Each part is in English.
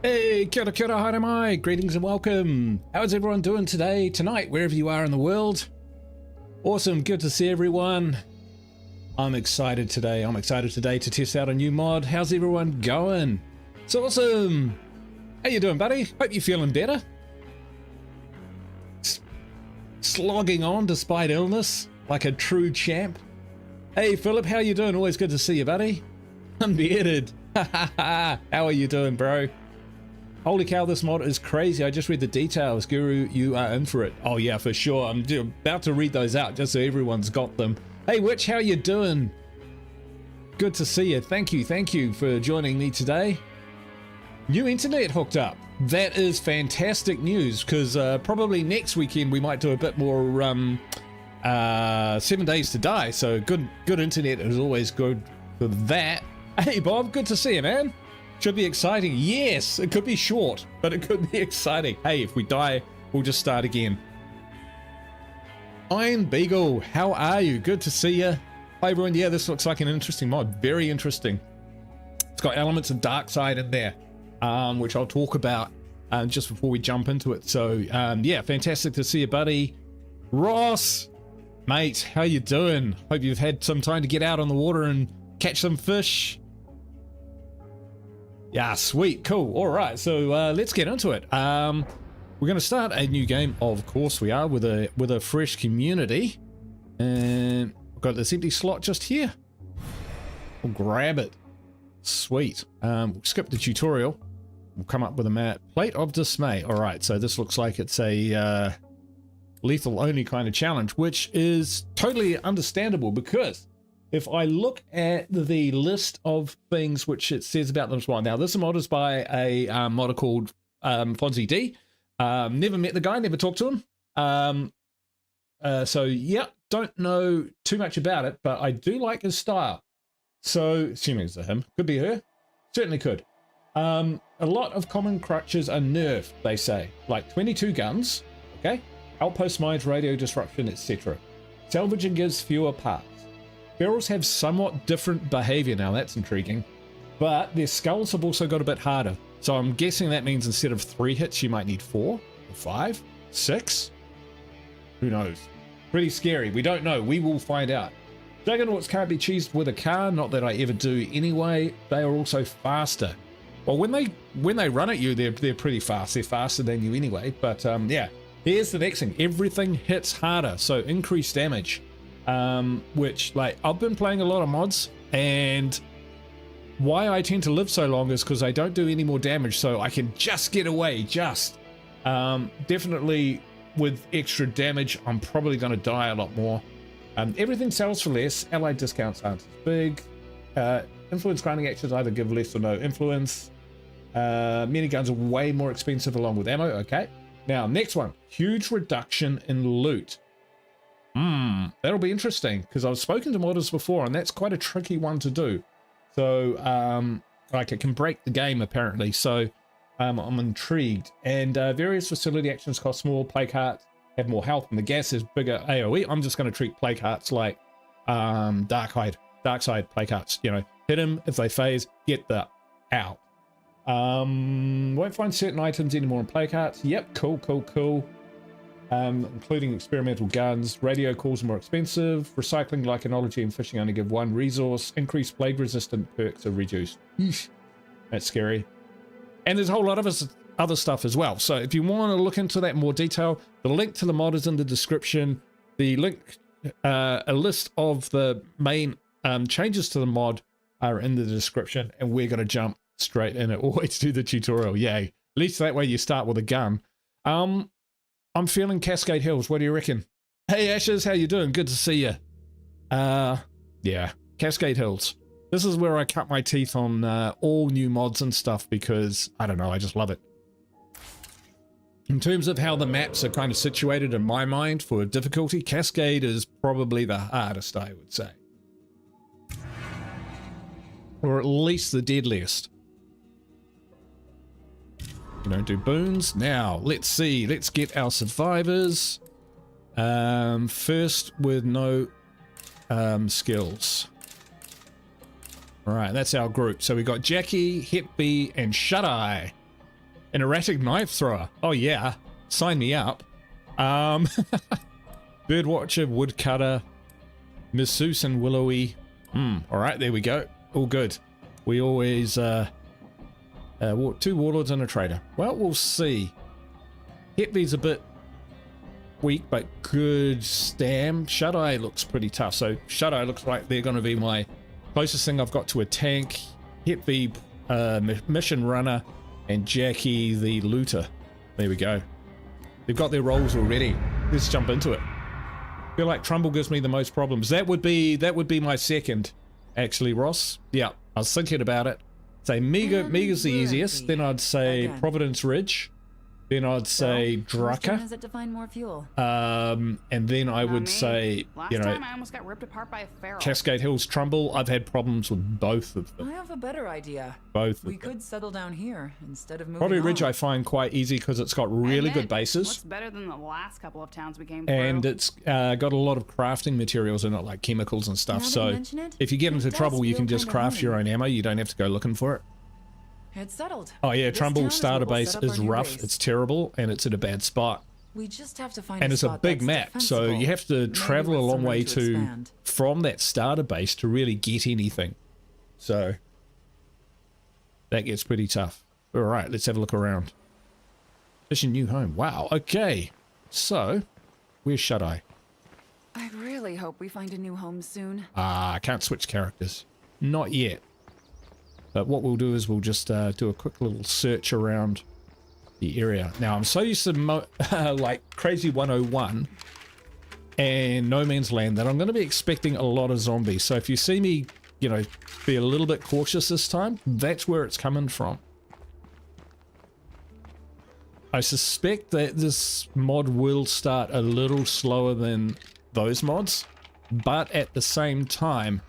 Hey, kia ora, haere mai, greetings and welcome. How is everyone doing today, tonight, wherever you are in the world? Awesome, good to see everyone. I'm excited today to test out a new mod. How's everyone going? It's awesome. How you doing, buddy? Hope you're feeling better. Slogging on despite illness, like a true champ. Hey, Philip, how you doing? Always good to see you, buddy. Unbearded. How are you doing, bro? Holy cow, this mod is crazy. I just read the details. Guru, you are in for it. Oh yeah, for sure. I'm about to read those out just so everyone's got them. Hey, Witch, how you doing? Good to see you. Thank you for joining me today. New internet hooked up. That is fantastic news, because probably next weekend we might do a bit more 7 Days to Die. So good internet is always good for that. Hey, Bob, good to see you, man. Should be exciting. Yes, it could be short, but it could be exciting. Hey, if we die, we'll just start again. Iron Beagle, how are you? Good to see you. Hi, everyone. Yeah, this looks like an interesting mod. Very interesting. It's got elements of dark side in there, which I'll talk about just before we jump into it. So, yeah, fantastic to see you, buddy. Ross, mate, how you doing? Hope you've had some time to get out on the water and catch some fish. Yeah, sweet, cool. All right, so let's get into it. We're going to start a new game, of course we are, with a fresh community, and I've got this empty slot just here. We'll grab it. Sweet. We'll skip the tutorial. We'll come up with a map. Plate of Dismay. All right, so this looks like it's a lethal only kind of challenge, which is totally understandable, because if I look at the list of things which it says about them as well. Now, this mod is by a modder called Fonzie D. Never met the guy, never talked to him. So, yeah, don't know too much about it, but I do like his style. So, assuming it's a him, could be her, certainly could. A lot of common crutches are nerfed, they say, like 22 guns, okay? Outpost mines, radio disruption, etc. Salvaging gives fewer parts. Barrels have somewhat different behavior now, that's intriguing, but their skulls have also got a bit harder. So I'm guessing that means instead of 3 hits, you might need 4 or 5, 6. Who knows? Pretty scary. We don't know. We will find out. Juggernauts can't be cheesed with a car, not that I ever do anyway. They are also faster. Well, when they run at you, they're pretty fast. They're faster than you anyway. But yeah, here's the next thing. Everything hits harder, so increased damage. Which, like, I've been playing a lot of mods, and why I tend to live so long is because I don't do any more damage, so I can just get away. Definitely with extra damage, I'm probably going to die a lot more. Everything sells for less. Allied discounts aren't as big. Influence grinding actions either give less or no influence. Miniguns are way more expensive along with ammo. Okay, now next one, huge reduction in loot. That'll be interesting, because I've spoken to modders before, and that's quite a tricky one to do. So, like, it can break the game, apparently. So, I'm intrigued. And various facility actions cost more. Play carts have more health, and the gas is bigger AoE. I'm just going to treat play carts like dark side play carts. You know, hit them if they phase, get the out. Won't find certain items anymore in play carts. Yep, cool. Including experimental guns. Radio calls are more expensive. Recycling, glyconology, and fishing only give 1 resource. Increased plague resistant perks are reduced. Eesh. That's scary. And there's a whole lot of other stuff as well. So if you want to look into that in more detail, the link to the mod is in the description. The link, a list of the main changes to the mod are in the description, and we're going to jump straight in and always do the tutorial. Yay. At least that way you start with a gun. I'm feeling Cascade Hills. What do you reckon? Hey, Ashes, how you doing? Good to see you. Yeah, Cascade Hills. This is where I cut my teeth on all new mods and stuff, because, I don't know, I just love it. In terms of how the maps are kind of situated in my mind for difficulty, Cascade is probably the hardest, I would say. Or at least the deadliest. You don't do boons. Now, let's see. Let's get our survivors. First with no skills. All right, that's our group. So we got Jackie, Hep B, and Shut Eye. An erratic knife thrower. Oh yeah, sign me up. Birdwatcher, woodcutter, masseuse and willowy. All right, there we go. All good. We always 2 warlords and a trader. Well, we'll see. Hepvi's a bit weak, but good stam. Shut-Eye looks pretty tough. So Shut-Eye looks like they're going to be my closest thing I've got to a tank. Hepvi, mission runner, and Jackie the looter. There we go. They've got their roles already. Let's jump into it. I feel like Trumbull gives me the most problems. That would be my second, actually, Ross. Yeah, I was thinking about it. Say Mega's the easiest. Then I'd say Providence Ridge. Then I'd say Drucker. Has it to find more fuel? And then I would say, you know, Last time I almost got ripped apart by a feral. Cascade Hills, Trumbull. I've had problems with both of them. I have a better idea. Both. We could settle down here instead of moving Probably Ridge on. I find quite easy because it's got really good bases. What's better than the last couple of towns we came through? And it's got a lot of crafting materials in it, like chemicals and stuff. Now that So you mention it, if you get into it trouble, does you can feel just kinda craft your homey. own ammo. You don't have to go looking for it. It's settled. Oh yeah, This Trumbull town is starter what we'll base set up is our new rough. base. It's terrible, and it's in a bad spot. We just have to find And a it's a spot big that's map, so defensible. you have to Maybe travel a with long some room way to to expand. from that starter base to really get anything. So that gets pretty tough. All right, let's have a look around. This is your new home. Wow. Okay. So where's Shut-Eye? I really hope we find a new home soon. I can't switch characters. Not yet. But what we'll do is we'll just do a quick little search around the area. Now, I'm so used to like Crazy 101 and No Man's Land that I'm going to be expecting a lot of zombies. So if you see me, you know, be a little bit cautious this time, that's where it's coming from. I suspect that this mod will start a little slower than those mods, but at the same time,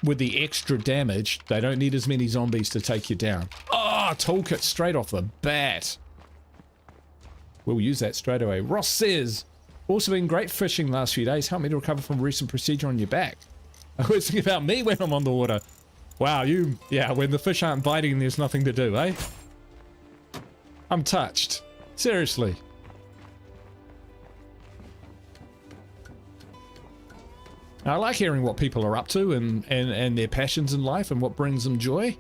with the extra damage, they don't need as many zombies to take you down. Oh, toolkit straight off the bat. We'll use that straight away. Ross says, also been great fishing last few days. Help me to recover from recent procedure on your back. I always think about me when I'm on the water. Wow, yeah, when the fish aren't biting, there's nothing to do, eh? I'm touched. Seriously. I like hearing what people are up to and their passions in life and what brings them joy.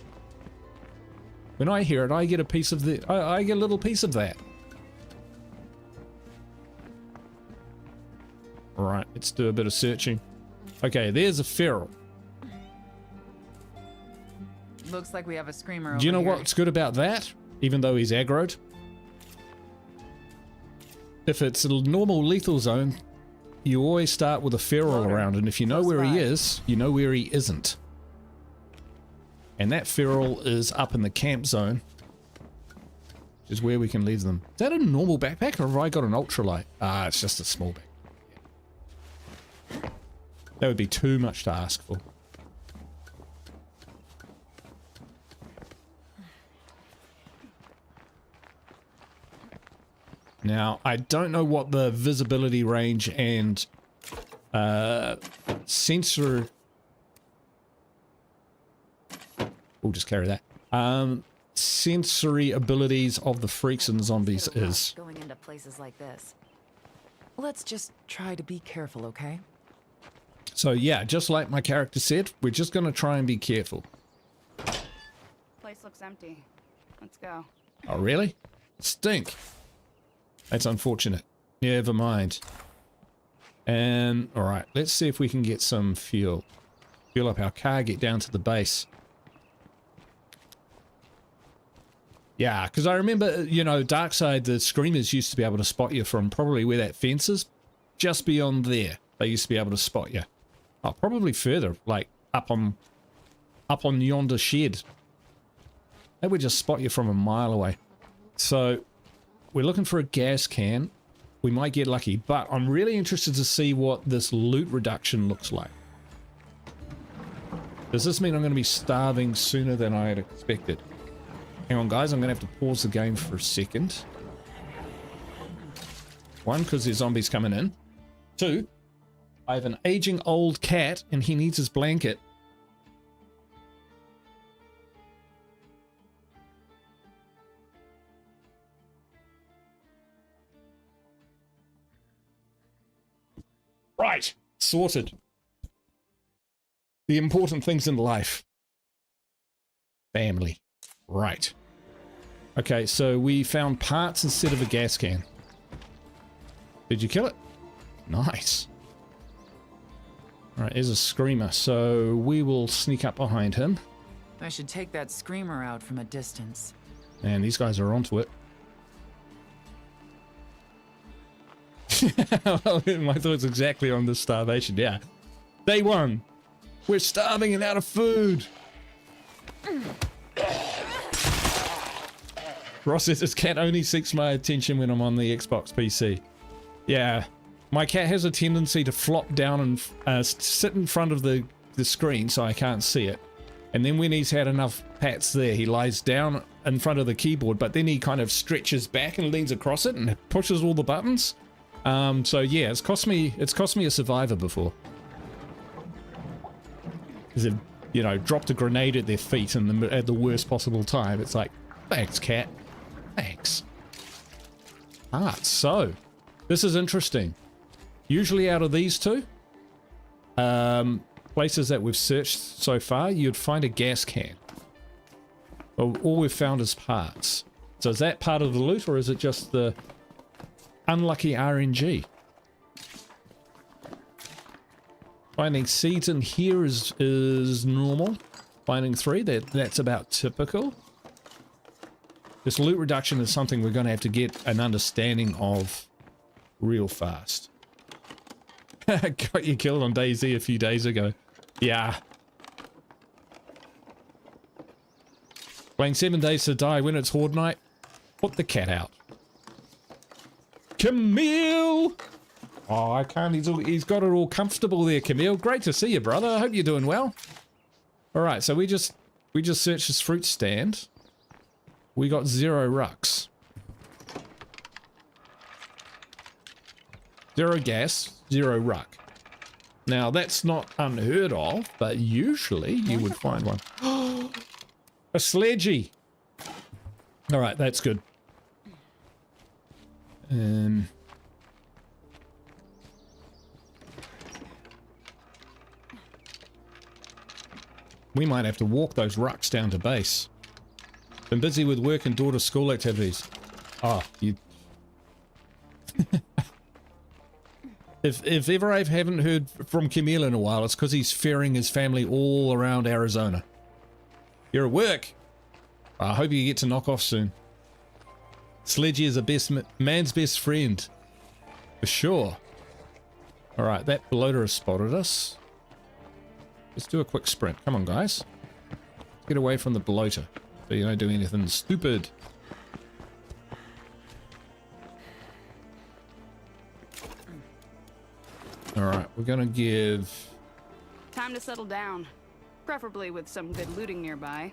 When I hear it, I get a piece of I get a little piece of that. All right, let's do a bit of searching. Okay, there's a feral. Looks like we have a screamer over Do you know here. what's good about that? Even though he's aggroed? If it's a normal lethal zone, you always start with a feral around, and if you know where he is, you know where he isn't. And that feral is up in the camp zone, which is where we can leave them. Is that a normal backpack, or have I got an ultralight? Ah, it's just a small backpack. That would be too much to ask for. Now, I don't know what the visibility range and sensor... We'll just carry that. Sensory abilities of the freaks and zombies is. Going into places like this. Let's just try to be careful, okay? So yeah, just like my character said, we're just going to try and be careful. Place looks empty. Let's go. Oh, really? Stink. That's unfortunate. Never mind. And, alright, let's see if we can get some fuel. Fuel up our car, get down to the base. Yeah, because I remember, you know, Darkside, the screamers used to be able to spot you from probably where that fence is. Just beyond there, they used to be able to spot you. Oh, probably further, like up on yonder shed. They would just spot you from a mile away. So, we're looking for a gas can. We might get lucky, but I'm really interested to see what this loot reduction looks like. Does this mean I'm going to be starving sooner than I had expected? Hang on, guys, I'm going to have to pause the game for a second. One, because there's zombies coming in. Two, I have an aging old cat and he needs his blanket. Right. Sorted. The important things in life. Family. Right. Okay, so we found parts instead of a gas can. Did you kill it? Nice. Alright, there's a screamer, so we will sneak up behind him. I should take that screamer out from a distance. And these guys are onto it. My thoughts exactly on this starvation, yeah. Day one. We're starving and out of food. Ross says his cat only seeks my attention when I'm on the Xbox PC. Yeah, my cat has a tendency to flop down and sit in front of the screen so I can't see it. And then when he's had enough pats there, he lies down in front of the keyboard, but then he kind of stretches back and leans across it and pushes all the buttons. So yeah, it's cost me a survivor before. Because it, you know, dropped a grenade at their feet at the worst possible time. It's like, thanks, cat. Thanks. So this is interesting. Usually out of these two places that we've searched so far, you'd find a gas can. Well, all we've found is parts. So is that part of the loot, or is it just the unlucky RNG? Finding seeds in here is normal. Finding 3, that's about typical. This loot reduction is something we're going to have to get an understanding of real fast. Got you killed on DayZ a few days ago. Yeah. Playing 7 Days to Die when it's Horde night. Put the cat out. Camille! Oh, I can't. He's got it all comfortable there, Camille. Great to see you, brother. I hope you're doing well. All right, so we just searched his fruit stand. We got 0 rucks. 0 gas, 0 ruck. Now, that's not unheard of, but usually you would find one. A sledgy. All right, that's good. We might have to walk those rucks down to base. Been busy with work and daughter's school activities. Oh, you... If ever I haven't heard from Camille in a while, it's because he's ferrying his family all around Arizona. You're at work. I hope you get to knock off soon. Sledgy is a man's best friend. For sure. Alright, that bloater has spotted us. Let's do a quick sprint. Come on, guys. Get away from the bloater so you don't do anything stupid. Alright, we're gonna give... Time to settle down. Preferably with some good looting nearby.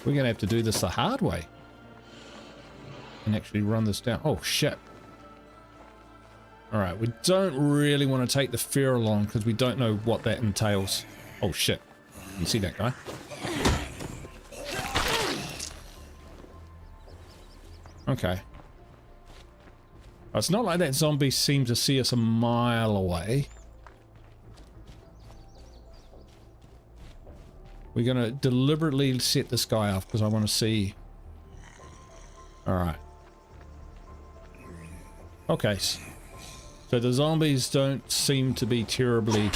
We're gonna have to do this the hard way. And actually run this down. Oh, shit. Alright, we don't really want to take the fear along because we don't know what that entails. Oh, shit. You see that guy? Okay. It's not like that zombie seemed to see us a mile away. We're going to deliberately set this guy off because I want to see... Alright. Okay. So the zombies don't seem to be terribly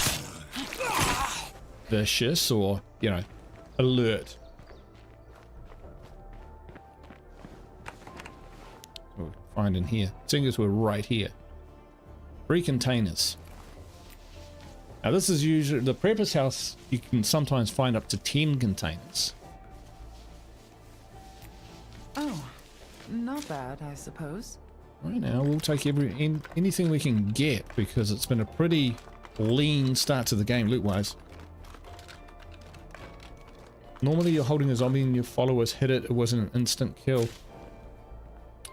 vicious or, you know, alert. We'll find in here. Seeing as we're right here. 3 containers. Now this is usually the prepper's house. You can sometimes find up to 10 containers. Oh, not bad, I suppose. Right now, we'll take anything we can get because it's been a pretty lean start to the game loot-wise. Normally, you're holding a zombie and your followers hit it. It wasn't an instant kill.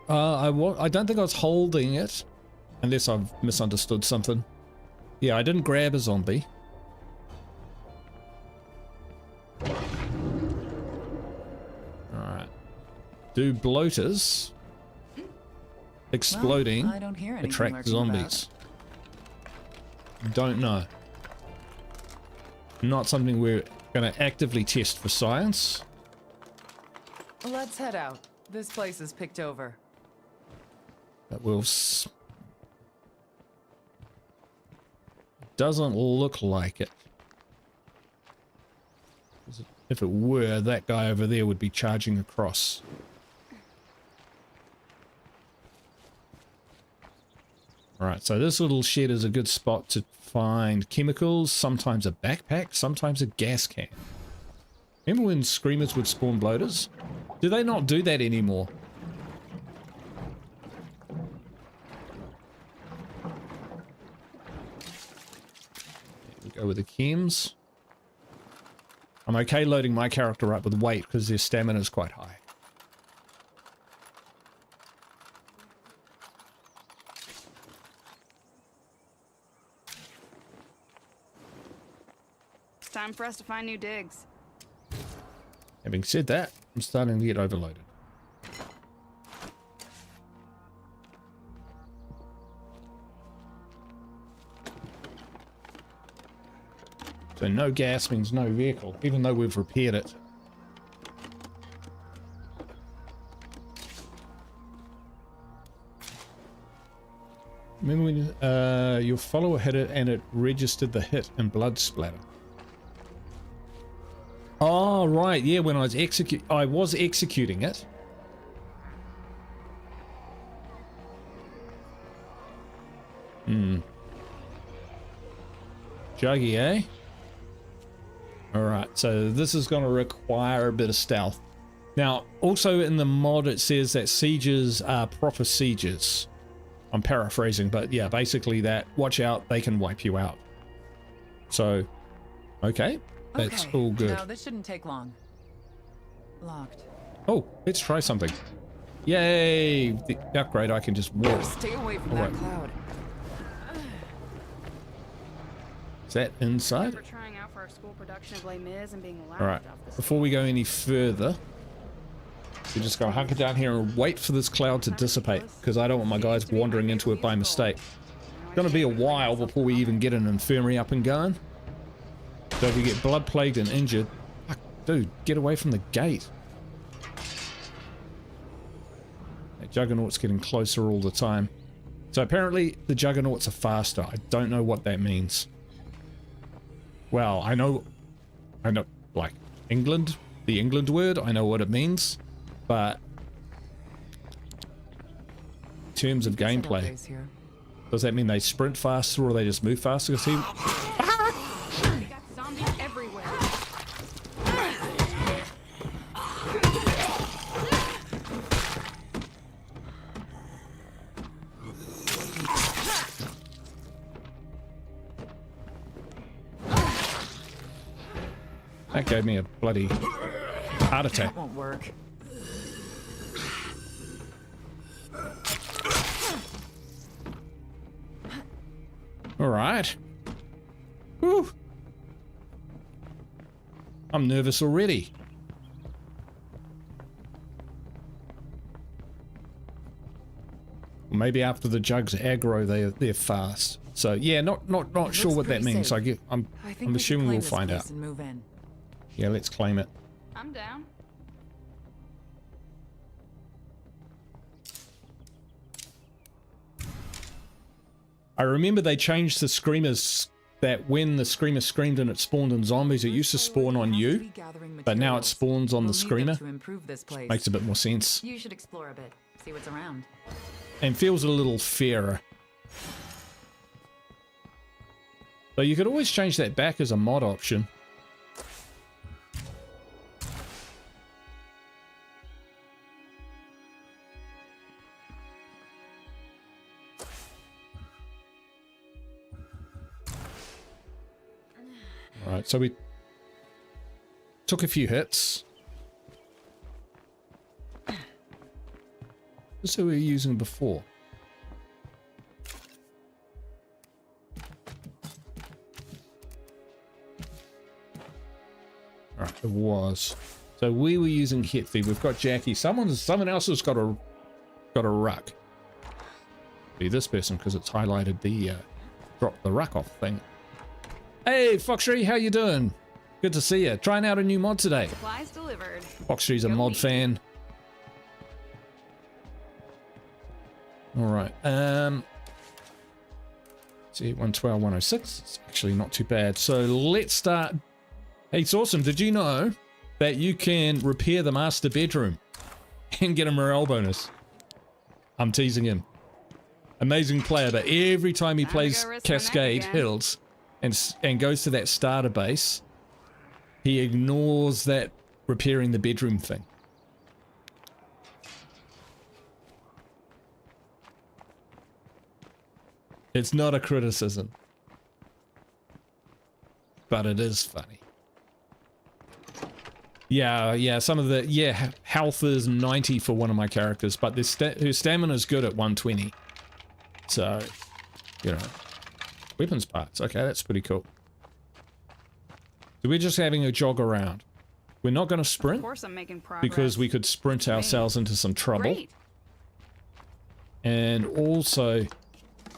I don't think I was holding it, unless I've misunderstood something. Yeah, I didn't grab a zombie. Alright. Do bloaters exploding Well, I don't hear anything attract lurking zombies? Don't know. Not something we're going to actively test for science. about. Let's head out. This place is picked over. But doesn't look like it. If it were, that guy over there would be charging across. Alright, so this little shed is a good spot to find chemicals, sometimes a backpack, sometimes a gas can. Remember when screamers would spawn bloaters? Do they not do that anymore? We go with the chems. I'm okay loading my character up with weight because their stamina is quite high. It's time for us to find new digs. Having said that, I'm starting to get overloaded. So no gas means no vehicle, even though we've repaired it. Remember when your follower hit it and it registered the hit and blood splatter? Oh, right, yeah, when I was executing it. Juggy, eh? Alright, so this is going to require a bit of stealth. Now, also in the mod it says that sieges are proper sieges. I'm paraphrasing, but yeah, basically that, watch out, they can wipe you out. So, okay, that's all good. Now this shouldn't take long. Locked. Oh, let's try something. Yay! The upgrade, I can just walk. Stay away from that cloud. Is that inside? We're trying out for our school production of Les Mis and being laughed Alright, off the before we go any further, we're just going to hunker down here and wait for this cloud to dissipate, because I don't want my guys wandering into it by mistake. It's going to be a while before we even get an infirmary up and going. So if you get blood plagued and injured, fuck, dude, get away from the gate. That Juggernaut's getting closer all the time. So apparently the Juggernauts are faster. I don't know what that means. Well, I know, like, England, the England word, I know what it means, but in terms of gameplay, does that mean they sprint faster or they just move faster? Because We got zombies everywhere. that gave me a bloody heart attack. That won't work. All right. Whew. I'm nervous already. Maybe after the jugs aggro, they're fast. So yeah, not sure what that means. I'm assuming we'll find out. Move in. Yeah, let's claim it. I'm down. I remember they changed the screamers, that when the screamer screamed and it spawned in zombies, it used to spawn on you, but now it spawns on the screamer. Makes a bit more sense. You should explore a bit, see what's around. And feels a little fairer. But you could always change that back as a mod option. Alright, so we took a few hits. This is who we were using before. Alright, it was. So we were using Hetfi. We've got Jackie. Someone else has got a ruck. be this person because it's highlighted the drop the ruck off thing. Hey, Foxtree, how you doing? Good to see you. Trying out a new mod today. Supplies delivered. Foxtree's a mod fan. All right. See, 112, 106. It's actually not too bad. So let's start. Hey, it's awesome. Did you know that you can repair the master bedroom and get a morale bonus? I'm teasing him. Amazing player, but every time he plays Cascade Hills and goes to that starter base, he ignores that repairing the bedroom thing. It's not a criticism, but it is funny. Yeah, some of the, health is 90 for one of my characters, but her stamina is good at 120. So, you know, weapons parts. Okay, that's pretty cool. So we're just having a jog around. We're not going to sprint. Of course I'm making progress. Because we could sprint ourselves into some trouble. Great. And also,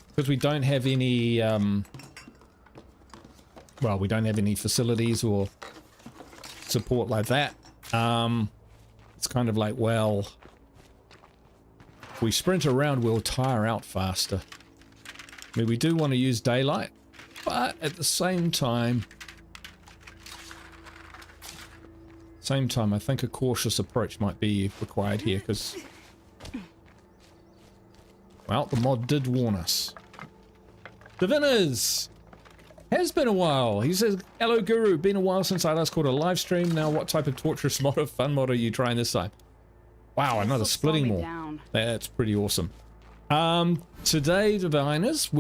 because we don't have any, well, we don't have any facilities or support like that. It's kind of like, well, if we sprint around, we'll tire out faster. I mean, we do want to use daylight, but at the same time, I think a cautious approach might be required here because, well, the mod did warn us. Diviners! Has been a while. He says, hello Guru, been a while since I last caught a live stream. Now what type of torturous mod or fun mod are you trying this time? Wow, another splitting more. That's pretty awesome. Today, Diviners,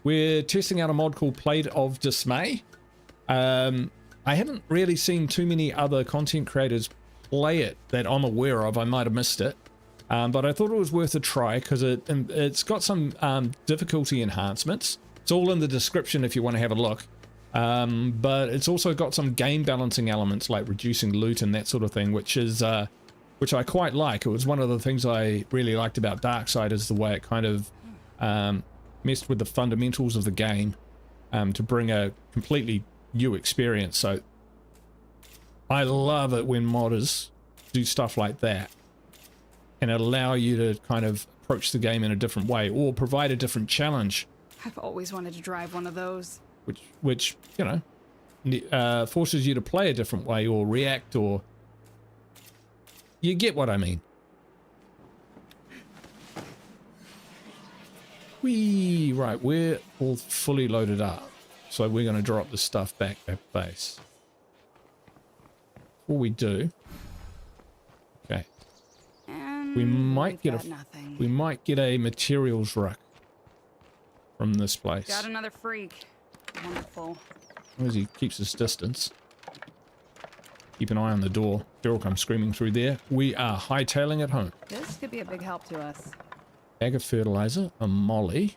we're testing out a mod called State of Dismay. I haven't really seen too many other content creators play it that I'm aware of. I might have missed it. But I thought it was worth a try because it's got some difficulty enhancements. It's all in the description if you want to have a look. But it's also got some game balancing elements like reducing loot and that sort of thing, which I quite like. It was one of the things I really liked about Darkside, is the way it kind of messed with the fundamentals of the game to bring a completely new experience. So I love it when modders do stuff like that and allow you to kind of approach the game in a different way or provide a different challenge. I've always wanted to drive one of those. Which you know, forces you to play a different way or react, or you get what I mean. Right, we're all fully loaded up. So we're going to drop the stuff back at base. Before we do, okay, we might get a materials ruck from this place. Got another freak. Wonderful. As he keeps his distance. Keep an eye on the door. Daryl comes screaming through there. We are hightailing it home. This could be a big help to us. Bag of fertilizer, a molly.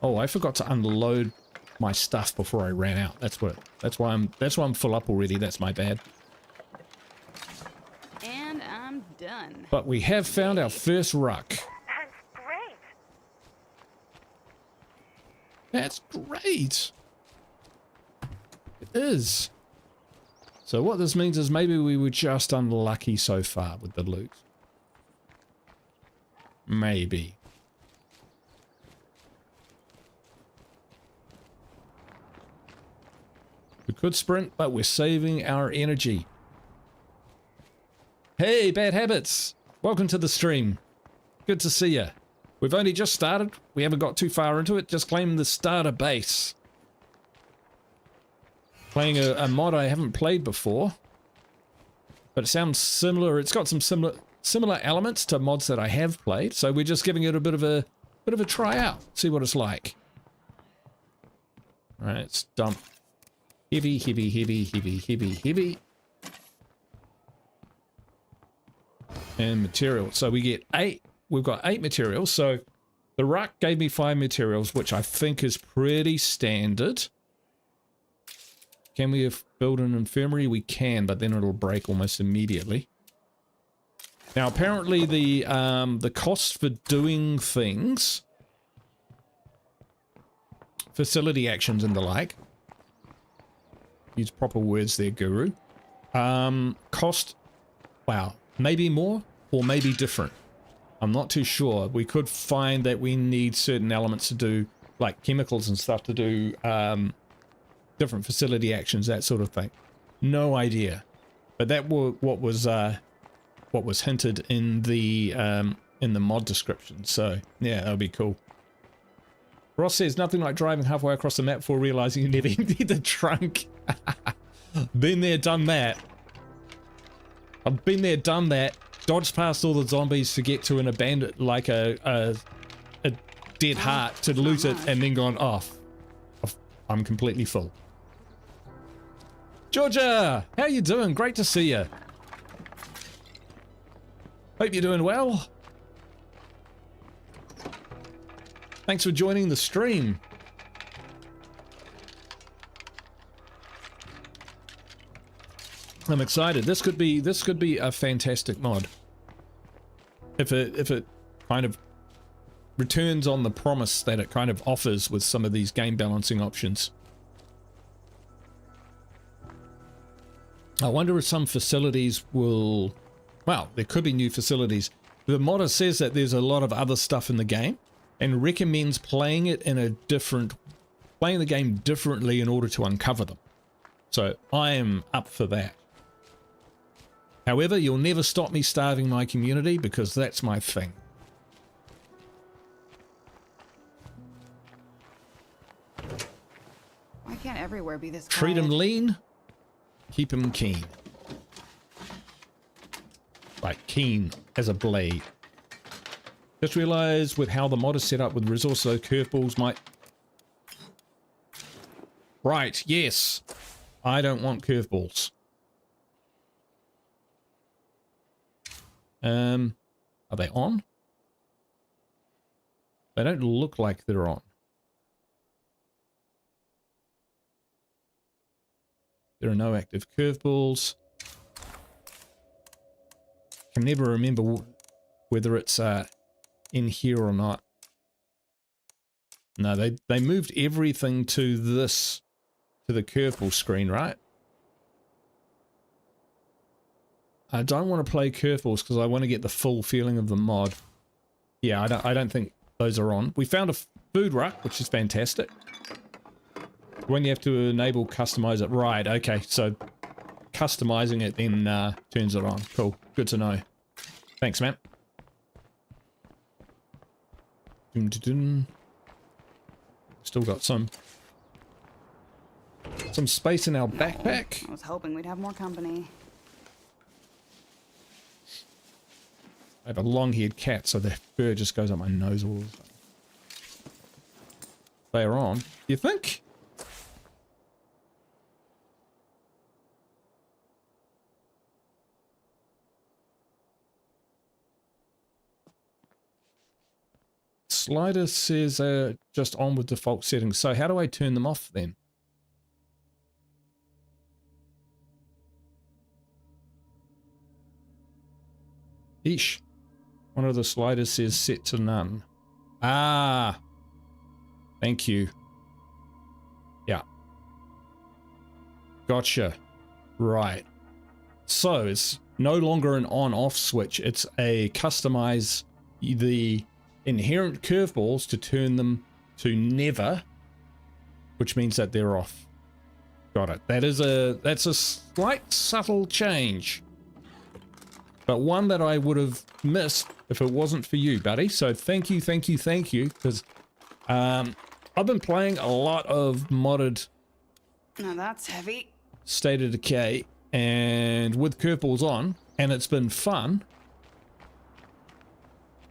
Oh, I forgot to unload my stuff before I ran out. That's why I'm full up already. That's my bad. And I'm done. But we have found our first ruck. That's great. It is. So what this means is maybe we were just unlucky so far with the loot. Maybe. We could sprint, but we're saving our energy. Hey, Bad Habits. Welcome to the stream. Good to see you. We've only just started. We haven't got too far into it. Just claiming the starter base. Playing a mod I haven't played before. But it sounds similar. It's got some similar elements to mods that I have played. So we're just giving it a bit of a try out. See what it's like. Alright, let's dump. Heavy. And material. So we get 8. We've got 8 materials. So the ruck gave me 5 materials, which I think is pretty standard. Can we build an infirmary? We can, but then it'll break almost immediately. Now, apparently the cost for doing things, facility actions and the like, use proper words there, Guru, cost, wow, maybe more or maybe different. I'm not too sure. We could find that we need certain elements to do, like chemicals and stuff to do different facility actions, that sort of thing. No idea. But that was what was hinted in the mod description. So yeah, that'll be cool. Ross says nothing like driving halfway across the map before realizing you never emptied the trunk. Been there, done that. I've been there, done that. Dodged past all the zombies to get to an abandoned, like a dead heart to loot it, and then gone off. I'm completely full. Georgia, how you doing? Great to see you. Hope you're doing well. Thanks for joining the stream. I'm excited. This could be a fantastic mod. If it kind of returns on the promise that it kind of offers with some of these game balancing options. I wonder if some facilities will, well, there could be new facilities. The modder says that there's a lot of other stuff in the game and recommends playing the game differently in order to uncover them. So I am up for that. However, you'll never stop me starving my community because that's my thing. Why can't everywhere be this quiet? Treat them lean, keep them keen. Like keen as a blade. Just realized with how the mod is set up with resources, those curveballs might... Right, yes. I don't want curveballs. Are they on? They don't look like they're on. There are no active curveballs. Can never remember whether it's in here or not. No, they moved everything to this, to the curveball screen, right? I don't want to play curveballs because I want to get the full feeling of the mod. Yeah, I don't think those are on. We found a food ruck, which is fantastic. When you have to enable customize it, right? Okay, so customizing it then turns it on. Cool, good to know. Thanks, man. Still got some space in our backpack. I was hoping we'd have more company. I have a long-haired cat, so the fur just goes up my nose all the time. They are on. You think? Slider says just on with default settings. So how do I turn them off then? Eesh. One of the sliders says set to none. Ah. Thank you. Yeah. Gotcha. Right. So it's no longer an on-off switch. It's a customize the inherent curveballs to turn them to never, which means that they're off. Got it. That's a slight subtle change, but one that I would have missed if it wasn't for you, buddy. So thank you, because I've been playing a lot of modded Now that's heavy. State of Decay and with curveballs on, and it's been fun.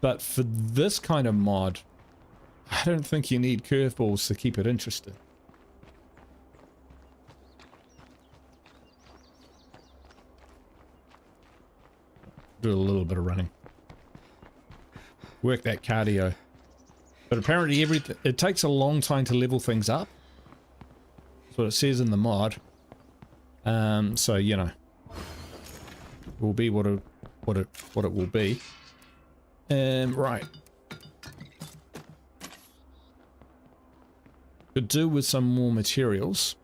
But for this kind of mod, I don't think you need curveballs to keep it interesting. Do a little bit of running. Work that cardio. But apparently it takes a long time to level things up. That's what it says in the mod. So, you know, will be what what it will be. Right. Could do with some more materials,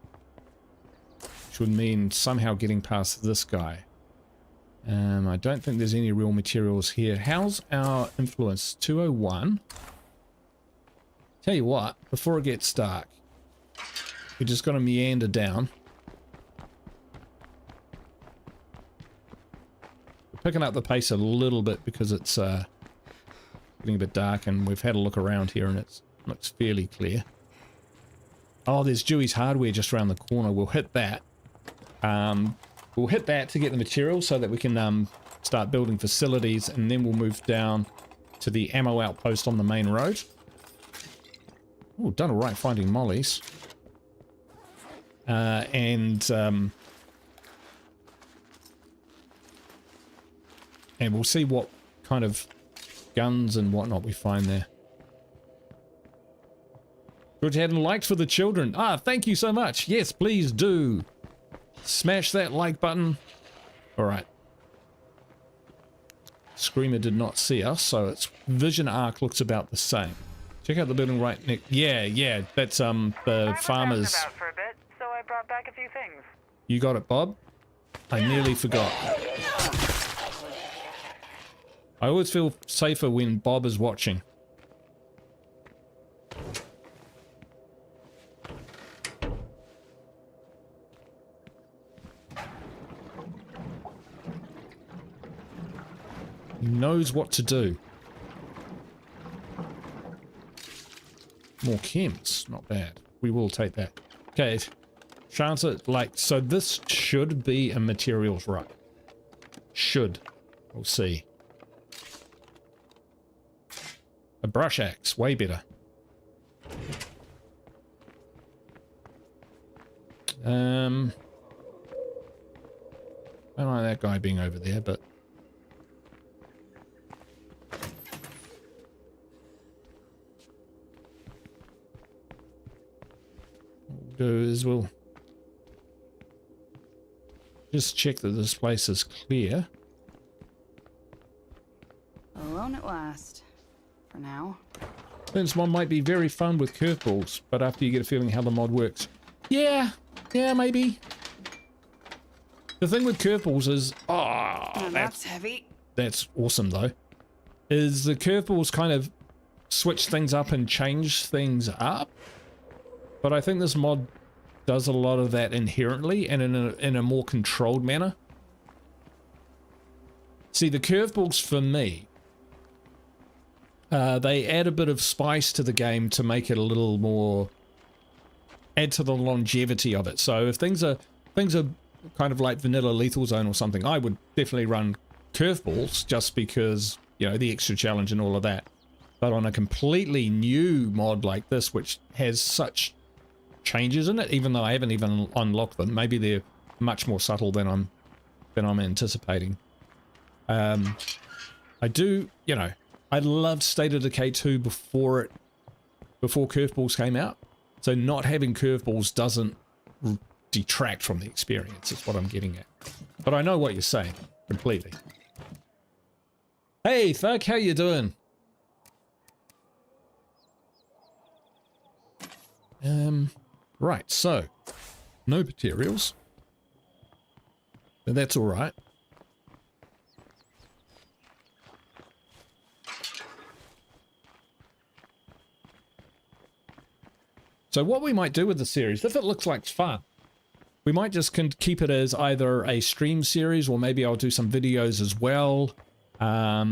which would mean somehow getting past this guy. I don't think there's any real materials here. How's our influence? 201. Tell you what, before it gets dark, we're just going to meander down. We're picking up the pace a little bit because it's getting a bit dark, and we've had a look around here and it looks fairly clear. Oh, there's Dewey's Hardware just around the corner. We'll hit that. We'll hit that to get the material so that we can start building facilities, and then we'll move down to the ammo outpost on the main road. Oh, done all right finding mollies. And we'll see what kind of guns and whatnot we find there. Good to have likes for the children. Ah, thank you so much. Yes, please do. Smash that like button. Alright. Screamer did not see us, so its vision arc looks about the same. Check out the building right next. Yeah, that's the farmers. About for a bit, so I brought back a few things. You got it, Bob? I nearly forgot. I always feel safer when Bob is watching. He knows what to do. More chems, not bad. We will take that. Okay, chance it, like, so this should be a materials right. Should. We'll see. A brush axe, way better. I don't like that guy being over there, but is we'll just check that this place is clear. Alone at last. For now. This mod might be very fun with curveballs, but after you get a feeling how the mod works. Yeah, maybe. The thing with curveballs is, That's heavy. That's awesome though. Is the curveballs kind of switch things up and change things up? But I think this mod does a lot of that inherently and in a more controlled manner. See, the curveballs for me, they add a bit of spice to the game to make it a little more, add to the longevity of it. So if things are kind of like vanilla Lethal Zone or something, I would definitely run curveballs just because, you know, the extra challenge and all of that. But on a completely new mod like this, which has such changes in it, even though I haven't even unlocked them, maybe they're much more subtle than I'm anticipating. I do, you know, I loved State of Decay 2 before curveballs came out, so not having curveballs doesn't detract from the experience, is what I'm getting at. But I know what you're saying completely. Hey Thug, how you doing? Right, so no materials, but that's all right. So what we might do with the series, if it looks like fun, we might just keep it as either a stream series, or maybe I'll do some videos as well. I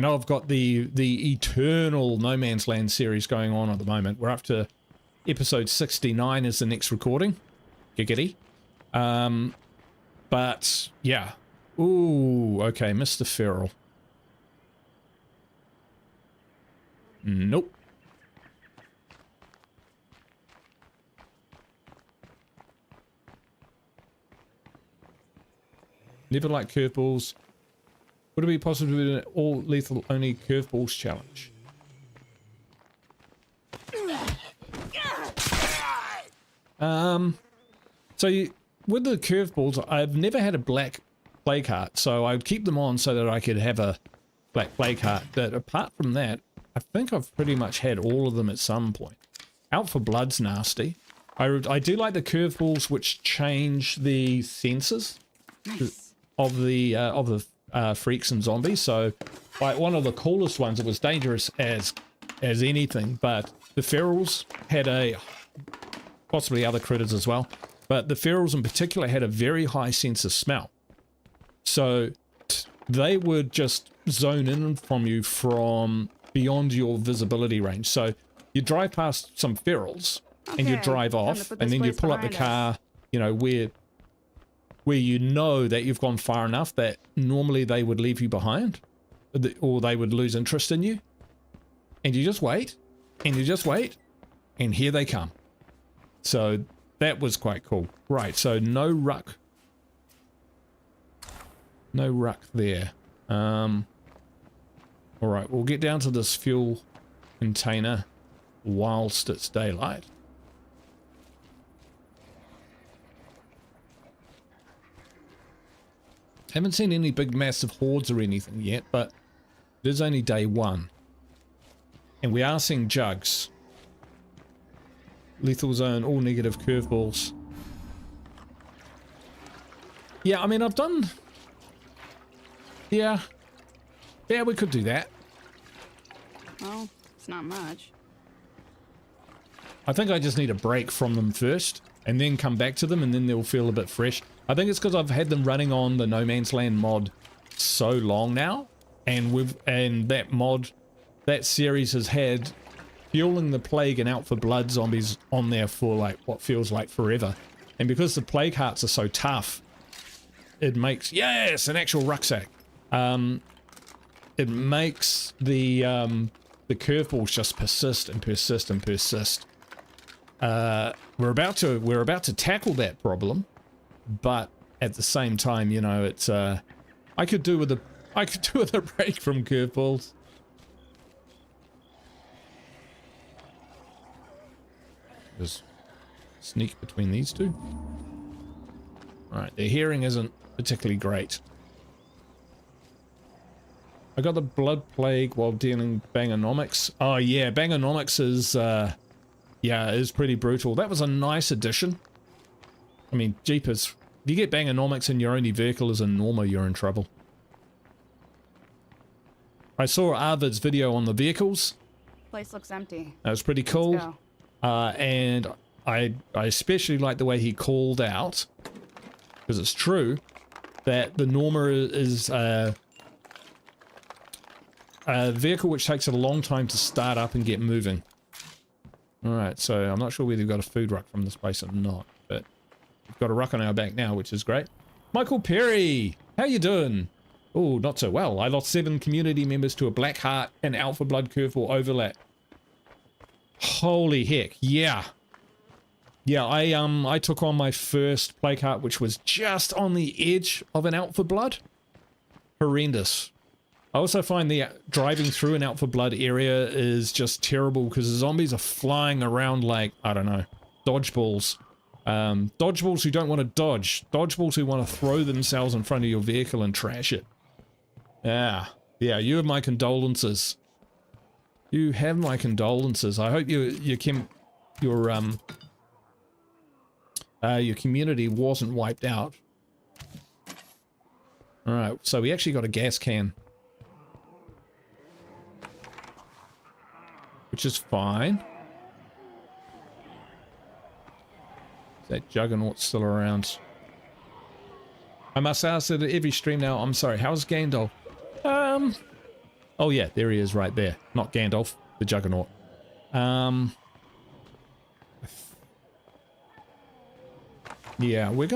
know I've got the eternal No Man's Land series going on at the moment. We're up to episode 69 is the next recording. Giggity. But yeah. Ooh, okay, Mr. Feral. Nope. Never like curveballs. Would it be possible to do an all lethal only curveballs challenge? So with the curveballs, I've never had a black plague heart, so I would keep them on so that I could have a black plague heart. But apart from that, I think I've pretty much had all of them at some point. Out for Blood's nasty. I do like the curveballs which change the senses of the freaks and zombies. So like one of the coolest ones, it was dangerous as anything, but the ferals had a, possibly other critters as well, but the ferals in particular had a very high sense of smell. So they would just zone in from you from beyond your visibility range. So you drive past some ferals and you drive off, and then you pull up the car, you know, where you know that you've gone far enough that normally they would leave you behind, or they would lose interest in you, and you just wait, and you just wait, and here they come. So that was quite cool. Right, so no ruck. No ruck there. Alright, we'll get down to this fuel container whilst it's daylight. Haven't seen any big massive hordes or anything yet, but it is only day one. And we are seeing jugs. Lethal zone, all negative curveballs. Yeah, I mean, I've done... Yeah, we could do that. Well, it's not much. I think I just need a break from them first, and then come back to them, and then they'll feel a bit fresh. I think it's because I've had them running on the No Man's Land mod so long now, and that mod, that series has had Fueling the Plague and Out for Blood zombies on there for like what feels like forever. And because the plague hearts are so tough, it makes, yes, an actual rucksack. It makes the curveballs just persist and persist and persist. We're about to tackle that problem, but at the same time, you know, it's I could do with a break from curveballs. Just sneak between these two. Alright, their hearing isn't particularly great. I got the blood plague while dealing Bangonomics. Oh yeah, Bangonomics is is pretty brutal. That was a nice addition. I mean, jeepers. If you get Bangonomics and your only vehicle is a Norma, you're in trouble. I saw Arvid's video on the vehicles. Place looks empty. That was pretty cool. And I especially like the way he called out, because it's true, that the Norma is a vehicle which takes a long time to start up and get moving. Alright, so I'm not sure whether we've got a food ruck from this place or not, but we've got a ruck on our back now, which is great. Michael Perry, how you doing? Oh, not so well. I lost 7 community members to a Black Heart and Out for Blood curveball overlap. Holy heck, yeah. Yeah, I took on my first Plague Heart, which was just on the edge of an Out for Blood. Horrendous. I also find the driving through an Out for Blood area is just terrible because the zombies are flying around like, I don't know, dodgeballs. Dodgeballs who don't want to dodge. Dodgeballs who want to throw themselves in front of your vehicle and trash it. Yeah, you have my condolences. You have my condolences. I hope your community wasn't wiped out. Alright, so we actually got a gas can. Which is fine. Is that Juggernaut still around? I must ask that at every stream now. I'm sorry, how's Gandalf? Oh yeah, there he is right there. Not Gandalf, the Juggernaut. Yeah, we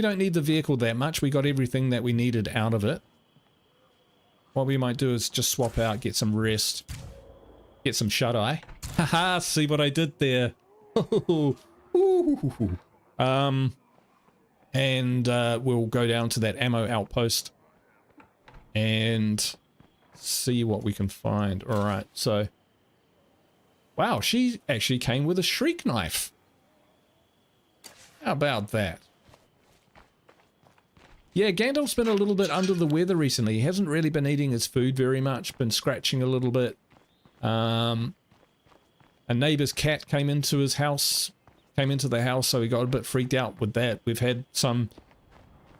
don't need the vehicle that much. We got everything that we needed out of it. What we might do is just swap out, get some rest. Get some shut-eye. Haha, see what I did there. And we'll go down to that ammo outpost and see what we can find. Alright, so... Wow, she actually came with a shriek knife. How about that? Yeah, Gandalf's been a little bit under the weather recently. He hasn't really been eating his food very much, been scratching a little bit. A neighbor's cat came into his house, so he got a bit freaked out with that. We've had some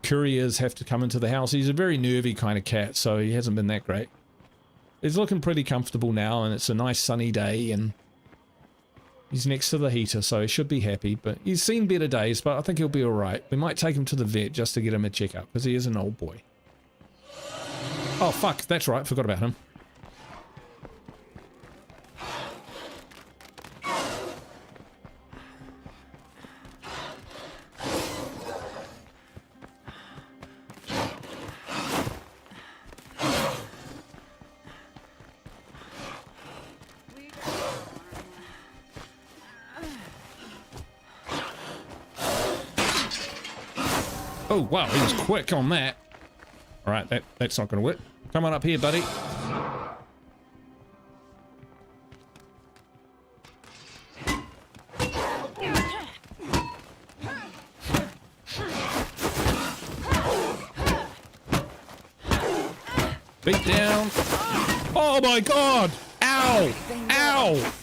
couriers have to come into the house. He's a very nervy kind of cat, so he hasn't been that great. He's looking pretty comfortable now, and it's a nice sunny day, and he's next to the heater, so he should be happy. But he's seen better days, but I think he'll be alright. We might take him to the vet just to get him a checkup, because he is an old boy. Oh, fuck, that's right, forgot about him. Oh, wow, he was quick on that. All right, that's not going to work. Come on up here, buddy. Beat down. Oh, my God. Ow. Ow.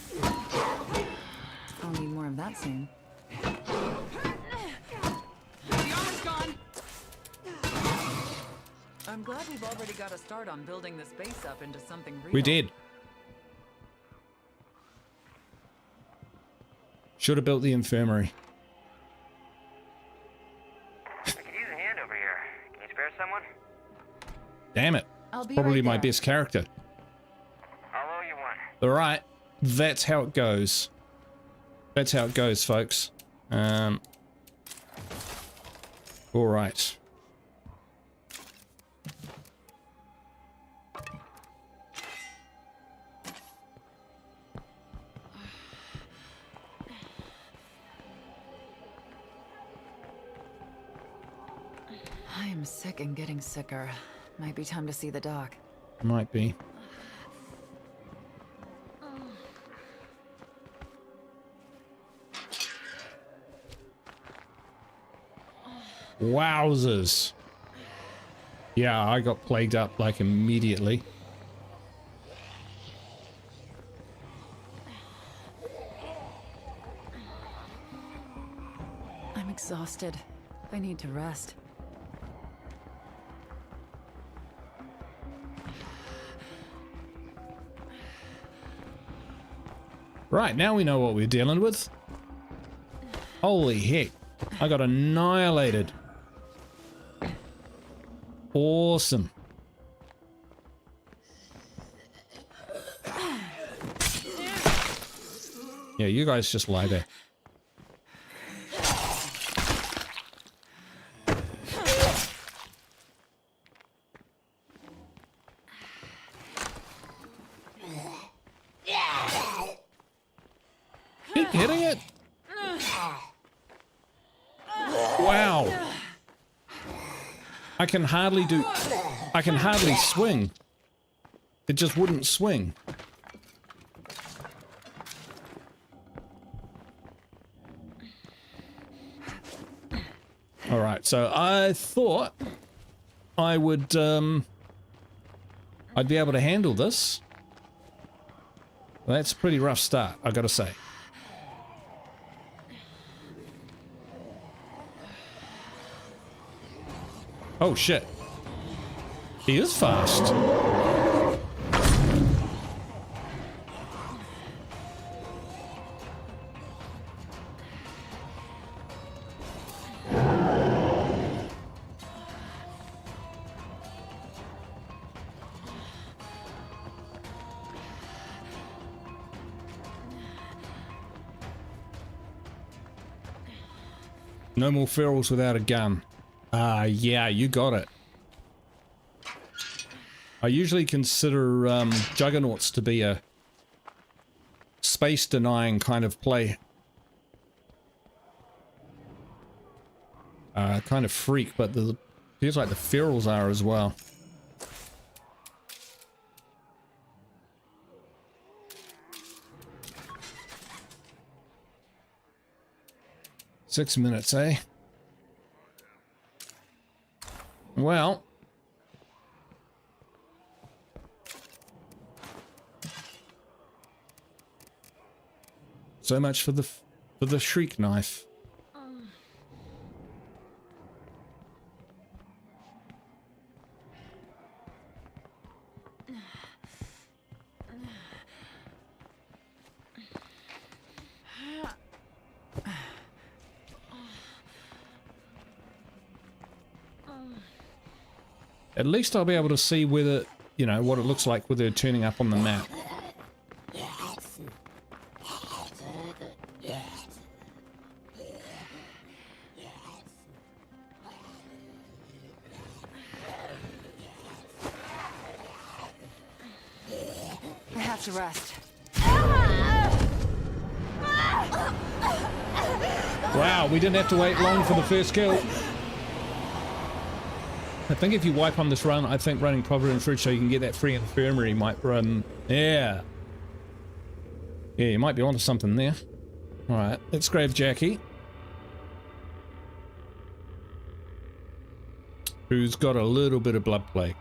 I'll need more of that soon. I'm glad we've already got a start on building this base up into something real. We did. Should have built the infirmary. I could use a hand over here. Can you spare someone? Damn it. I'll be Probably right my there. best character. I'll owe you one. All right. That's how it goes. That's how it goes, folks. All right. I am sick and getting sicker. Might be time to see the doc. Might be. Wowzers. Yeah, I got plagued up like immediately. I'm exhausted. I need to rest. Right, now we know what we're dealing with. Holy heck. I got annihilated. Awesome. Yeah, you guys just lie there. Keep hitting it. Wow. I can hardly swing. It just wouldn't swing. All right, so I thought I would, I'd be able to handle this. Well, that's a pretty rough start, I gotta say. Oh shit. He is fast. No more ferals without a gun. Ah, yeah, you got it. I usually consider Juggernauts to be a space-denying kind of play. Kind of freak, but the feels like the ferals are as well. "6 minutes, eh?" Well. So much for the shriek knife. At least I'll be able to see whether, you know, what it looks like with her turning up on the map. I have to rest. Wow, we didn't have to wait long for the first kill. I think if you wipe on this run, I think running Providence Ridge so you can get that free infirmary might run. Yeah. Yeah, you might be onto something there. Alright, let's grab Jackie. Who's got a little bit of blood plague.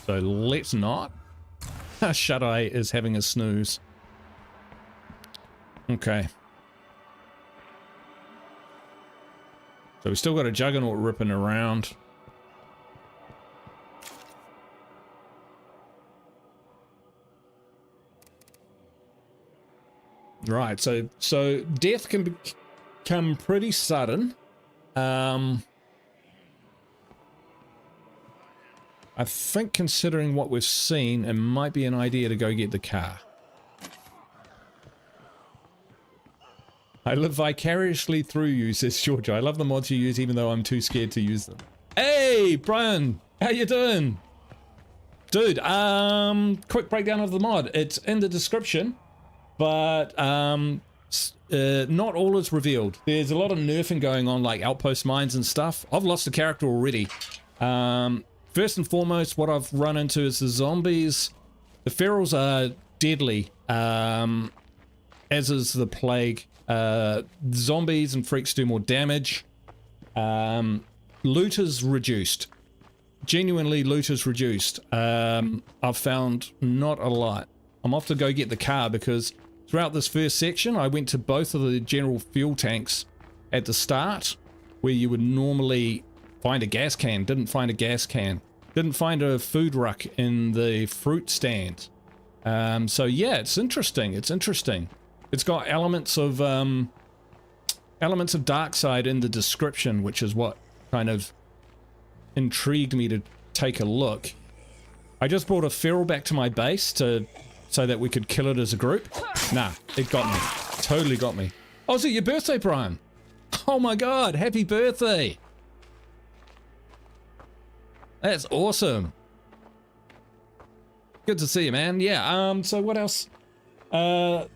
So let's not. Shut-Eye is having a snooze. Okay. So we still got a Juggernaut ripping around. Right, so death can become pretty sudden. I think considering what we've seen, it might be an idea to go get the car. I live vicariously through you, says Georgia. I love the mods you use even though I'm too scared to use them. Hey, Brian! How you doing? Dude, quick breakdown of the mod. It's in the description. But not all is revealed. There's a lot of nerfing going on, like outpost mines and stuff. I've lost a character already. First and foremost, what I've run into is the zombies. The ferals are deadly, as is the plague. Zombies and freaks do more damage. Loot is reduced. Genuinely, loot is reduced. I've found not a lot. I'm off to go get the car because throughout this first section, I went to both of the general fuel tanks at the start, where you would normally find a gas can. Didn't find a gas can. Didn't find a food ruck in the fruit stand. So yeah, it's interesting. It's interesting. It's got elements of dark side in the description, which is what kind of intrigued me to take a look. I just brought a feral back to my base so that we could kill it as a group. Nah, it got me. Totally got me. Oh, is it your birthday, Brian? Oh my god, happy birthday! That's awesome. Good to see you, man. Yeah, so what else?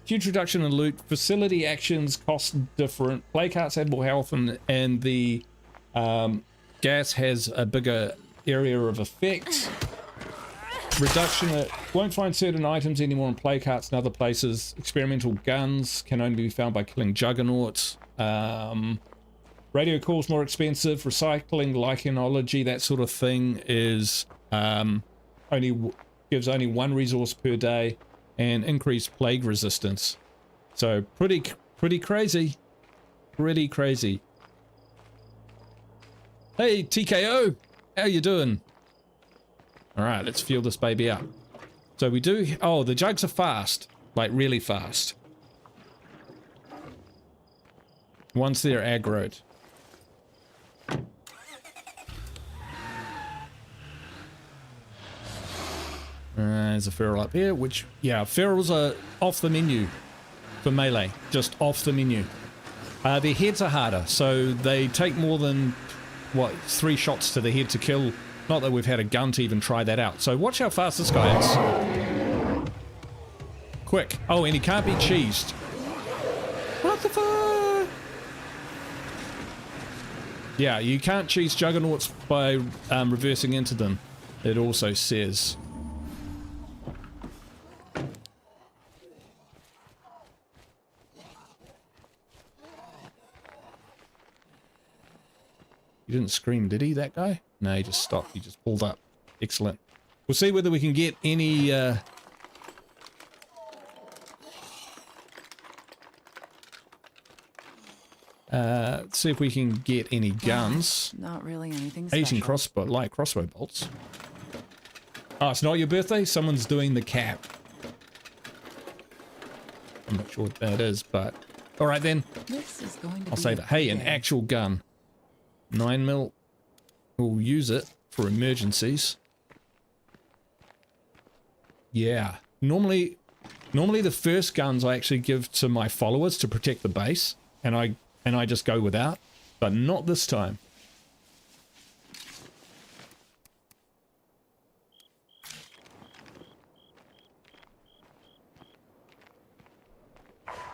Huge reduction in loot. Facility actions cost different. Play carts add more health, and the gas has a bigger area of effect. Reduction, won't find certain items anymore in play carts and other places. Experimental guns can only be found by killing Juggernauts. Radio calls more expensive. Recycling, lichenology, that sort of thing is gives only one resource per day, and increased plague resistance. So pretty crazy. Pretty crazy. Hey TKO, how you doing? Alright, let's fuel this baby up. So we do... Oh, the jugs are fast. Like, really fast. Once they're aggroed. There's a feral up here, which... Yeah, ferals are off the menu for melee. Just off the menu. Their heads are harder, so they take more than, what, 3 shots to the head to kill. Not that we've had a gun to even try that out. So watch how fast this guy is. Quick. Oh, and he can't be cheesed. What the fuck? Yeah, you can't cheese Juggernauts by reversing into them. It also says. He didn't scream, did he, that guy? No, he just stopped. He just pulled up. Excellent. We'll see whether we can get any... see if we can get any guns. Not really anything 18 special. light crossbow bolts. Oh, it's not your birthday? Someone's doing the cap. I'm not sure what that is, but... Alright then. This is going to I'll be say a that. Hey, an day. actual gun. 9mm. We'll use it for emergencies. Yeah. Normally the first guns I actually give to my followers to protect the base, and I just go without, but not this time.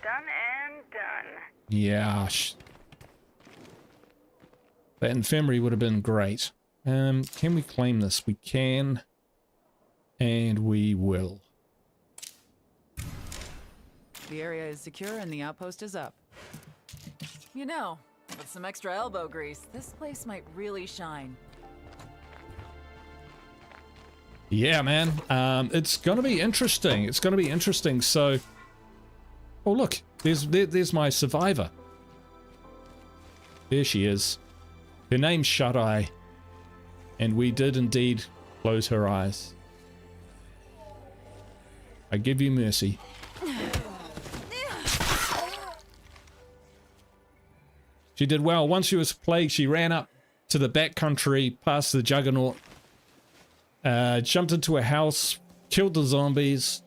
Done and done. Yeah. That infirmary would have been great. Can we claim this? We can. And we will. The area is secure and the outpost is up. You know, with some extra elbow grease, this place might really shine. Yeah, man. It's gonna be interesting. It's gonna be interesting. So, oh look, there's my survivor. There she is. Her name's Shut Eye, and we did indeed close her eyes. I give you mercy. She did well. Once she was plagued, she ran up to the back country past the Juggernaut, jumped into a house, killed the zombies,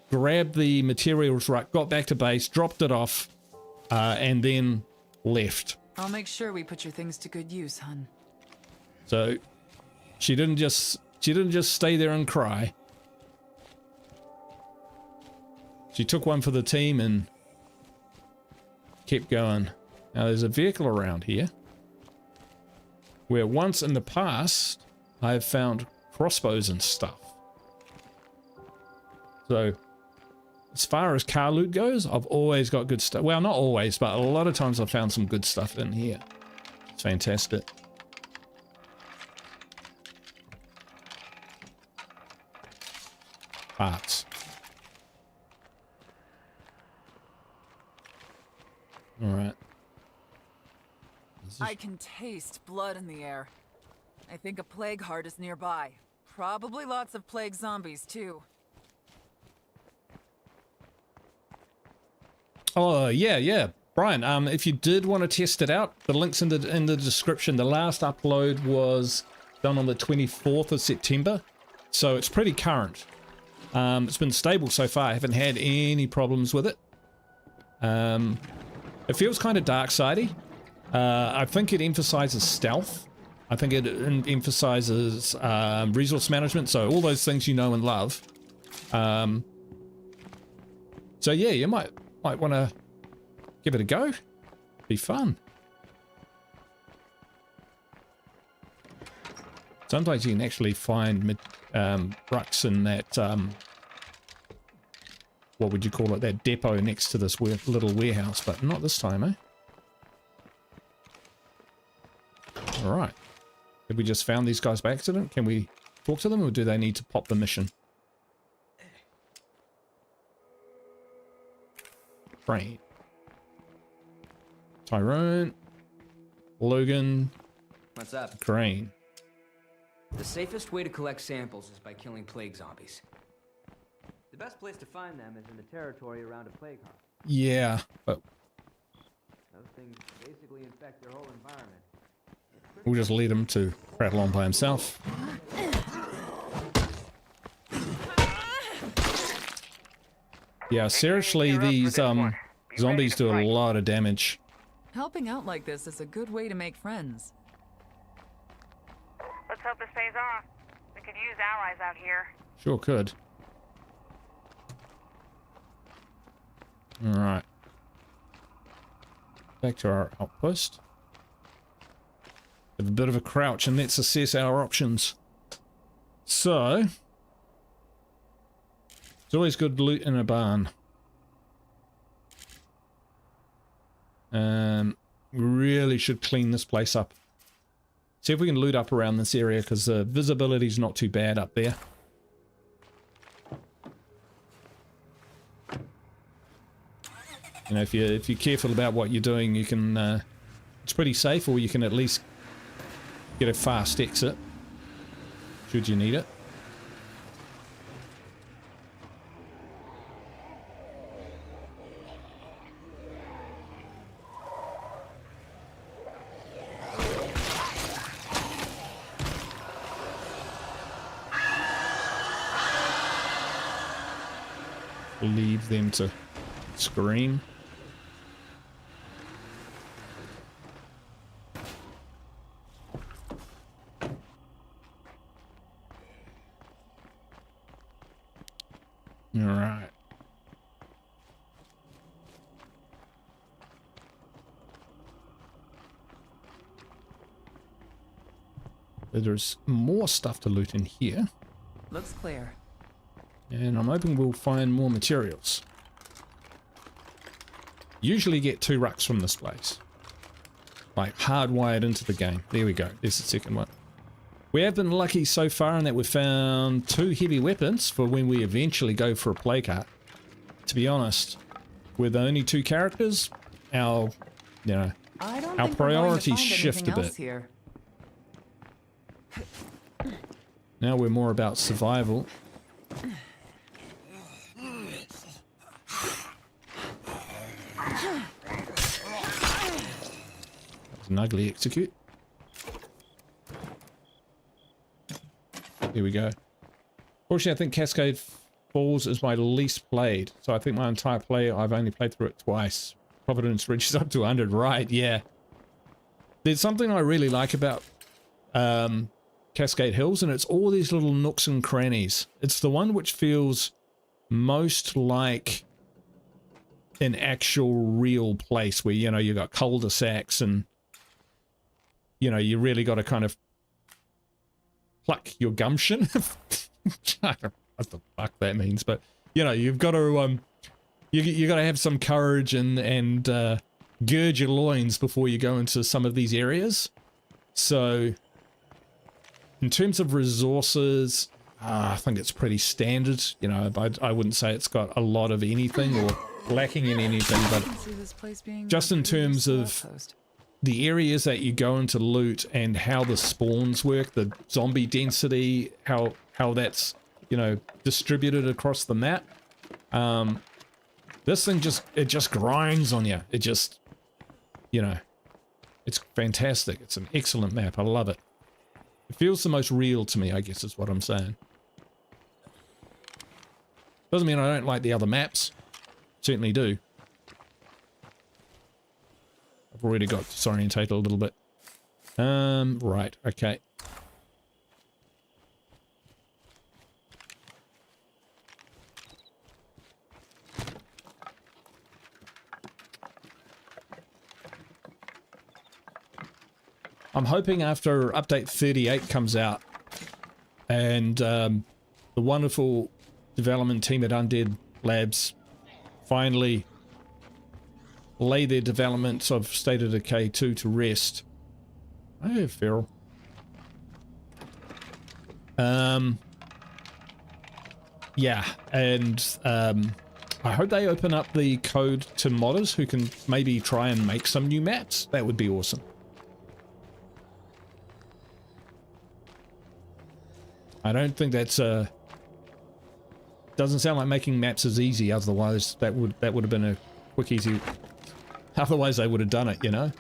grabbed the materials, right, got back to base, dropped it off, and then left. I'll make sure we put your things to good use, hun. So she didn't just stay there and cry. She took one for the team and kept going. Now there's a vehicle around here where once in the past I've found crossbows and stuff. So as far as car loot goes, I've always got good stuff. Well, not always, but a lot of times I've found some good stuff in here. It's fantastic. Parts. All right. I can taste blood in the air. I think a plague heart is nearby. Probably lots of plague zombies, too. Oh, yeah. Brian, if you did want to test it out, the link's in the description. The last upload was done on the 24th of September, so it's pretty current. It's been stable so far. I haven't had any problems with it. It feels kind of dark-sidey. I think it emphasizes stealth. I think it emphasizes resource management, so all those things you know and love. So yeah, you might want to give it a go. Be fun. Sometimes you can actually find rucks in that, what would you call it, that depot next to this little warehouse, but not this time, eh? Alright. Have we just found these guys by accident? Can we talk to them, or do they need to pop the mission? Brain. Tyrone. Logan. What's up? Crane. The safest way to collect samples is by killing plague zombies. The best place to find them is in the territory around a plague heart. Yeah, but Those things basically infect their whole environment. we'll just lead him to prattle on by himself. Yeah, seriously, these zombies do a lot of damage. Helping out like this is a good way to make friends. Let's hope this pays off. We could use allies out here. Sure could. Alright. Back to our outpost. Have a bit of a crouch and let's assess our options. So, it's always good loot in a barn. Really should clean this place up. See if we can loot up around this area, because the visibility's not too bad up there. You know, if you're careful about what you're doing, you can it's pretty safe, or you can at least get a fast exit should you need it. Leave them to scream. All right. There's more stuff to loot in here. Looks clear. And I'm hoping we'll find more materials. Usually get 2 rucks from this place. Like hardwired into the game. There we go. There's the second one. We have been lucky so far in that we've found 2 heavy weapons for when we eventually go for a play cart. To be honest, with only 2 characters, our priorities shift a bit. Here. Now we're more about survival. An ugly execute. Here we go. Fortunately, I think Cascade Falls is my least played. So I think my entire play, I've only played through it twice. Providence reaches up to 100. Right, yeah. There's something I really like about Cascade Hills, and it's all these little nooks and crannies. It's the one which feels most like an actual real place where, you know, you got cul-de-sacs and, you know, you really got to kind of pluck your gumption. I don't know what the fuck that means, but, you know, you've got to, you got to have some courage and gird your loins before you go into some of these areas. So, in terms of resources, I think it's pretty standard. You know, I wouldn't say it's got a lot of anything or lacking in anything, but just in terms of the areas that you go into loot and how the spawns work, the zombie density, how that's, you know, distributed across the map. This thing just grinds on you. It just, you know, it's fantastic. It's an excellent map. I love it. It feels the most real to me, I guess is what I'm saying. Doesn't mean I don't like the other maps. Certainly do. I've already got disorientated a little bit. Right, okay. I'm hoping after update 38 comes out and the wonderful development team at Undead Labs finally lay their development of State of Decay 2 to rest. Oh, feral. Yeah, and I hope they open up the code to modders who can maybe try and make some new maps. That would be awesome. I don't think that's doesn't sound like making maps is easy, otherwise that would have been a quick easy, otherwise they would have done it, you know. I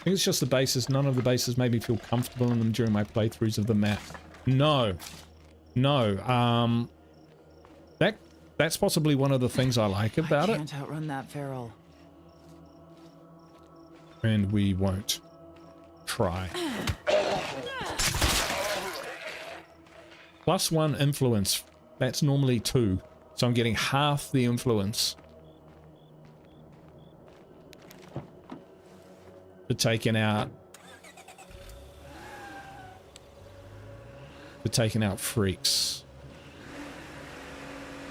think it's just the bases. None of the bases made me feel comfortable in them during my playthroughs of the map. No, that's possibly one of the things I like about it. I can't outrun that feral. And we won't try. +1 influence. That's normally 2. So I'm getting half the influence for taking out freaks.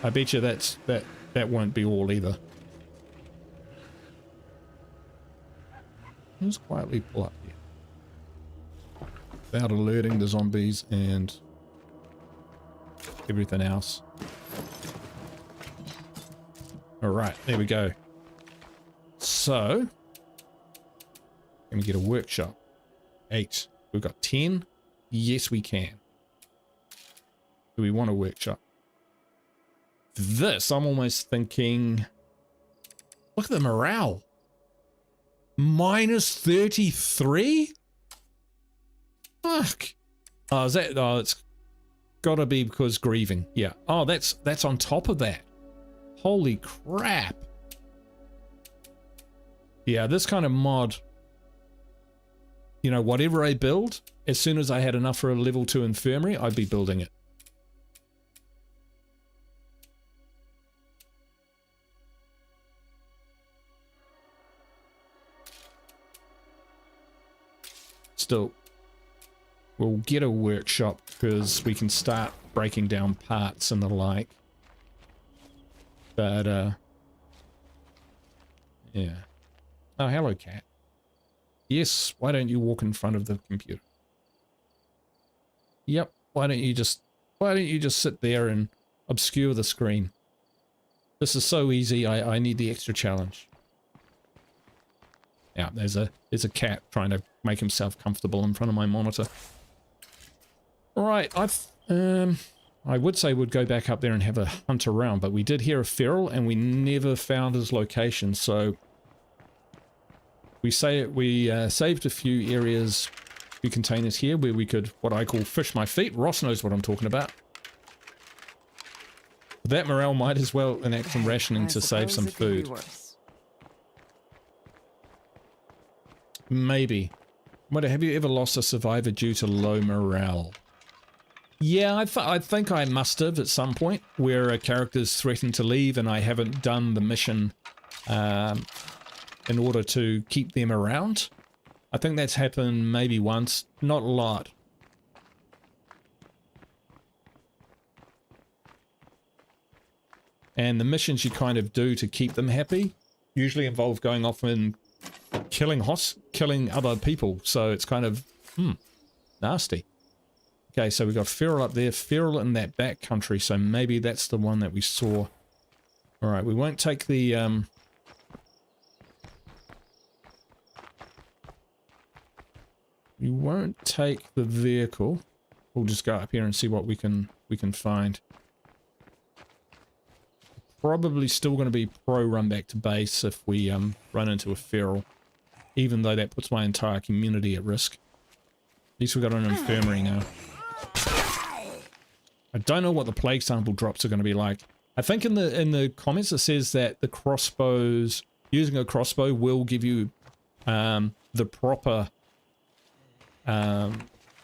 I bet you that won't be all either. Let's quietly pull up here. without alerting the zombies and everything else. Alright, there we go. So, can we get a workshop? 8. We've got 10. Yes, we can. Do we want a workshop? This, I'm almost thinking... Look at the morale. Minus 33? Fuck. Oh, is that... Oh, it's gotta be because grieving. Yeah. Oh, that's on top of that. Holy crap. Yeah, this kind of mod... You know, whatever I build, as soon as I had enough for a level 2 infirmary, I'd be building it. Still, we'll get a workshop because we can start breaking down parts and the like. But, yeah. Oh, hello, cat. Yes, why don't you walk in front of the computer? Yep, why don't you just sit there and obscure the screen? This is so easy, I need the extra challenge. Yeah, there's a cat trying to make himself comfortable in front of my monitor. Alright, I would say we'd go back up there and have a hunt around, but we did hear a feral and we never found his location, so we saved a few areas, a few containers here where we could, what I call, fish my feet. Ross knows what I'm talking about. That morale might as well enact some rationing to save some food. Maybe. What, have you ever lost a survivor due to low morale? Yeah, I think I must have at some point, where a character's threatened to leave and I haven't done the mission in order to keep them around. I think that's happened maybe once, not a lot. And the missions you kind of do to keep them happy usually involve going off and killing other people, so it's kind of nasty. Okay, so we've got feral up there, feral in that back country, so maybe that's the one that we saw. Alright, we won't take the we won't take the vehicle. We'll just go up here and see what we can find. Probably still going to be pro run back to base if we run into a feral, even though that puts my entire community at risk. At least we've got an infirmary now. I don't know what the plague sample drops are going to be like. I think in the comments it says that the crossbows, using a crossbow will give you the proper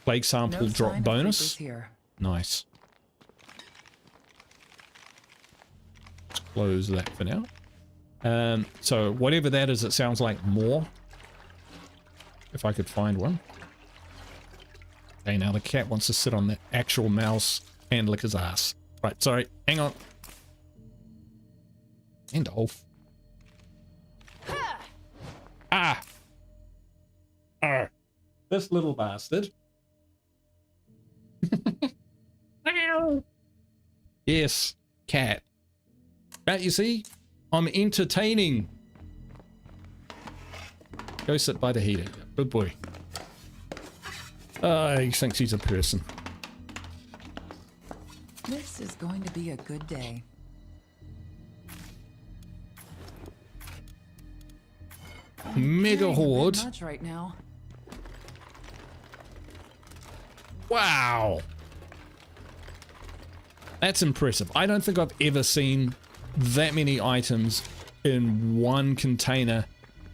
plague sample drop bonus. Nice. Close that for now. So whatever that is, it sounds like more. If I could find one. Okay, now the cat wants to sit on the actual mouse and lick his ass. Right, sorry, hang on. And off. Ah! This little bastard. Yes, cat. But you see, I'm entertaining. Go sit by the heater. Good boy. He thinks he's a person. This is going to be a good day. Mega horde. Much right now. Wow. That's impressive. I don't think I've ever seen that many items in one container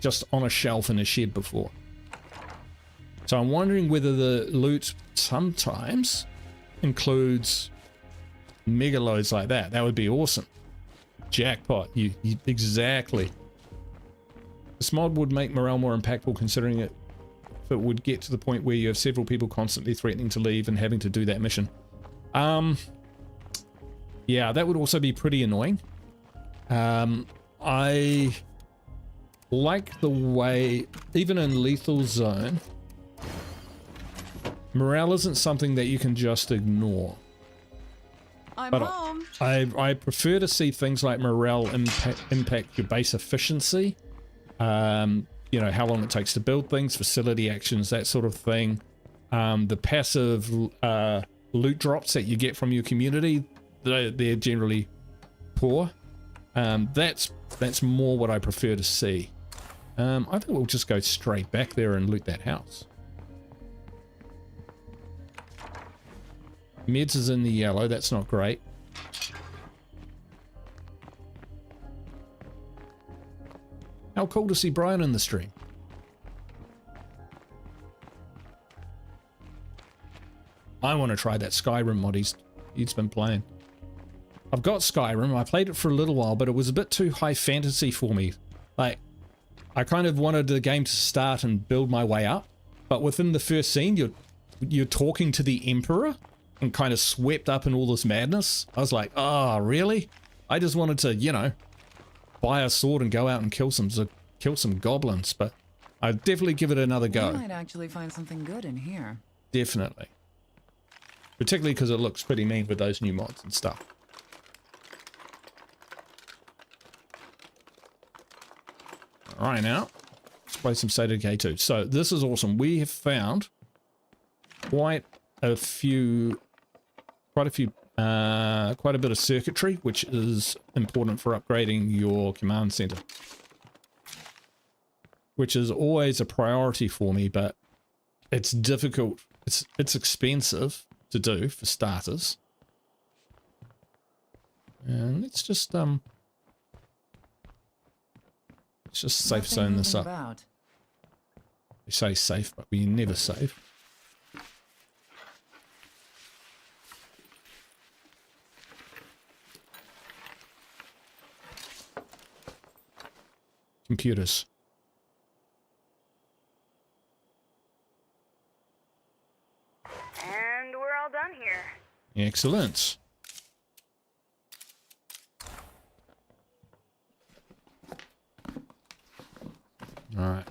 just on a shelf in a shed before. So I'm wondering whether the loot sometimes includes mega loads like that. That would be awesome. Jackpot. You exactly. This mod would make morale more impactful, considering it would get to the point where you have several people constantly threatening to leave and having to do that mission. Yeah, that would also be pretty annoying. I like the way, even in lethal zone, morale isn't something that you can just ignore. I'm But home. I prefer to see things like morale impact your base efficiency. You know, how long it takes to build things, facility actions, that sort of thing. The passive loot drops that you get from your community, they're generally poor. That's more what I prefer to see. I think we'll just go straight back there and loot that house. Meds is in the yellow, that's not great. How cool to see Brian in the stream. I want to try that Skyrim mod he's been playing. I've got Skyrim, I played it for a little while, but it was a bit too high fantasy for me. Like, I kind of wanted the game to start and build my way up, but within the first scene, you're talking to the Emperor and kind of swept up in all this madness. I was like, oh, really? I just wanted to, you know, buy a sword and go out and kill some goblins, but I'd definitely give it another go. You might actually find something good in here. Definitely. Particularly because it looks pretty mean with those new mods and stuff. Alright, now let's play some State of Decay 2. So this is awesome. We have found quite a bit of circuitry, which is important for upgrading your command center, which is always a priority for me, but it's difficult. It's expensive to do for starters. And let's just safe zone this up. We say safe, but we never save. Computers. And we're all done here. Excellent. Alright.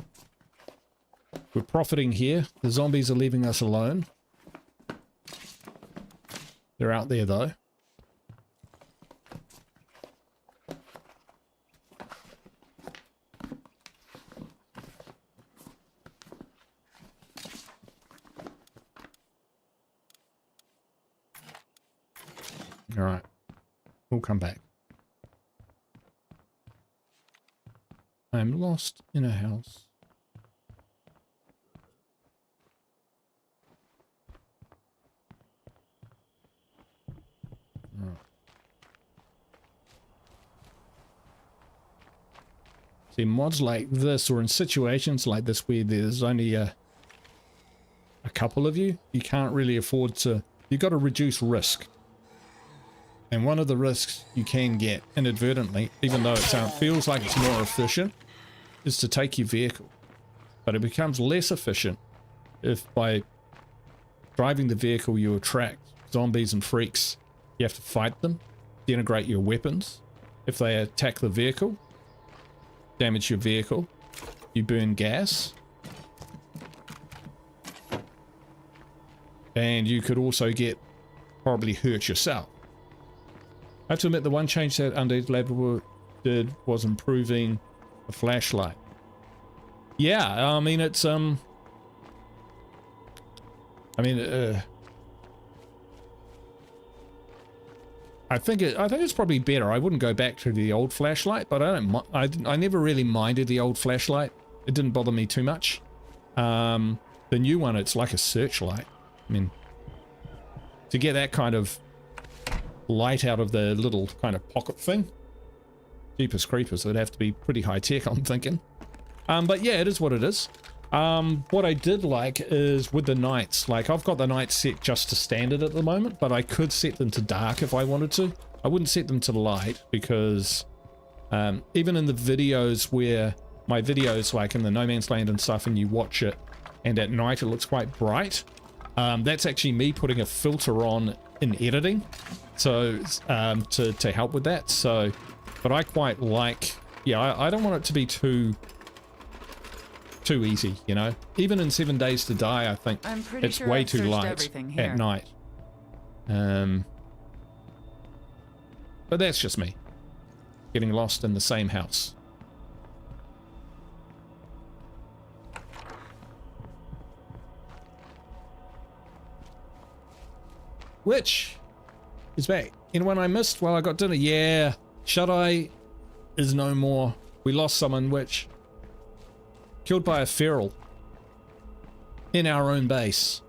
We're profiting here. The zombies are leaving us alone. They're out there though. Alright. We'll come back. I'm lost in a house. Alright. See, mods like this, or in situations like this where there's only a couple of you, you can't really afford to... You've got to reduce risk. And one of the risks you can get inadvertently, even though it feels like it's more efficient, is to take your vehicle. But it becomes less efficient if by driving the vehicle you attract zombies and freaks. You have to fight them, denigrate your weapons. If they attack the vehicle, damage your vehicle, you burn gas. And you could also get horribly hurt yourself. I have to admit, the one change that Undead Labs did was improving the flashlight. Yeah, I mean, it's, I think it's probably better. I wouldn't go back to the old flashlight, but I never really minded the old flashlight. It didn't bother me too much. The new one, it's like a searchlight. I mean, to get that kind of light out of the little kind of pocket thing, jeepers creepers, it'd have to be pretty high tech, I'm thinking. But yeah, it is what it is. What I did like is with the nights, like I've got the nights set just to standard at the moment, but I could set them to dark if I wanted to. I wouldn't set them to light because even in the videos where my videos, like in the No Man's Land and stuff, and you watch it and at night it looks quite bright, that's actually me putting a filter on in editing, so to help with that. So, but I quite like, yeah, I don't want it to be too too easy, you know. Even in 7 Days to Die, I think I'm pretty it's sure way I've too searched light everything here. at night. But that's just me getting lost in the same house. Which is back. Anyone I missed while I got dinner? Yeah. Shut-Eye is no more. We lost someone, which killed by a feral in our own base.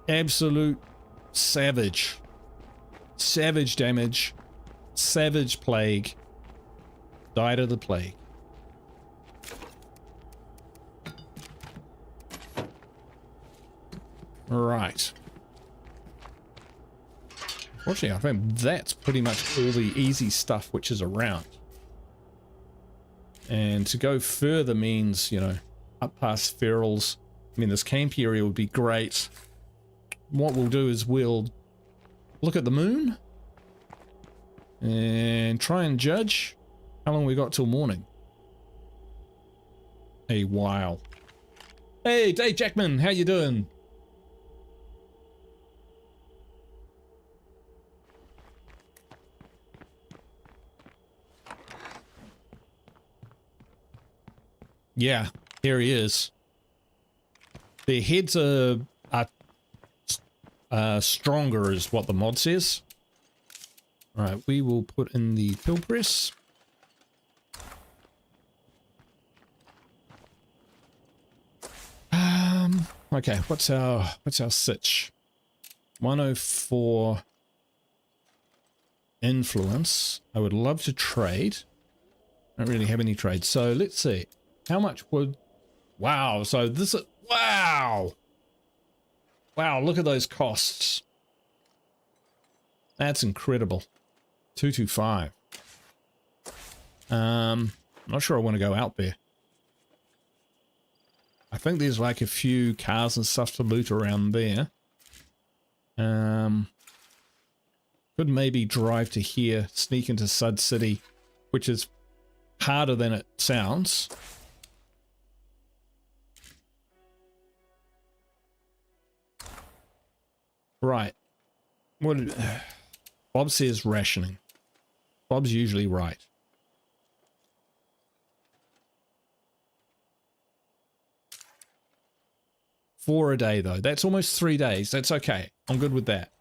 Absolute savage. Savage damage. Savage plague. Died of the plague. Right. Fortunately, I think that's pretty much all the easy stuff which is around. And to go further means, you know, up past ferals. I mean, this camp area would be great. What we'll do is we'll look at the moon and try and judge how long we got till morning. A while. Hey, Dave Jackman, how you doing? Yeah, here he is. Their heads are stronger is what the mod says. Alright, we will put in the pill press. Okay, what's our sitch? 104 influence. I would love to trade. I don't really have any trade. So let's see. How much would... Wow, so this is... Wow! Wow, look at those costs. That's incredible. 225. Not sure I want to go out there. I think there's like a few cars and stuff to loot around there. Could maybe drive to here, sneak into Sud City, which is harder than it sounds. Right. What Bob says rationing. Bob's usually right. $4 a day though. That's almost 3 days. That's okay. I'm good with that.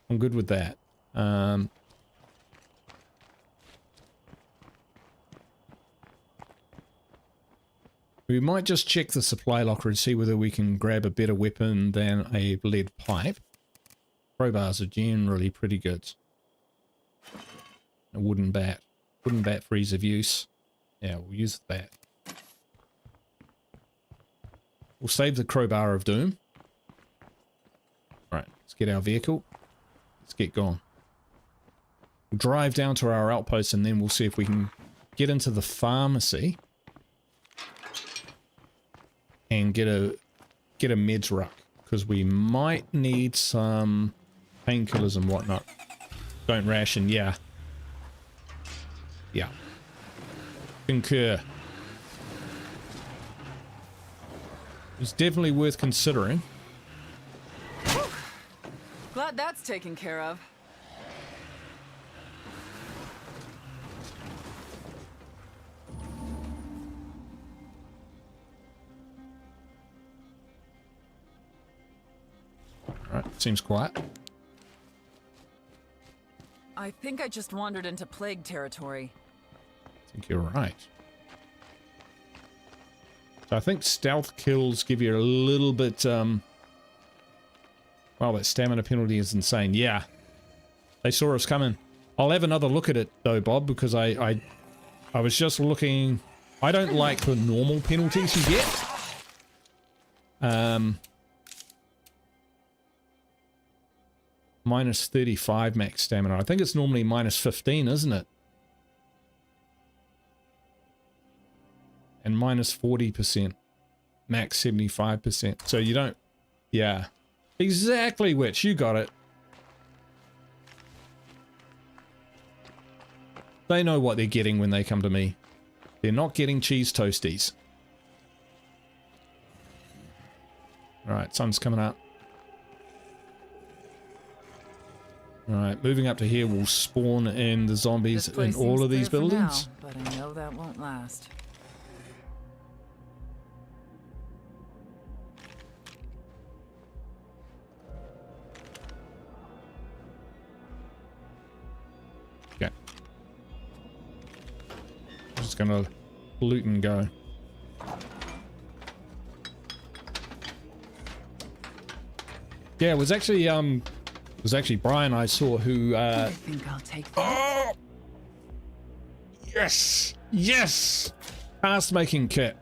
I'm good with that. We might just check the supply locker and see whether we can grab a better weapon than a lead pipe. Crowbars are generally pretty good. A wooden bat. Wooden bat for ease of use. Yeah, we'll use that. We'll save the crowbar of doom. Right, let's get our vehicle. Let's get going. We'll drive down to our outpost and then we'll see if we can get into the pharmacy and get a meds ruck, because we might need some painkillers and whatnot. Don't ration, yeah. Yeah. Concur. It's definitely worth considering. Glad that's taken care of. Alright, seems quiet. I think I just wandered into plague territory. I think you're right. So I think stealth kills give you a little bit, wow, that stamina penalty is insane. Yeah. They saw us coming. I'll have another look at it though, Bob, because I was just looking. I don't like the normal penalties you get. Minus 35 max stamina. I think it's normally minus 15, isn't it? And minus 40%. Max 75%. So you don't... Yeah. Exactly, Witch. You got it. They know what they're getting when they come to me. They're not getting cheese toasties. All right, sun's coming up. All right, moving up to here will spawn in the zombies This place in all seems of these clear for buildings. now, but I know that won't last. Okay. I'm just gonna loot and go. Yeah, it was actually Brian I saw who I think I'll take that. oh! Yes! Yes! Cast making kit.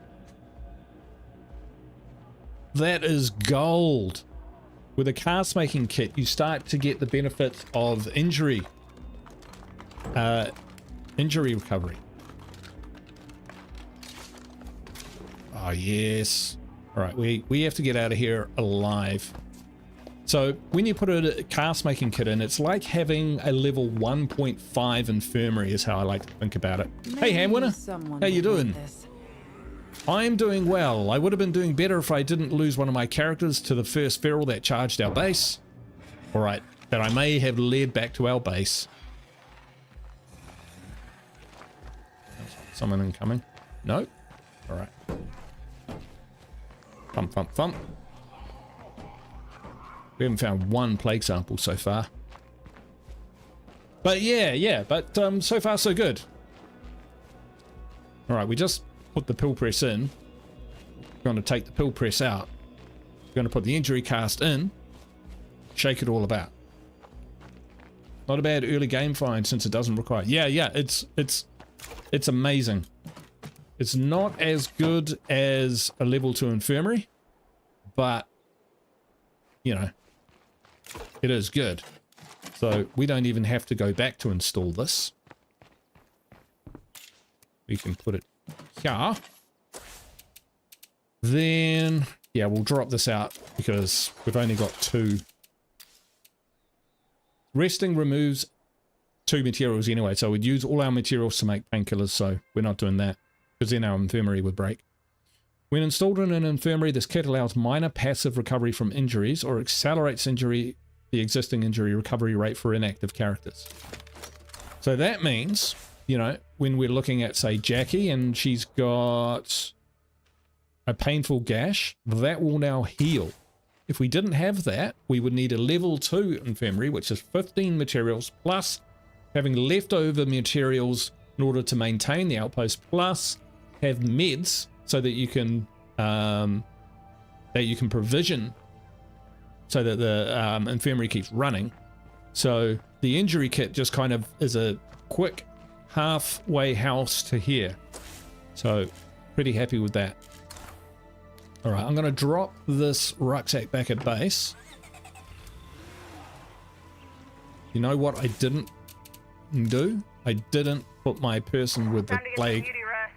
That is gold. With a cast making kit, you start to get the benefits of injury recovery. Oh yes. All right, we have to get out of here alive. So when you put a cast making kit in, it's like having a level 1.5 infirmary is how I like to think about it. Hey Hamwinner, how you doing? I'm doing well. I would have been doing better if I didn't lose one of my characters to the first feral that charged our base. All right, that I may have led back to our base. Someone incoming? No? All right. Thump, thump, thump. We haven't found one plague sample so far. But yeah, but so far so good. All right, we just put the pill press in. We're going to take the pill press out. We're going to put the injury cast in. Shake it all about. Not a bad early game find since it doesn't require. Yeah, it's amazing. It's not as good as a level 2 infirmary, but you know, it is good. So we don't even have to go back to install this. We can put it here. Then, yeah, we'll drop this out because we've only got 2. Resting removes 2 materials anyway, so we'd use all our materials to make painkillers, so we're not doing that because then our infirmary would break. When installed in an infirmary, this kit allows minor passive recovery from injuries or accelerates the existing injury recovery rate for inactive characters. So that means, you know, when we're looking at, say, Jackie and she's got a painful gash, that will now heal. If we didn't have that, we would need a level 2 infirmary, which is 15 materials, plus having leftover materials in order to maintain the outpost, plus have meds so that you can provision so that the infirmary keeps running. So the injury kit just kind of is a quick halfway house to here. So pretty happy with that. All right, I'm going to drop this rucksack back at base. You know what I didn't do? I didn't put my person with the plague. Beauty rest,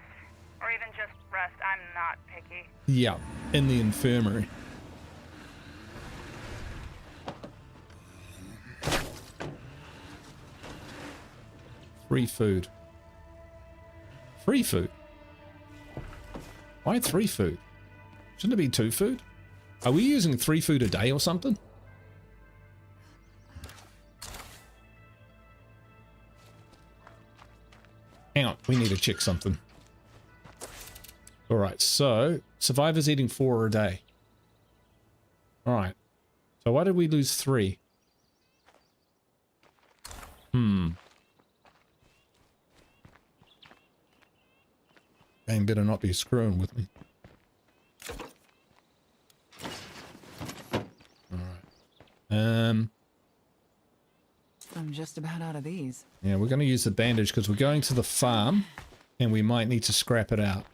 or even just rest. I'm not picky. Yeah, in the infirmary. Free food. Free food? Why 3 food? Shouldn't it be 2 food? Are we using 3 food a day or something? Hang on, we need to check something. Alright, so survivors eating 4 a day. Alright. So why did we lose 3? Game better not be screwing with me. Alright. I'm just about out of these. Yeah, we're going to use the bandage because we're going to the farm and we might need to scrap it out.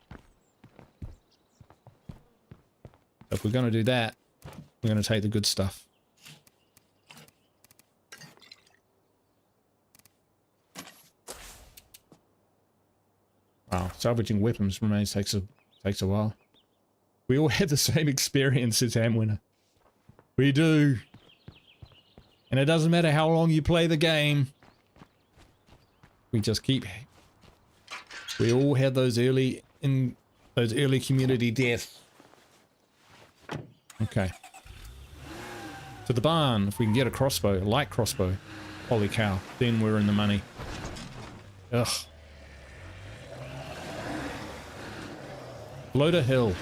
If we're going to do that, we're going to take the good stuff. Wow, salvaging weapons takes a while. We all had the same experience as Hamwinner. We do. And it doesn't matter how long you play the game. We just keep... We all had those early community deaths. Okay. To the barn. If we can get a crossbow, a light crossbow. Holy cow. Then we're in the money. Ugh. Loader Hill.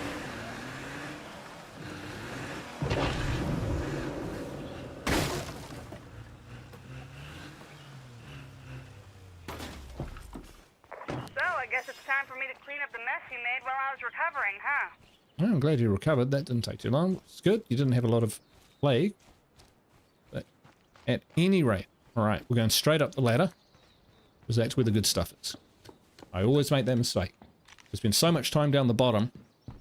I guess it's time for me to clean up the mess you made while I was recovering, huh? Well, I'm glad you recovered. That didn't take too long. It's good. You didn't have a lot of plague. But at any rate, all right, we're going straight up the ladder because that's where the good stuff is. I always make that mistake. I spend so much time down the bottom,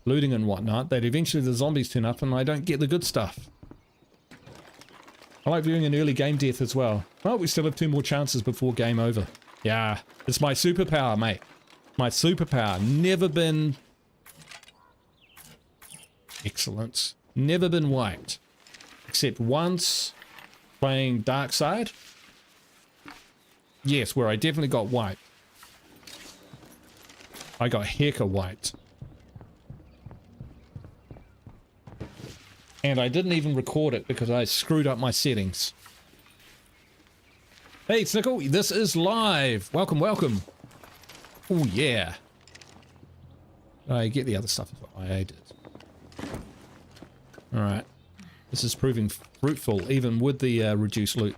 looting and whatnot, that eventually the zombies turn up and I don't get the good stuff. I like viewing an early game death as well. Well, we still have 2 more chances before game over. Yeah, it's my superpower, mate. My superpower. Never been... Excellence. Never been wiped. Except once playing Dark Side. Yes, where I definitely got wiped. I got hecka wiped. And I didn't even record it because I screwed up my settings. Hey, Snickle, this is live. Welcome, welcome. Oh, yeah. I get the other stuff as well. I did. Alright. This is proving fruitful, even with the reduced loot.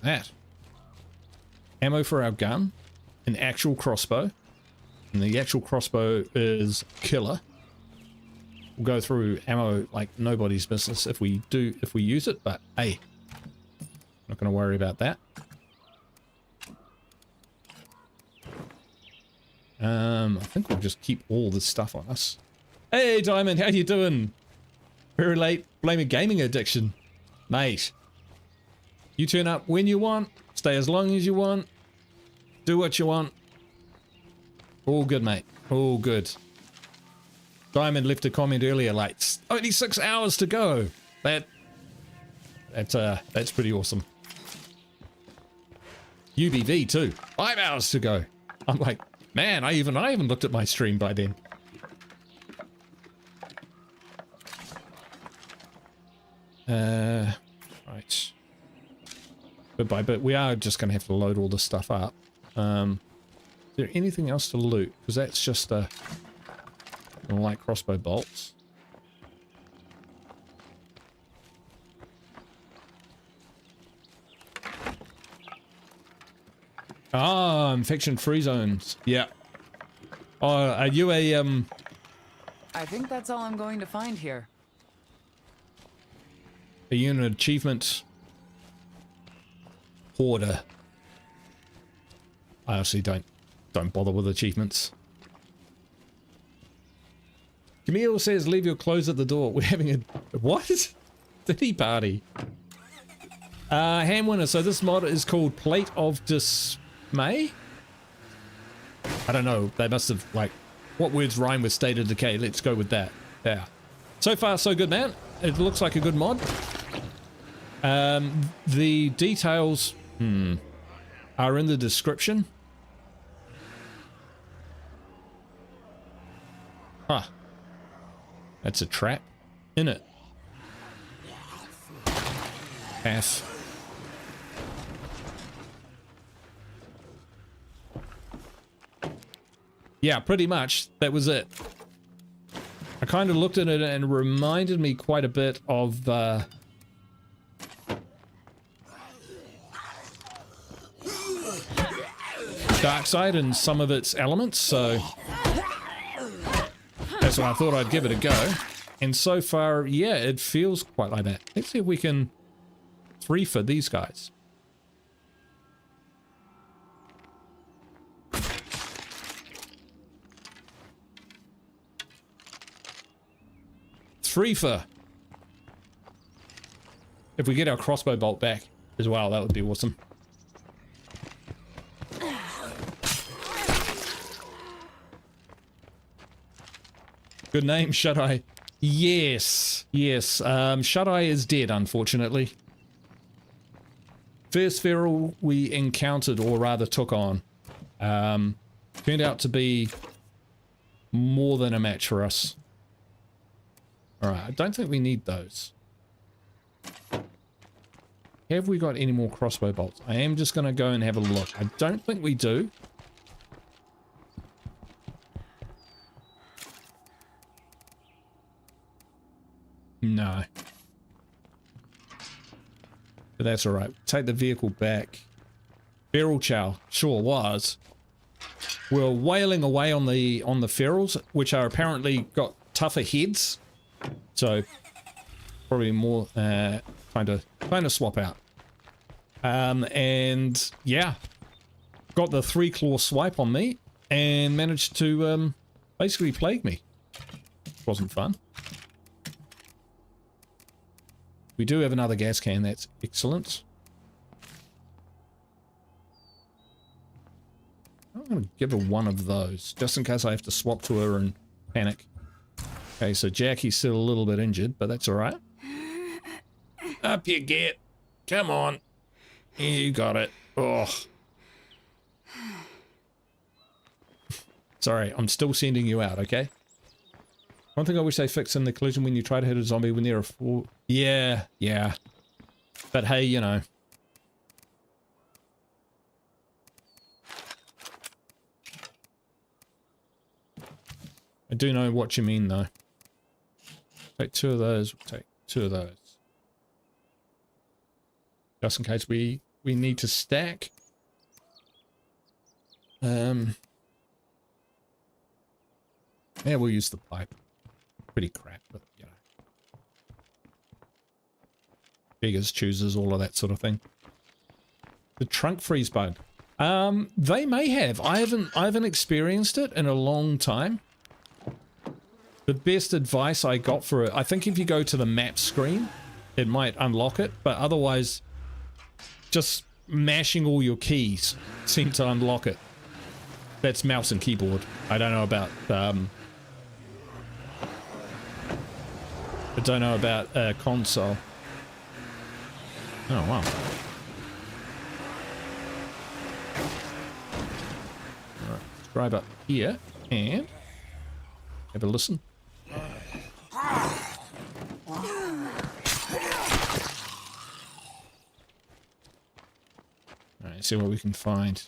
That. Ammo for our gun. An actual crossbow. And the actual crossbow is killer. We'll go through ammo like nobody's business if we use it, but hey. Not going to worry about that. I think we'll just keep all this stuff on us. Hey, Diamond, how you doing? Very late, blaming gaming addiction. Mate, you turn up when you want, stay as long as you want, do what you want. All good, mate. All good. Diamond left a comment earlier, like, only 6 hours to go. That's pretty awesome. UBV too. 5 hours to go. I'm like, man, I haven't looked at my stream by then. Right. Bit by bit, we are just going to have to load all this stuff up. Is there anything else to loot? Because that's just light crossbow bolts. Ah, infection free zones. Yeah. Oh, are you a I think that's all I'm going to find here. Are you an achievement hoarder? I honestly don't bother with achievements. Camille says leave your clothes at the door. We're having a what? Diddy party. Ham winner. So this mod is called Plate of Dismay? I don't know. They must have, like, what words rhyme with State of Decay? Let's go with that. Yeah. So far, so good, man. It looks like a good mod. The details are in the description. Huh. That's a trap. In it. Pass. Yeah, pretty much. That was it. I kind of looked at it and it reminded me quite a bit of Dark Side and some of its elements, so that's why I thought I'd give it a go. And so far, yeah, it feels quite like that. Let's see if we can 3 for these guys. Free for. If we get our crossbow bolt back as well, that would be awesome. Good name, Shut-Eye. Yes, yes. Shut-Eye is dead, unfortunately. First feral we encountered, or rather took on, turned out to be more than a match for us. Alright, I don't think we need those. Have we got any more crossbow bolts? I am just going to go and have a look. I don't think we do. No. But that's alright. Take the vehicle back. Feral chow. Sure was. We're wailing away on the ferals, which are apparently got tougher heads. So probably more kind of swap out. And yeah. Got the 3-claw swipe on me and managed to basically plague me. Wasn't fun. We do have another gas can, that's excellent. I'm going to give her one of those, just in case I have to swap to her and panic. Okay, so Jackie's still a little bit injured, but that's alright. Up you get. Come on. You got it. Oh. Sorry, I'm still sending you out, okay? One thing I wish they fixed in the collision when you try to hit a zombie when they're a full... Yeah. But hey, you know. I do know what you mean, though. Take 2 of those. We'll take 2 of those. Just in case we need to stack. Yeah, we'll use the pipe. Pretty crap, but you know. Beggars, choosers, all of that sort of thing. The trunk freeze bug. They may have. I haven't experienced it in a long time. The best advice I got for it, I think if you go to the map screen, it might unlock it, but otherwise just mashing all your keys seem to unlock it. That's mouse and keyboard. I don't know about console. Oh wow. Alright, let's drive up here and have a listen. Alright, see what we can find.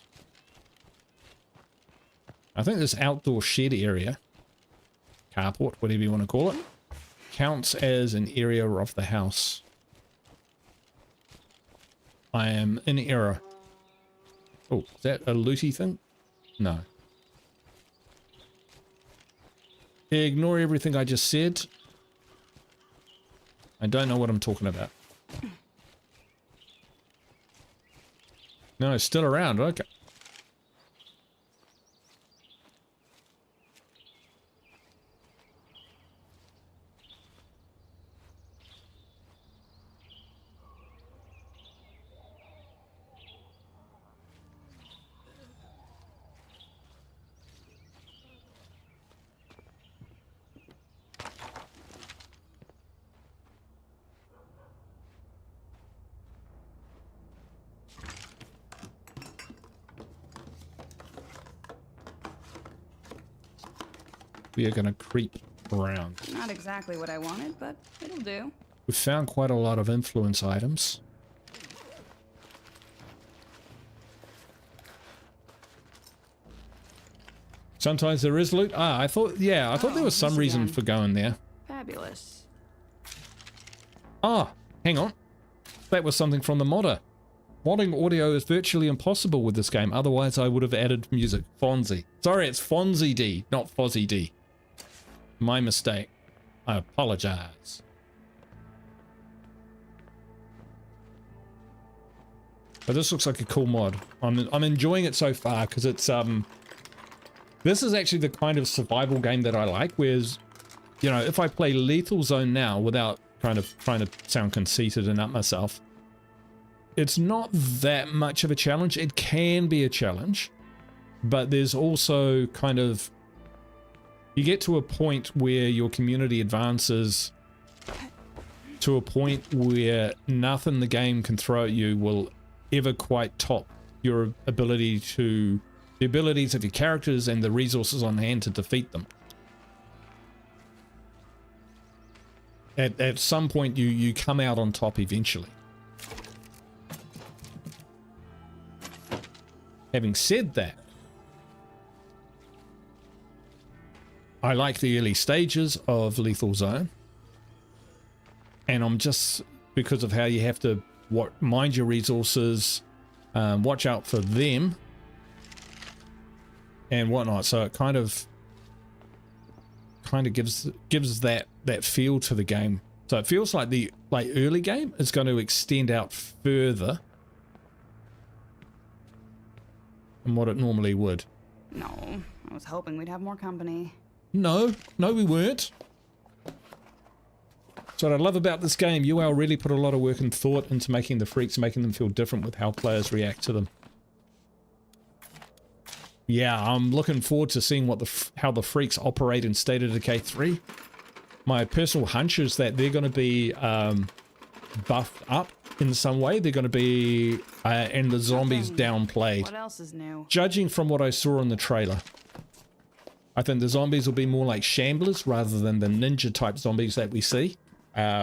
I think this outdoor shed area, carport, whatever you want to call it, counts as an area of the house. I am in error. Oh, is that a looty thing? No. Ignore everything I just said. I don't know what I'm talking about. No, it's still around. Okay. We are going to creep around. Not exactly what I wanted, but it'll do. We've found quite a lot of influence items. Sometimes there is loot. Ah, I thought there was some reason for going there. Fabulous. Ah, hang on. That was something from the modder. Modding audio is virtually impossible with this game, otherwise I would have added music. Fonzie. Sorry, it's Fonzie D, not Fozzie D. My mistake. I apologize. But this looks like a cool mod. I'm enjoying it so far because it's this is actually the kind of survival game that I like, whereas, you know, if I play Lethal Zone now without trying to sound conceited and up myself, it's not that much of a challenge. It can be a challenge, but there's also kind of, you get to a point where your community advances to a point where nothing the game can throw at you will ever quite top your abilities of your characters and the resources on hand to defeat them. at some point you come out on top eventually. Having said that, I like the early stages of Lethal Zone, and I'm just, because of how you have to mind your resources, watch out for them and whatnot, so it kind of gives that feel to the game. So it feels like the early game is going to extend out further than what it normally would. No, I was hoping we'd have more company. No, we weren't. So what I love about this game, UL really put a lot of work and thought into making the freaks, making them feel different with how players react to them. Yeah, I'm looking forward to seeing what how the freaks operate in State of Decay 3. My personal hunch is that they're going to be buffed up in some way. They're going to be, and the zombies downplayed. What else is new? Judging from what I saw in the trailer, I think the zombies will be more like shamblers rather than the ninja type zombies that we see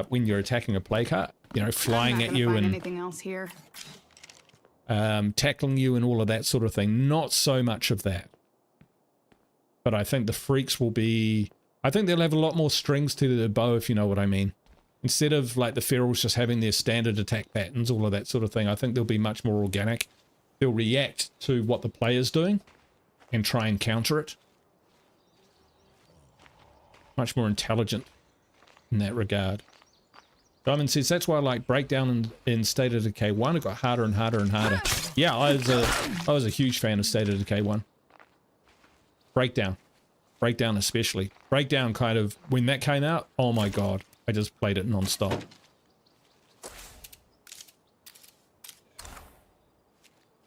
when you're attacking a play cart. You know, flying at you and anything else here. tackling you and all of that sort of thing. Not so much of that. But I think the freaks will be... I think they'll have a lot more strings to their bow, if you know what I mean. Instead of like the ferals just having their standard attack patterns, all of that sort of thing, I think they'll be much more organic. They'll react to what the player's doing and try and counter it. Much more intelligent in that regard. Diamond says, that's why I like Breakdown in State of Decay 1. It got harder and harder and harder. Yeah, I was a huge fan of State of Decay 1. Breakdown especially. Breakdown kind of, when that came out, oh my god, I just played it non-stop.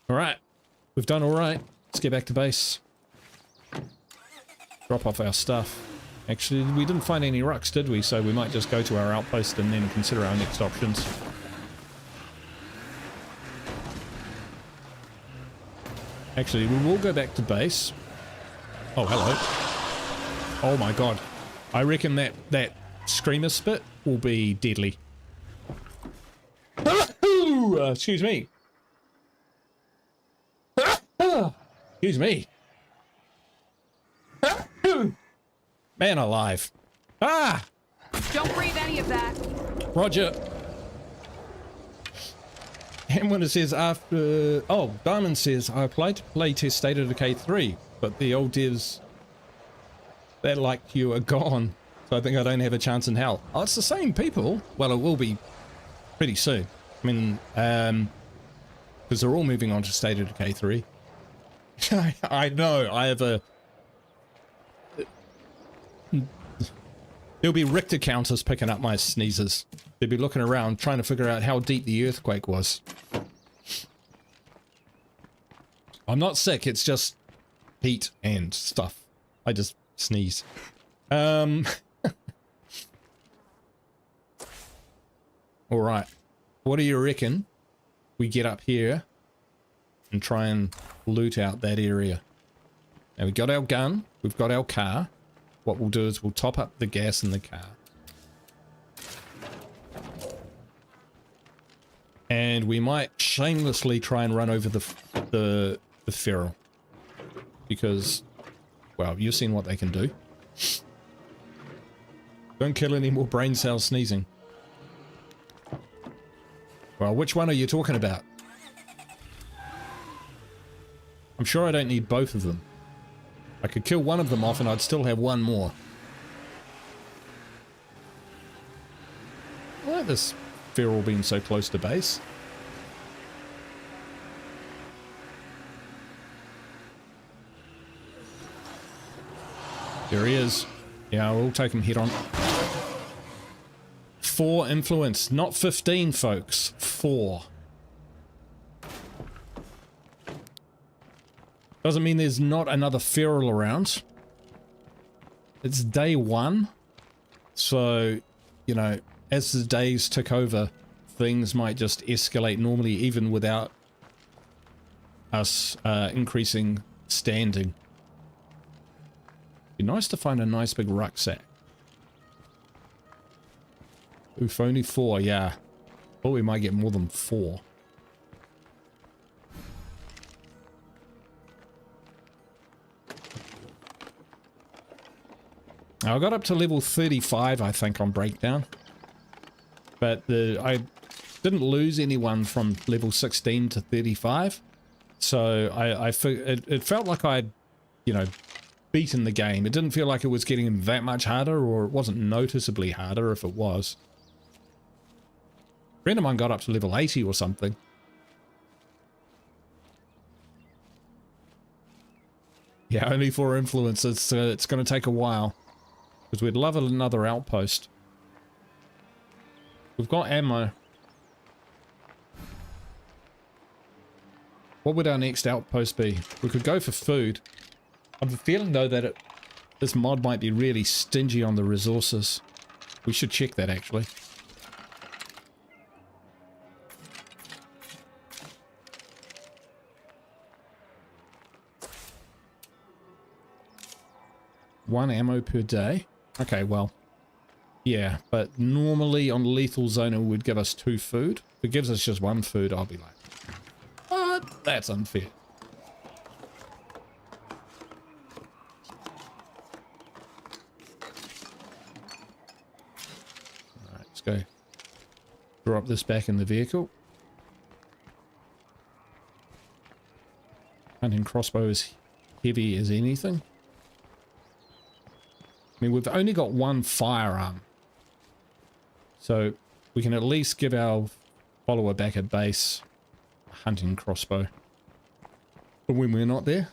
Alright, we've done alright. Let's get back to base. Drop off our stuff. Actually, we didn't find any rucks, did we? So we might just go to our outpost and then consider our next options. Actually, we will go back to base. Oh, hello. Oh my god. I reckon that screamer spit will be deadly. Excuse me. Excuse me. Man alive. Ah! Don't breathe any of that. Roger. And when it says after... Oh, Diamond says, I applied to playtest State of Decay 3, but the old devs that liked you are gone, so I think I don't have a chance in hell. Oh, it's the same people. Well, it will be pretty soon. I mean, because they're all moving on to State of Decay 3. I know, I have a... There'll be Richter counters picking up my sneezes. They'll be looking around trying to figure out how deep the earthquake was. I'm not sick, it's just heat and stuff. I just sneeze. Alright. What do you reckon we get up here and try and loot out that area? Now we got our gun, we've got our car. What we'll do is we'll top up the gas in the car. And we might shamelessly try and run over the feral. Because, well, you've seen what they can do. Don't kill any more brain cells sneezing. Well, which one are you talking about? I'm sure I don't need both of them. I could kill one of them off and I'd still have one more. Why is this feral being so close to base? There he is. Yeah, we'll take him head on. 4 influence, not 15, folks. 4. Doesn't mean there's not another feral around. It's day 1. So, you know, as the days tick over, things might just escalate normally even without us increasing standing. Be nice to find a nice big rucksack. Oof, only 4, yeah. Thought we might get more than 4. I got up to level 35, I think, on Breakdown. But I didn't lose anyone from level 16 to 35. So it felt like I'd, you know, beaten the game. It didn't feel like it was getting that much harder, or it wasn't noticeably harder if it was. A friend of mine got up to level 80 or something. Yeah, only 4 influences, so it's going to take a while. Because we'd love another outpost. We've got ammo. What would our next outpost be? We could go for food. I have a feeling though that this mod might be really stingy on the resources. We should check that actually. One ammo per day. Okay, well, yeah, but normally on lethal zone it would give us 2 food. If it gives us just 1 food, I'll be like, what? That's unfair. Alright, let's go. Drop this back in the vehicle. Hunting crossbow is heavy as anything. I mean, we've only got 1 firearm, so we can at least give our follower back at base a hunting crossbow. But when we're not there,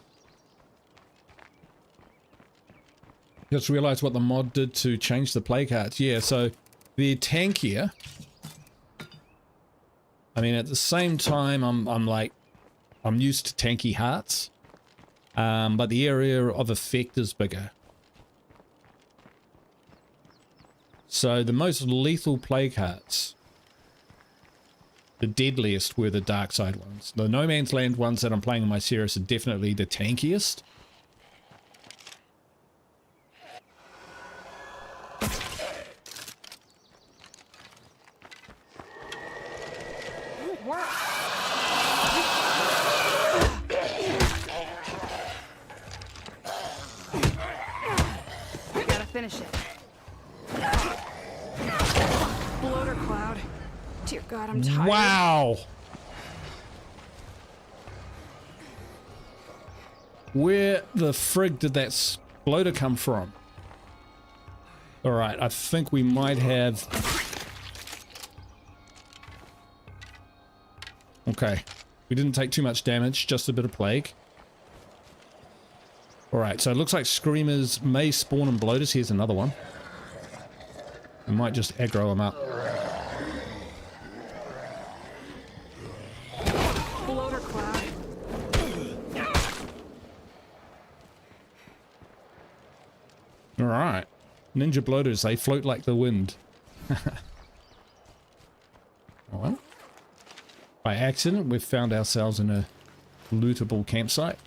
just realized what the mod did to change the play cards. Yeah, so they're tankier. I mean, at the same time, I'm used to tanky hearts, but the area of effect is bigger. So the most lethal play cards, the deadliest, were the dark side ones. The No Man's Land ones that I'm playing in my series are definitely the tankiest. We gotta finish it. Bloater cloud. Dear God, I'm tired. Wow! Where the frig did that bloater come from? Alright, I think we might have... Okay. We didn't take too much damage, just a bit of plague. Alright, so it looks like screamers may spawn in bloaters. Here's another one. We might just aggro them up. Bloater cloud. Alright. Ninja bloaters, they float like the wind. Well, by accident, we've found ourselves in a lootable campsite.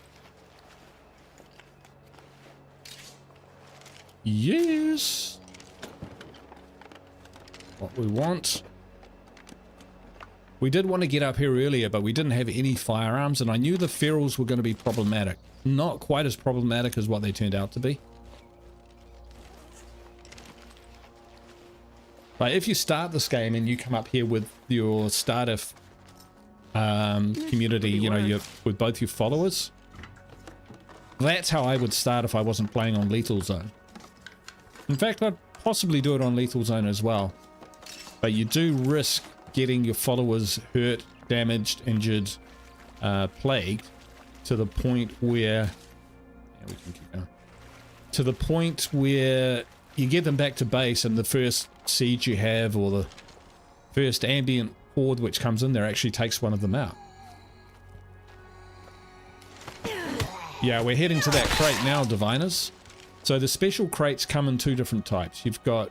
Yes! What we want. We did want to get up here earlier, but we didn't have any firearms, and I knew the ferals were going to be problematic. Not quite as problematic as what they turned out to be. But if you start this game and you come up here with your starter community, you know, with both your followers, that's how I would start if I wasn't playing on Lethal Zone. In fact, I'd possibly do it on Lethal Zone as well. But you do risk getting your followers hurt, damaged, injured, plagued, to the point where... Yeah, we can keep going. To the point where you get them back to base and the first siege you have, or the first ambient horde which comes in there, actually takes one of them out. Yeah, we're heading to that crate now, Diviners. So the special crates come in 2 different types. You've got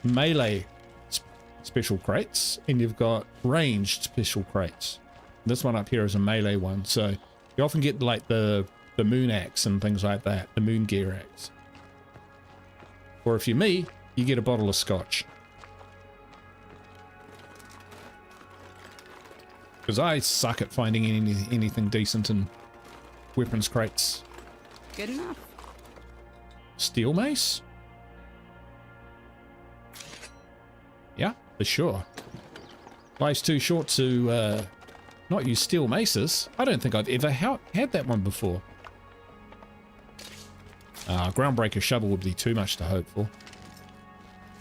melee special crates, and you've got ranged special crates. This one up here is a melee one, so you often get like the the moon axe and things like that, the moon gear axe. Or if you're me, you get a bottle of scotch. Because I suck at finding anything decent in weapons crates. Good enough. Steel mace? Yeah, for sure. Life's too short to not use steel maces. I don't think I've ever had that one before. Groundbreaker shovel would be too much to hope for.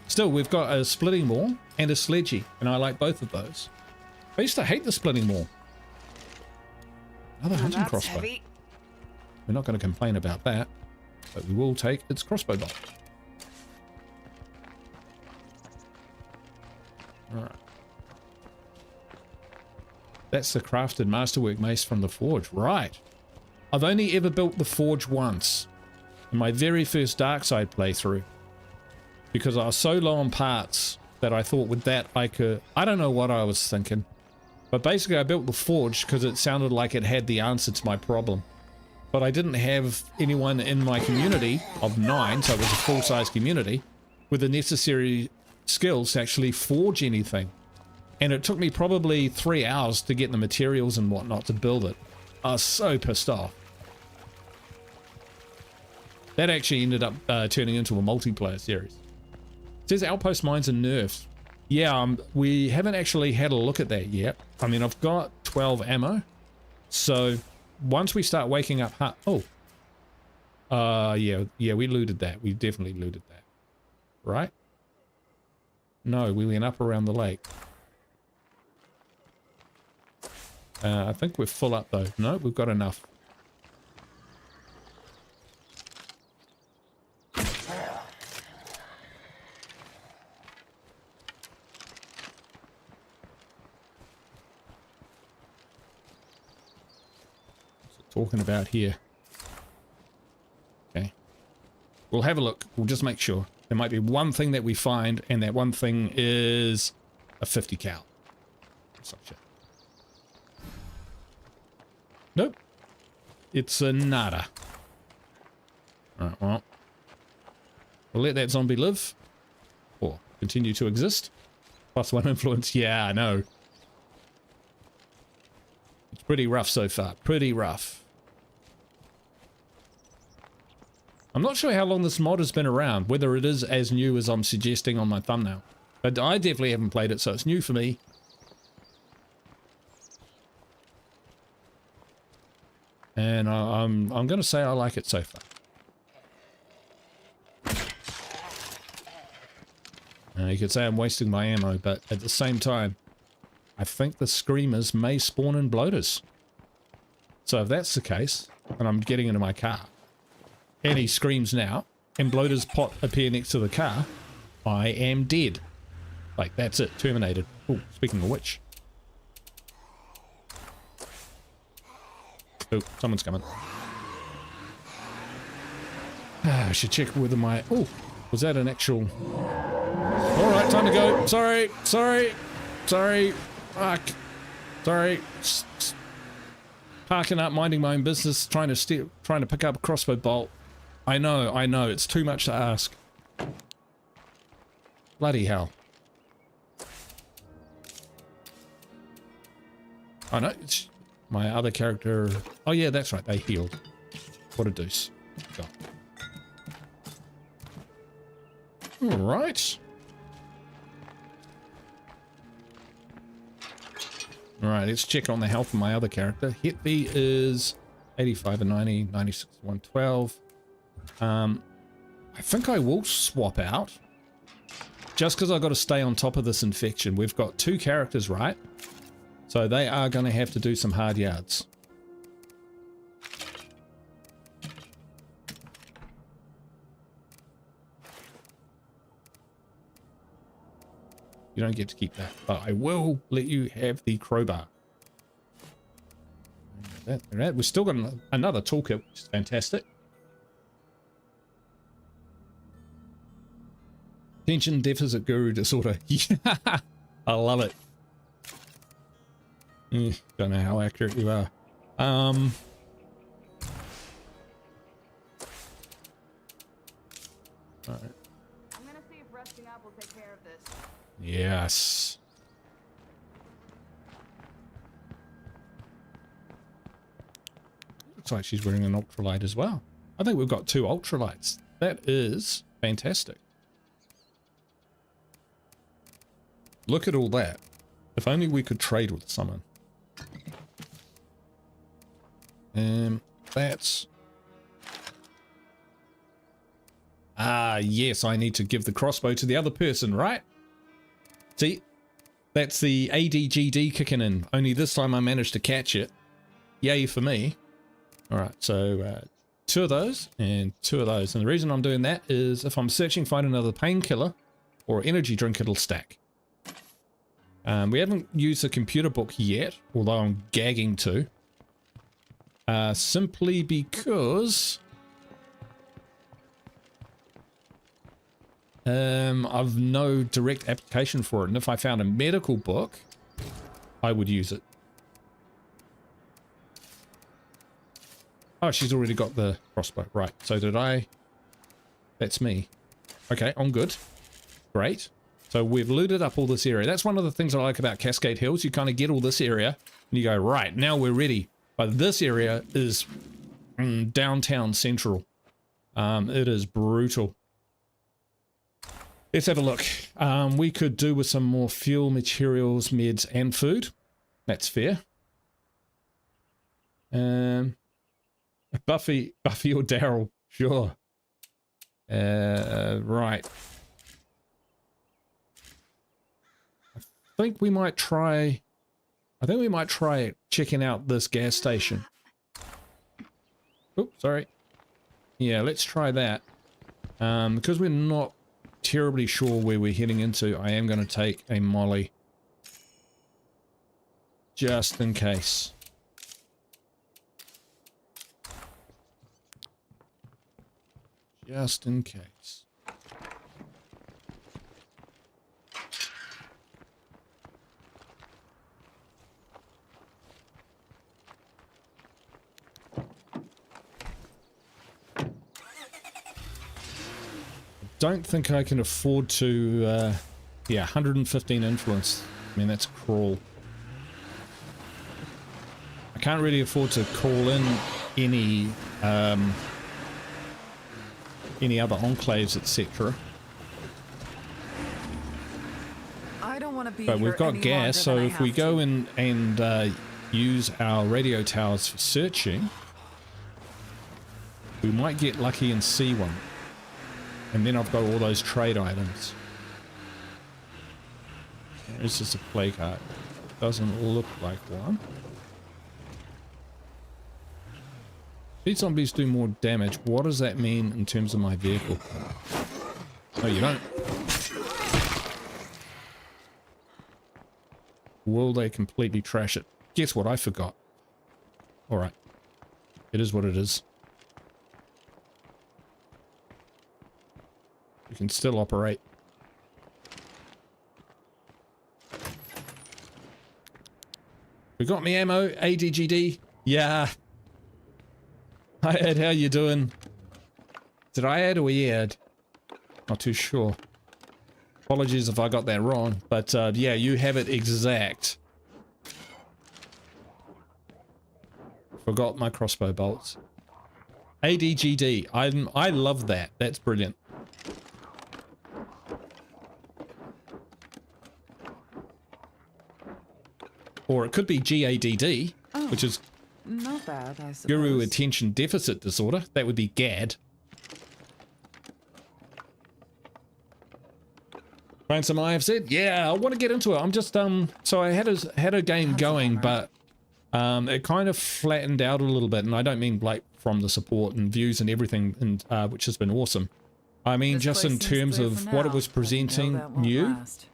Still, we've got a splitting maul and a sledgy, and I like both of those. I used to hate the splitting maul. Another hunting crossbow. Heavy. We're not going to complain about that, but we will take its crossbow bolt. Alright. That's the crafted masterwork mace from the forge. Right. I've only ever built the forge once. In my very first Darkside playthrough. Because I was so low on parts that I thought with that I could... I don't know what I was thinking. But basically I built the forge because it sounded like it had the answer to my problem. But I didn't have anyone in my community of 9, so it was a full-size community, with the necessary skills to actually forge anything. And it took me probably 3 hours to get the materials and whatnot to build it. I was so pissed off. That actually ended up turning into a multiplayer series. It says outpost mines are nerfed. Yeah, we haven't actually had a look at that yet. I mean, I've got 12 ammo. So once we start waking up... yeah, we looted that. We definitely looted that. Right? No, we went up around the lake. I think we're full up though. No, we've got enough. Talking about here. Okay. We'll have a look. We'll just make sure. There might be one thing that we find, and that one thing is a 50 cal. Such a... Nope. It's a nada. Alright, well. We'll let that zombie live. Or continue to exist. +1 influence. Yeah, I know. It's pretty rough so far. Pretty rough. I'm not sure how long this mod has been around, whether it is as new as I'm suggesting on my thumbnail. But I definitely haven't played it, so it's new for me. And I'm going to say I like it so far. You could say I'm wasting my ammo, but at the same time, I think the screamers may spawn in bloaters. So if that's the case, and I'm getting into my car, and he screams now, and bloaters appear next to the car, I am dead. Like, that's it. Terminated. Oh, speaking of which. Oh, someone's coming. I should check whether my... Oh, was that an actual... Alright, time to go. Sorry. Fuck. Sorry. Parking up, minding my own business, trying to pick up a crossbow bolt. I know, it's too much to ask. Bloody hell. Oh no, it's my other character. Oh yeah, that's right, they healed. What a deuce. God. Alright. Alright, let's check on the health of my other character. Hit B is 85 and 90, 96 and 112. I think I will swap out. Just because I've got to stay on top of this infection. We've got 2 characters, right? So they are going to have to do some hard yards. You don't get to keep that, but I will let you have the crowbar. We've still got another toolkit, which is fantastic. Attention deficit guru disorder. Yeah, I love it. Don't know how accurate you are. I'm gonna see if resting up will take care of this. Yes. Looks like she's wearing an ultralight as well. I think we've got 2 ultralights. That is fantastic. Look at all that. If only we could trade with someone. That's... Ah, yes, I need to give the crossbow to the other person, right? See? That's the ADGD kicking in. Only this time I managed to catch it. Yay for me. Alright, so 2 of those and 2 of those. And the reason I'm doing that is if I'm searching find another painkiller or energy drink, it'll stack. We haven't used the computer book yet, although I'm gagging to. Simply because I've no direct application for it. And if I found a medical book, I would use it. Oh, she's already got the crossbow. Right, so did I... That's me. Okay, I'm good. Great. So we've looted up all this area. That's one of the things I like about Cascade Hills. You kind of get all this area, and you go, right, now we're ready. But this area is downtown central. It is brutal. Let's have a look. We could do with some more fuel, materials, meds, and food. That's fair. Buffy or Daryl, sure. Right. I think we might try checking out this gas station. Oops, sorry. Yeah, let's try that. Because we're not terribly sure where we're heading into, I am going to take a molly. Just in case. Just in case. Don't think I can afford to, yeah, 115 influence. I mean, that's cruel. I can't really afford to call in any other enclaves, etc. I don't want to be But here we've got any gas, longer so than I if we have go to. in and use our radio towers for searching, we might get lucky and see one. And then I've got all those trade items. This is a play card. Doesn't look like one. These zombies do more damage. What does that mean in terms of my vehicle? No, you don't. Will they completely trash it? Guess what? I forgot. Alright. It is what it is. You can still operate. We got me ammo, ADGD. Yeah. Hi Ed, how you doing? Did I add or we add? Not too sure. Apologies if I got that wrong, but yeah, you have it exact. Forgot my crossbow bolts. ADGD. I love that. That's brilliant. Or it could be GADD, which is Not bad, I suppose. Guru Attention Deficit Disorder. That would be GAD. Playing some IFZ? Yeah, I want to get into it. I'm just, so I had a game going, but it kind of flattened out a little bit, and I don't mean like from the support and views and everything, and which has been awesome. I mean This just place in seems terms clear of for what it now, was but you know presenting that won't new. last.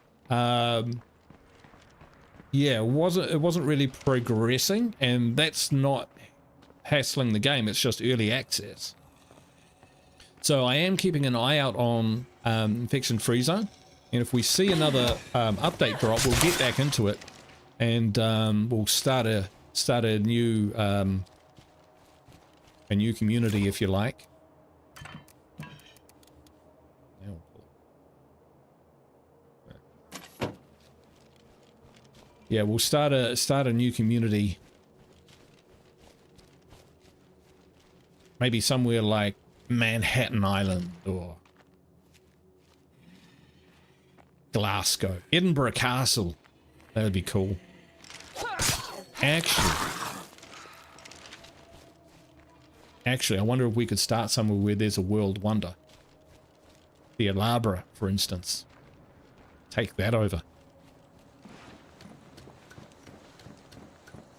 Yeah, it wasn't really progressing, and that's not hassling the game, it's just early access. So I am keeping an eye out on Infection Free Zone, and if we see another update drop, we'll get back into it, and we'll start a new community, if you like. Yeah, we'll start a new community. Maybe somewhere like Manhattan Island or Glasgow. Edinburgh Castle. That would be cool. Actually, I wonder if we could start somewhere where there's a world wonder. The Alhambra, for instance. Take that over.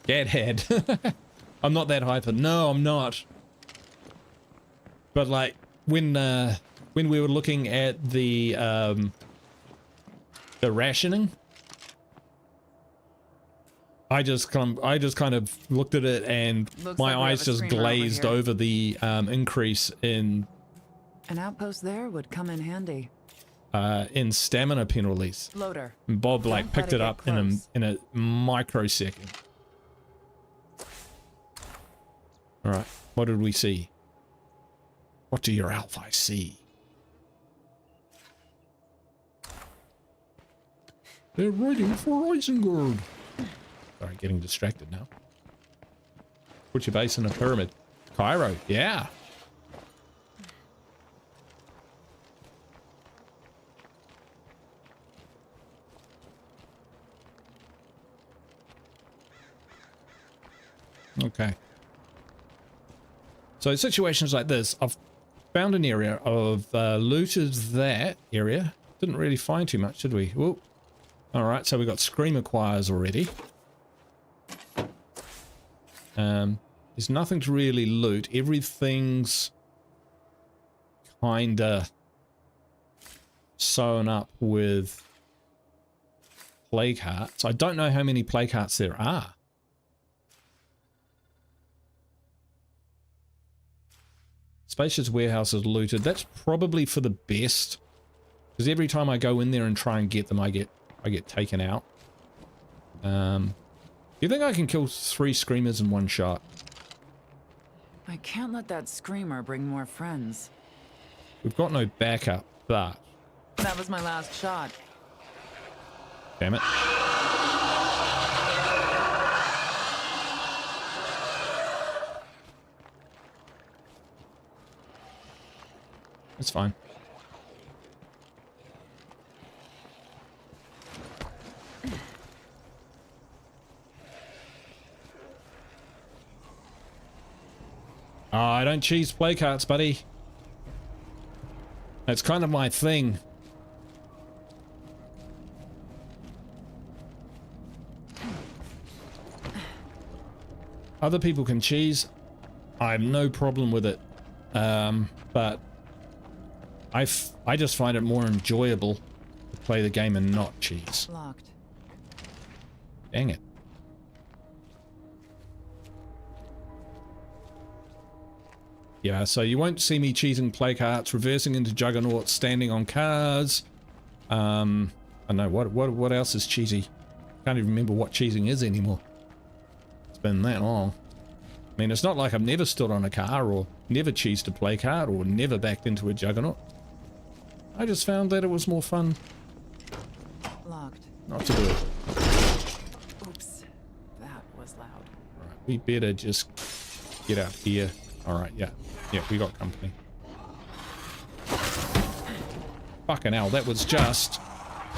Gadhead. I'm not that hyper. No, I'm not. But like when we were looking at the rationing, I just kind of looked at it and Looks my like we have eyes a just screamer over glazed here. over the increase in An outpost there would come in handy. stamina penalties. Loader. And Bob like Don't picked let it it up get close. in a microsecond. All right, what did we see? What do your alpha see? They're waiting for Isengard. Sorry, getting distracted now. Put your base in a pyramid. Cairo, yeah. Okay. So situations like this, I've found an area of looted that area. Didn't really find too much, did we? Whoa. All right, so we got Screamer Choirs already. There's nothing to really loot. Everything's kinda sewn up with plague hearts. I don't know how many plague hearts there are. Spacious warehouse is looted. That's probably for the best, because every time I go in there and try and get them, I get taken out. Do you think I can kill 3 screamers in one shot? I can't let that screamer bring more friends. We've got no backup, but That was my last shot. damn it. It's fine. Oh, I don't cheese play carts, buddy. That's kind of my thing. Other people can cheese. I have no problem with it. But I just find it more enjoyable to play the game and not cheese. Locked. Dang it. Yeah, so you won't see me cheesing play carts, reversing into Juggernauts, standing on cars. I don't know, what else is cheesy? Can't even remember what cheesing is anymore. It's been that long. I mean, it's not like I've never stood on a car or never cheesed a play cart or never backed into a Juggernaut. I just found that it was more fun Locked. not to do it. Oops. That was loud. Right, we better just get out here. Alright, yeah. Yeah, we got company. Fucking hell, that was just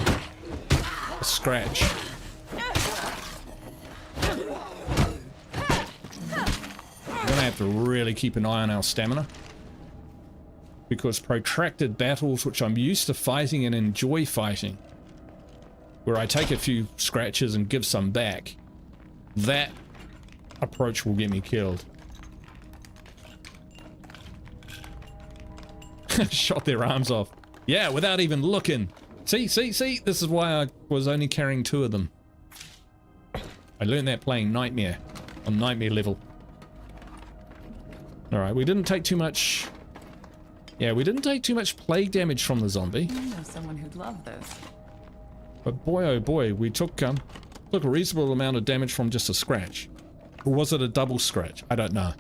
a scratch. We're gonna have to really keep an eye on our stamina, because protracted battles, which I'm used to fighting and enjoy fighting, where I take a few scratches and give some back, that approach will get me killed. Shot their arms off. Yeah, without even looking. See? This is why I was only carrying 2 of them. I learned that playing Nightmare on Nightmare level. Alright, we didn't take too much... Yeah, we didn't take too much plague damage from the zombie. I know someone who'd love this. But boy, oh boy, we took a reasonable amount of damage from just a scratch. Or was it a double scratch? I don't know.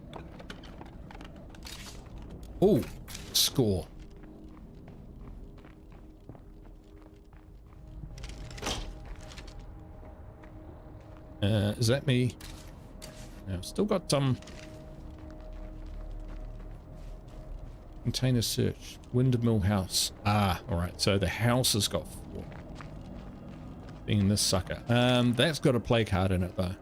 Ooh, score. Is that me? No, still got some... Container search. Windmill house. Ah, alright. So the house has got 4. Being this sucker. That's got a play card in it, though.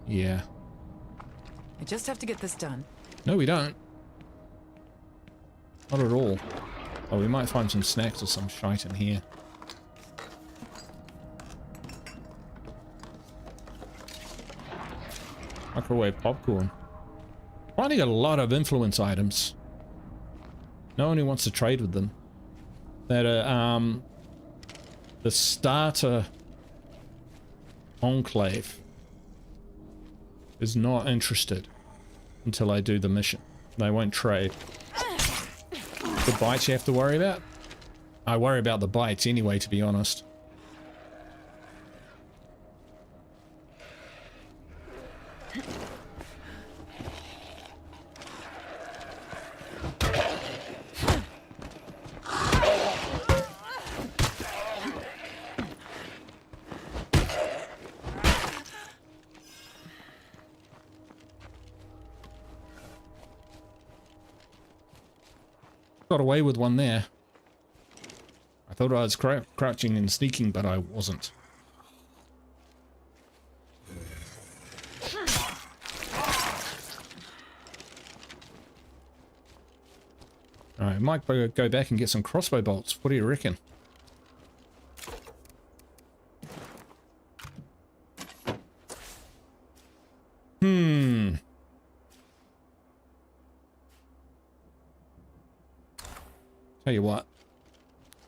Yeah. I just have to get this done. No, we don't. Not at all. Oh, we might find some snacks or some shite in here. Microwave popcorn. Finding a lot of influence items. No one who wants to trade with them. That are, the starter enclave is not interested until I do the mission. They won't trade. The bites you have to worry about? I worry about the bites anyway, to be honest. Got away with one there. I thought I was crouching and sneaking, but I wasn't. Alright, might go back and get some crossbow bolts. What do you reckon? Tell you what,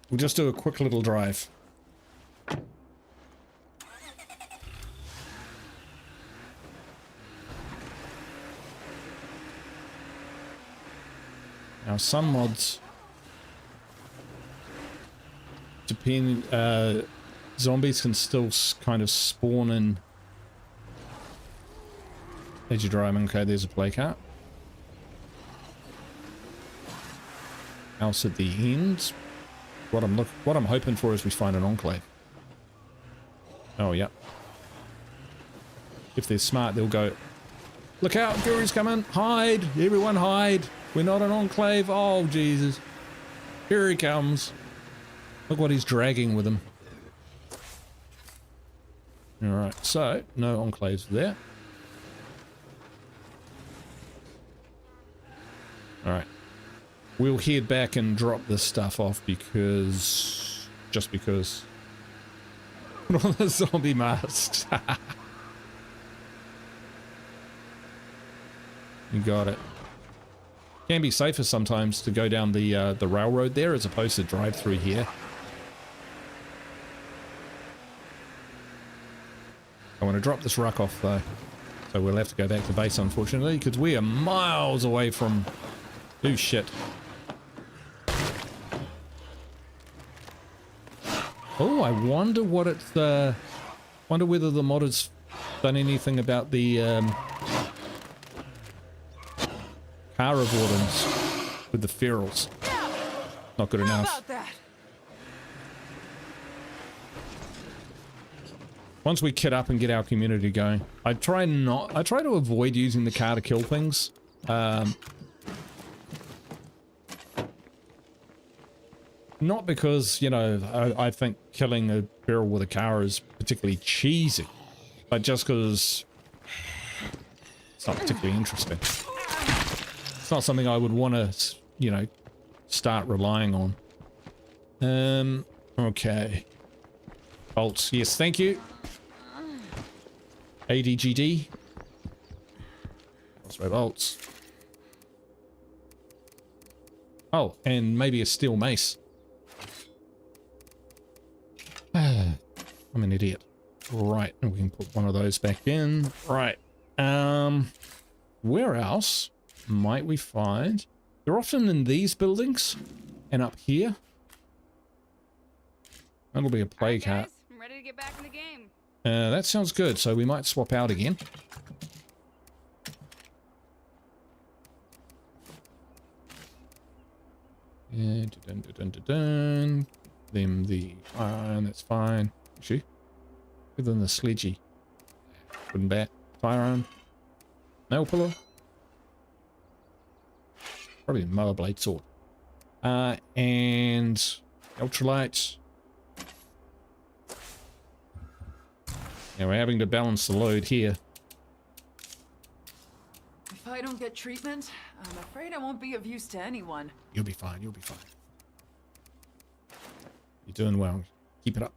we'll just do a quick little drive. Now some mods depend, zombies can still kind of spawn in as you're driving. Okay, there's a play cart. House at the end. What I'm hoping for is we find an enclave. Oh yeah. If they're smart, they'll go, look out, Guru's coming, hide, everyone hide. We're not an enclave. Oh Jesus. Here he comes. Look what he's dragging with him. Alright, so no enclaves there. Alright. We'll head back and drop this stuff off because... just because. Put on the zombie masks. You got it. Can be safer sometimes to go down the railroad there as opposed to drive through here. I want to drop this ruck off though. So we'll have to go back to base unfortunately because we are miles away from... oh shit. Oh, I wonder what it's, wonder whether the mod has done anything about the, car avoidance with the ferals. Not good enough. Once we kit up and get our community going, I try to avoid using the car to kill things. Not because, you know, I think killing a feral with a car is particularly cheesy, but just because it's not particularly interesting. It's not something I would want to, you know, start relying on. Okay. Bolts, yes, thank you. ADGD. Crossbow bolts. Oh, and maybe a steel mace. I'm an idiot. Right, and we can put one of those back in. Right. Where else might we find? They're often in these buildings and up here. That'll be a play cart. I'm ready to get back in the game. That sounds good. So we might swap out again. Yeah, dun. Them the iron, that's fine. Actually, other than the sledgy. Wooden bat, firearm, nail pillow. Probably a mower blade sword. And ultralight. Now we're having to balance the load here. If I don't get treatment, I'm afraid I won't be of use to anyone. You'll be fine, you'll be fine. You're doing well. Keep it up.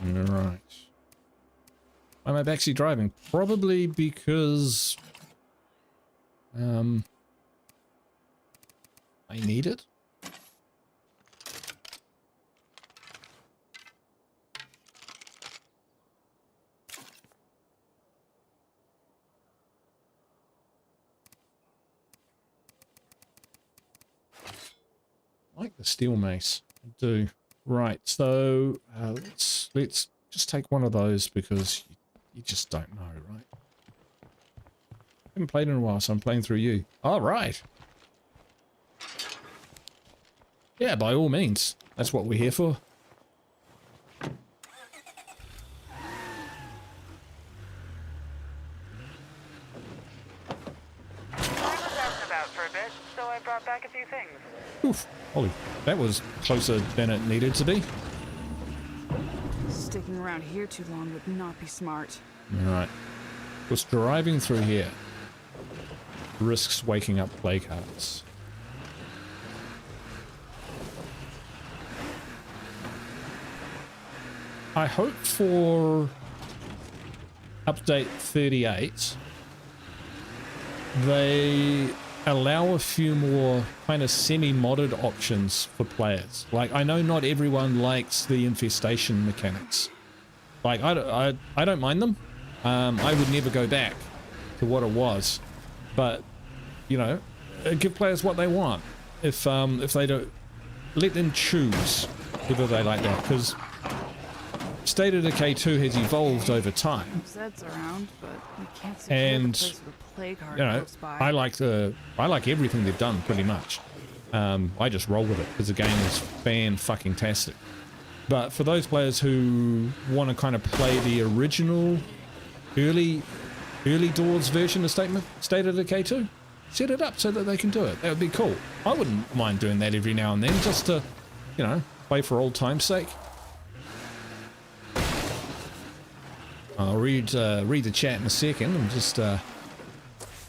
Alright. Why am I backseat driving? Probably because I need it. I like the steel mace. I do. Right, so let's just take one of those because you just don't know, right? I haven't played in a while, so I'm playing through you. All right. Yeah, by all means. That's what we're here for. I was out and about for a bit, so I brought back a few things. Oof. Holy, that was closer than it needed to be. Sticking around here too long would not be smart. All right. Was driving through here risks waking up plague hearts. I hope for update 38 they allow a few more kind of semi-modded options for players. Like, I know not everyone likes the infestation mechanics. Like, I don't mind them. I would never go back to what it was. But, you know, give players what they want. If they don't, let them choose whether they like that. Because State of Decay 2 has evolved over time. Zed's around, but we can't secure And, the place with a plague heart you know, close by. I like everything they've done pretty much. I just roll with it because the game is fan-fucking-tastic. But for those players who want to kind of play the original early doors version of State of Decay 2, set it up so that they can do it. That would be cool. I wouldn't mind doing that every now and then just to, you know, play for old time's sake. I'll read the chat in a second. I'm just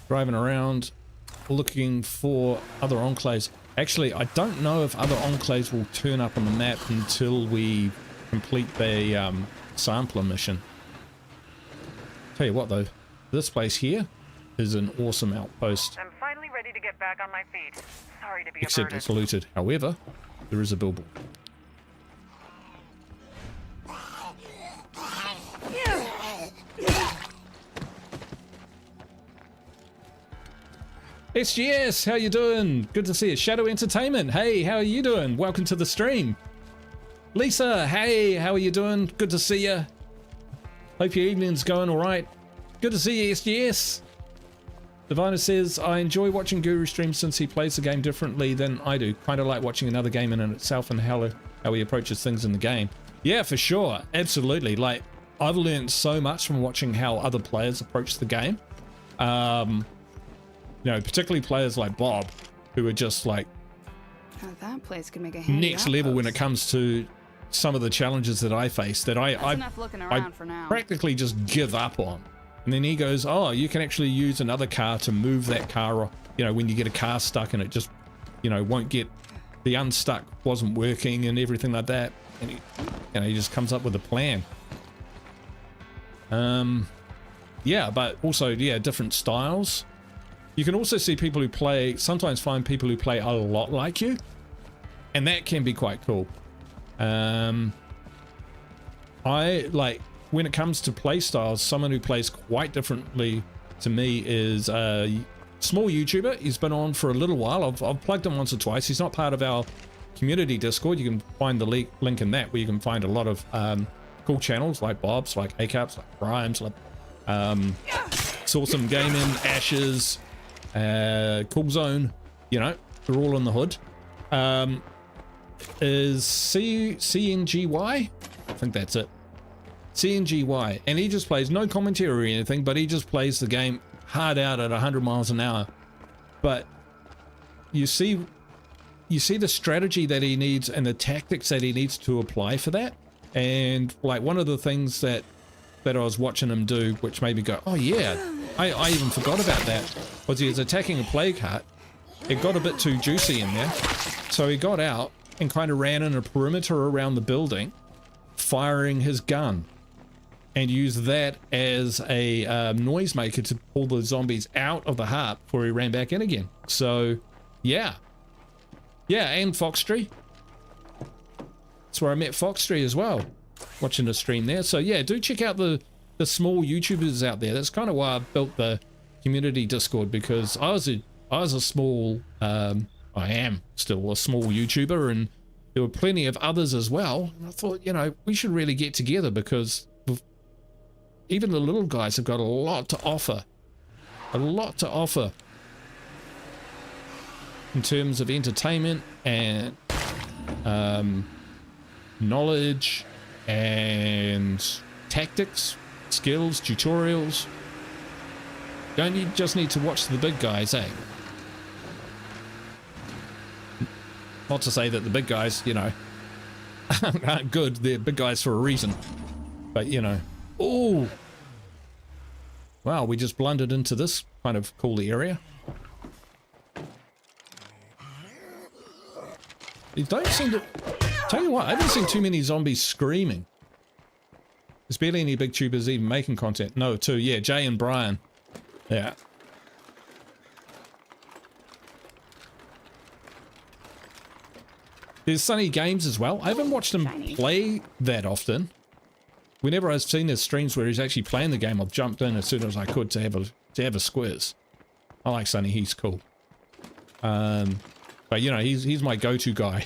driving around looking for other enclaves. Actually, I don't know if other enclaves will turn up on the map until we complete the sampler mission. Tell you what though, this place here is an awesome outpost. I'm finally ready to get back on my feet. Sorry to be Except a burden. it's looted. However, there is a billboard. SGS, how you doing? Good to see you. Shadow Entertainment, hey, how are you doing? Welcome to the stream. Lisa, hey, how are you doing? Good to see you. Hope your evening's going all right. Good to see you, SGS. Divina says, I enjoy watching Guru stream since he plays the game differently than I do. Kind of like watching another game in itself and how he approaches things in the game. Yeah, for sure. Absolutely. Like, I've learned so much from watching how other players approach the game. You know, particularly players like Bob, who are just like Now that place could make a handy next level when it comes to some of the challenges that I face that I enough looking around for now. practically just give up on. And then he goes, oh, you can actually use another car to move that car, or, you know, when you get a car stuck and it just, you know, won't get, the unstuck wasn't working and everything like that. And he, you know, he just comes up with a plan. Yeah, but also, yeah, different styles. You can also see people who play, sometimes find people who play a lot like you, and that can be quite cool. I like, when it comes to play styles, someone who plays quite differently to me is a small YouTuber. He's been on for a little while. I've plugged him once or twice. He's not part of our community Discord. You can find the link in that, where you can find a lot of cool channels like Bob's, like ACAPs, like Grimes, like Sawsome Gaming, Ashes, Cool Zone, you know, they're all in the hood. Is CNGY? I think that's it. CNGY. And he just plays no commentary or anything, but he just plays the game hard out at 100 miles an hour. But you see the strategy that he needs and the tactics that he needs to apply for that. And like one of the things that I was watching him do, which made me go, oh yeah, I even forgot about that, was he was attacking a plague hut. It got a bit too juicy in there. So he got out and kind of ran in a perimeter around the building, firing his gun, and used that as a noisemaker to pull the zombies out of the hut before he ran back in again. So yeah. Yeah, and Foxtree. That's where I met Foxtree as well, watching the stream there. So yeah, do check out the small YouTubers out there. That's kind of why I built the community Discord, because I was a small, I am still a small YouTuber, and there were plenty of others as well. And I thought, you know, we should really get together, because even the little guys have got a lot to offer. A lot to offer in terms of entertainment and knowledge and tactics, skills, tutorials. Don't you just need to watch the big guys, eh? Not to say that the big guys, you know, aren't good. They're big guys for a reason. But, you know. Oh! Wow, we just blundered into this kind of cool area. They don't seem to... Tell you what, I haven't seen too many zombies screaming. There's barely any big tubers even making content. No, two. Yeah, Jay and Brian. Yeah. There's Sunny Games as well. I haven't watched him play that often. Whenever I've seen his streams where he's actually playing the game, I've jumped in as soon as I could to have a squiz. I like Sunny, he's cool. But you know, he's my go-to guy.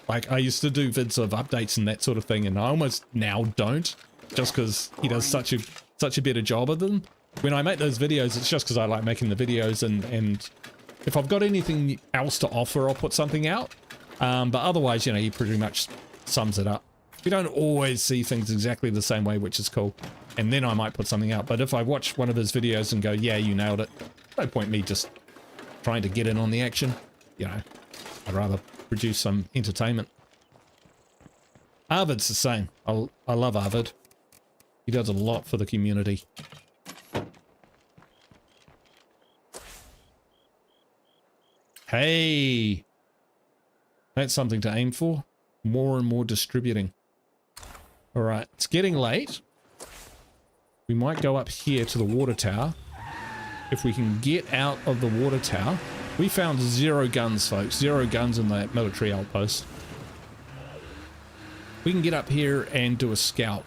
Like, I used to do vids of updates and that sort of thing, and I almost now don't, just because he does such a better job of them. When I make those videos, it's just because I like making the videos, and if I've got anything else to offer, I'll put something out. But otherwise, you know, he pretty much sums it up. We don't always see things exactly the same way, which is cool. And then I might put something out. But if I watch one of his videos and go, yeah, you nailed it, no point me just trying to get in on the action. You know, I'd rather produce some entertainment. Arvid's the same. I love Arvid. He does a lot for the community. Hey! That's something to aim for. More and more distributing. Alright, it's getting late. We might go up here to the water tower. If we can get out of the water tower. We found 0 guns, folks. 0 guns in that military outpost. We can get up here and do a scout.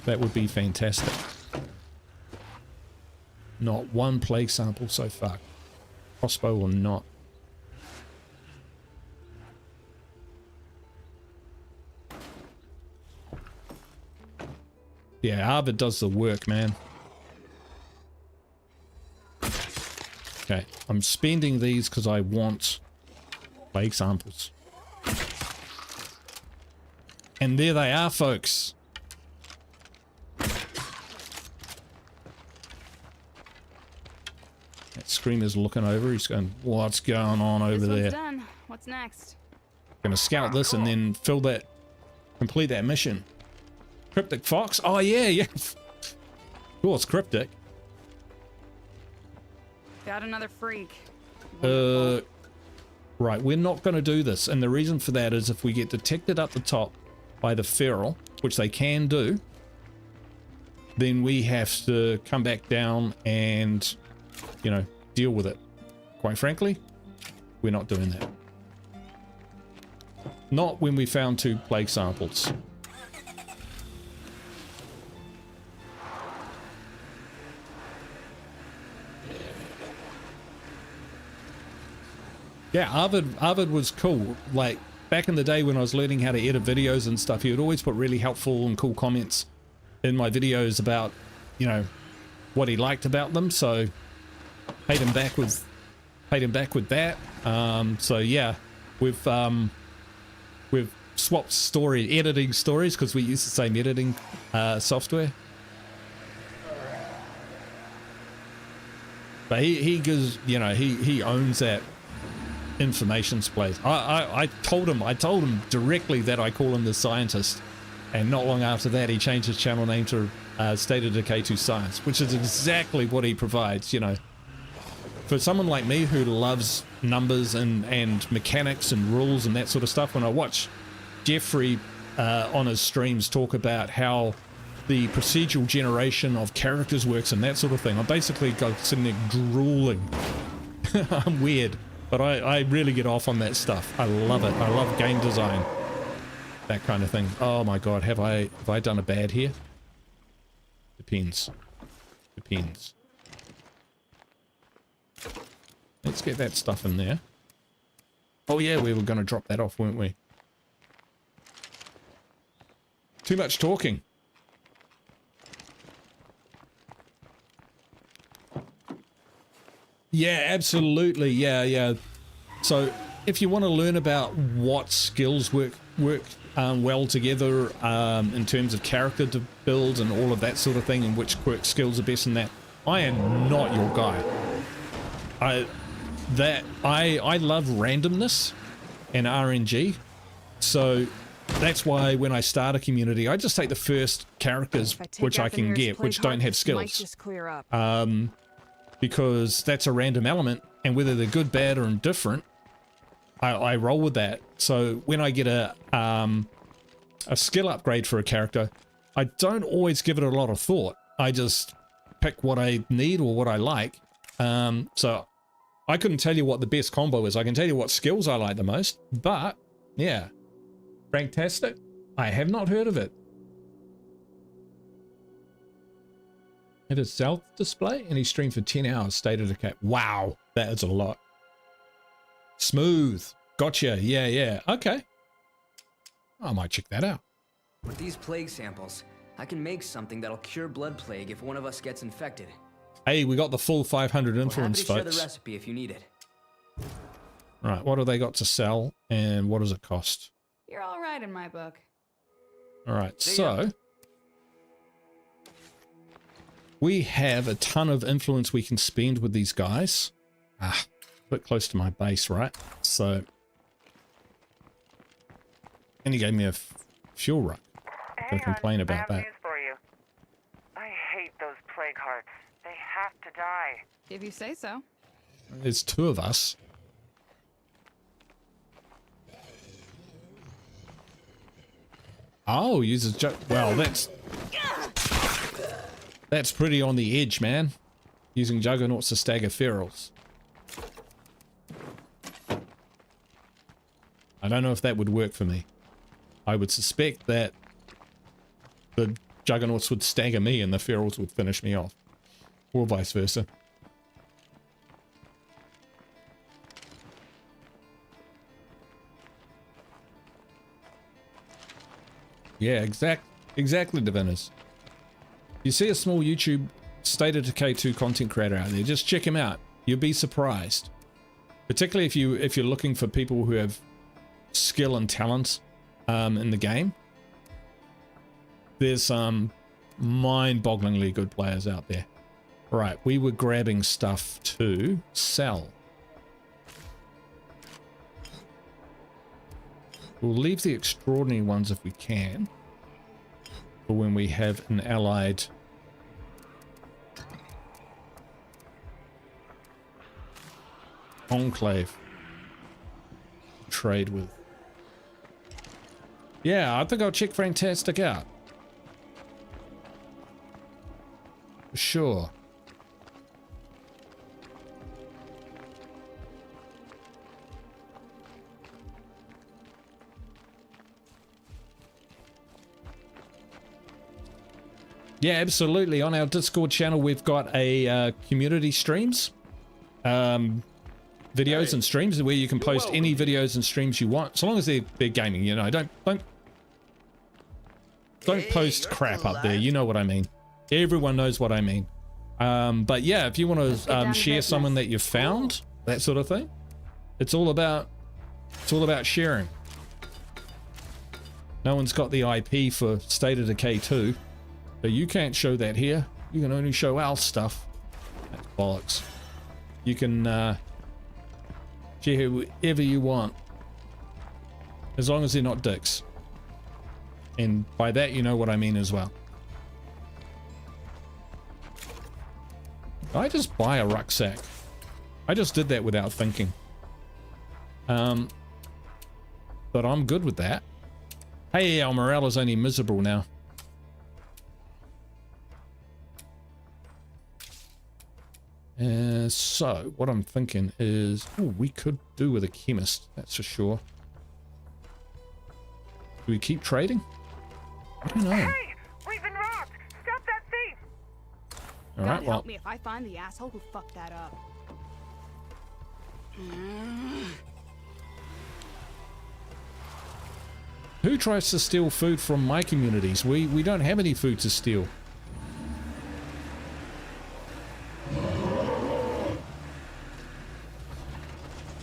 That would be fantastic. Not one plague sample so far. Crossbow or not. Yeah, Arvid does the work, man. Okay, I'm spending these because I want plague samples. And there they are, folks. That Screamer's looking over. He's going, what's going on over there? Done. What's next? Gonna scout this and then complete that mission. Cryptic Fox? Oh yeah. Cool, it's cryptic. Got another freak. Right, we're not going to do this, and the reason for that is if we get detected up the top by the feral, which they can do, then we have to come back down and, you know, deal with it. Quite frankly, we're not doing that. Not when we found 2 plague samples. Yeah, Arvid was cool. Like, back in the day when I was learning how to edit videos and stuff, he would always put really helpful and cool comments in my videos about, you know, what he liked about them. So, paid him back with paid him back with that. So yeah, we've swapped editing stories because we use the same editing software. But he gives, you know, he owns that information place. I told him directly that I call him the scientist, and not long after that he changed his channel name to State of Decay 2 Science, which is exactly what he provides. You know, for someone like me who loves numbers and mechanics and rules and that sort of stuff, when I watch Jeffrey on his streams talk about how the procedural generation of characters works and that sort of thing, I basically go sitting there drooling. I'm weird, but I really get off on that stuff. I love it. I love game design, that kind of thing. Oh my god, have I done a bad here? Depends. Let's get that stuff in there. Oh yeah, we were going to drop that off, weren't we? Too much talking. Yeah, absolutely. Yeah. So if you want to learn about what skills work well together in terms of character to build and all of that sort of thing, and which quirk skills are best in that, I am not your guy. I love randomness and RNG, so that's why when I start a community, I just take the first characters which I can get, which don't have skills. Because that's a random element, and whether they're good, bad, or indifferent, I roll with that. So when I get a skill upgrade for a character, I don't always give it a lot of thought. I just pick what I need or what I like. So I couldn't tell you what the best combo is. I can tell you what skills I like the most, but yeah. Fantastic. I have not heard of it. It is self-display, and he streamed for 10 hours, State of Decay. Wow, that is a lot. Smooth. Gotcha. Yeah. Okay. I might check that out. With these plague samples, I can make something that'll cure blood plague if one of us gets infected. Hey, we got the full 500 influence, folks. Share the folks. recipe if you need it. Right, what do they got to sell, and what does it cost? You're all right in my book. All right, so we have a ton of influence we can spend with these guys. A bit close to my base, right? So, and he gave me a fuel run. Don't complain about I have that. news for you. I hate those plague hearts. They have to die. If you say so. There's two of us. Oh, uses well, that's pretty on the edge, man. Using Juggernauts to stagger ferals. I don't know if that would work for me. I would suspect that the Juggernauts would stagger me and the ferals would finish me off. Or vice versa. Yeah, exactly, Diviners. You see a small YouTube State of Decay 2 content creator out there, just check him out. You'll be surprised. Particularly if you're looking for people who have skill and talent in the game. There's some mind-bogglingly good players out there. Right, we were grabbing stuff to sell. We'll leave the extraordinary ones if we can, for when we have an allied enclave to trade with. Yeah, I think I'll check Fantastic out. For sure. Yeah, absolutely. On our Discord channel, we've got a community streams, videos and streams where you can post any videos and streams you want, so long as they're gaming. You know, don't post crap up there. You know what I mean. Everyone knows what I mean. But yeah, if you want to share someone that you've found that sort of thing. It's all about sharing. No one's got the IP for State of Decay 2, so you can't show that here. You can only show our stuff. That's bollocks. You can share whoever you want, as long as they're not dicks. And by that, you know what I mean as well. I just buy a rucksack. I just did that without thinking. But I'm good with that. Hey, our morale is only miserable now. So, what I'm thinking is... Oh, we could do with a chemist, that's for sure. Do we keep trading? I don't know. Hey! We've been robbed! Stop that thief! Alright, God well... help me if I find the asshole who fucked that up. Who tries to steal food from my communities? We don't have any food to steal.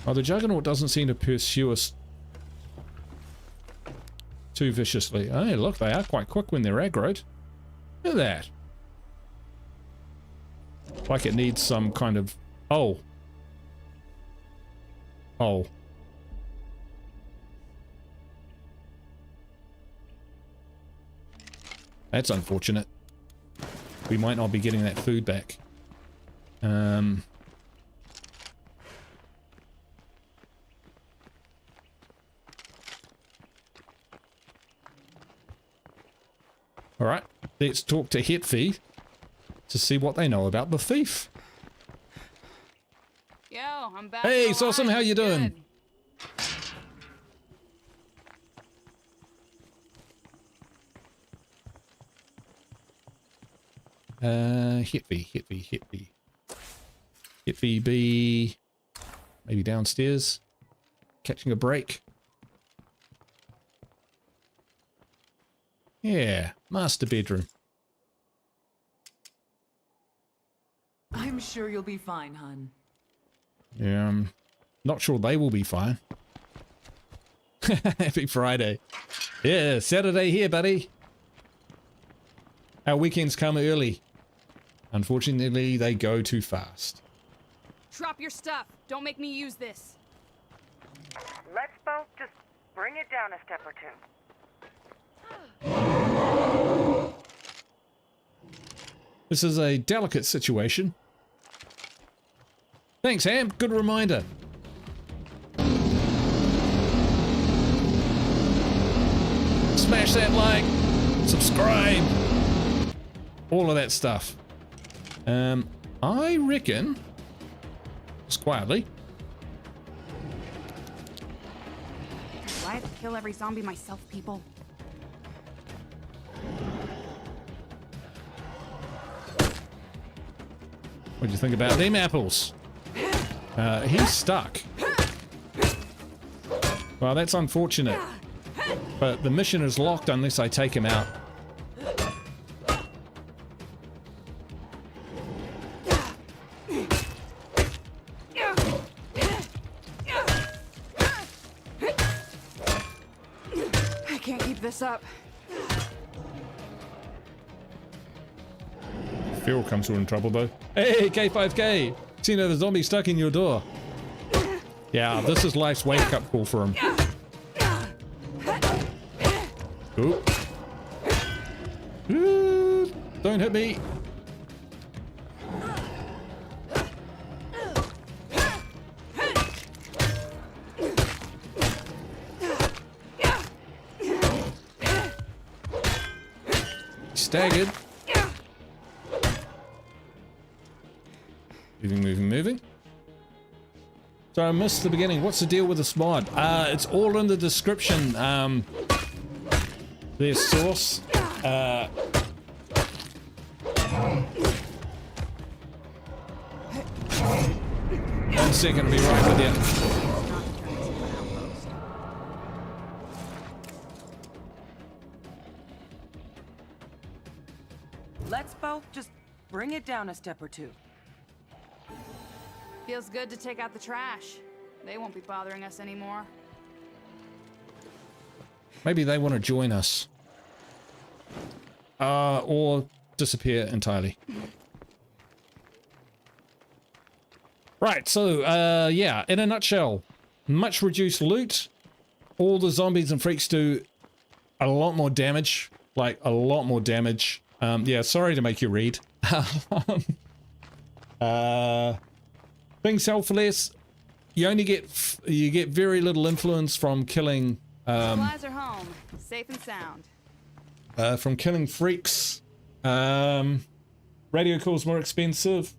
Oh, the Juggernaut doesn't seem to pursue us too viciously. Hey, look, they are quite quick when they're aggroed. Look at that. Like it needs some kind of... Oh. Oh. That's unfortunate. We might not be getting that food back. Alright, let's talk to Hetfi to see what they know about the thief. Yo, I'm back. Hey, alive. Sawsome, how you doing? Good. Hetfi be maybe downstairs, catching a break. Yeah, master bedroom. I'm sure you'll be fine, hun. Yeah, I'm not sure they will be fine. Happy Friday. Yeah, Saturday here, buddy. Our weekends come early. Unfortunately, they go too fast. Drop your stuff. Don't make me use this. Let's both just bring it down a step or two. This is a delicate situation. Thanks, Ham. Good reminder. Smash that like, subscribe, all of that stuff. I reckon, just quietly, Do I have to kill every zombie myself, people? what do you think about them apples? He's stuck. Well, that's unfortunate. But the mission is locked unless I take him out. I can't keep this up. Phil comes in trouble though. Hey, K5K! Tina, the zombie stuck in your door. Yeah, this is life's wake-up call for him. Ooh. Ooh, don't hit me. Staggered. Moving. So I missed the beginning. What's the deal with this mod? It's all in the description. Their source. 1 second, I'll be right with you. Let's both just bring it down a step or two. Feels good to take out the trash. They won't be bothering us anymore. Maybe they want to join us. Or disappear entirely. Right, so, yeah, in a nutshell, much reduced loot. All the zombies and freaks do a lot more damage. Like, a lot more damage. Yeah, sorry to make you read. Being selfless, you only get very little influence from killing Supplies are home, safe and sound. from killing freaks. Radio call's more expensive.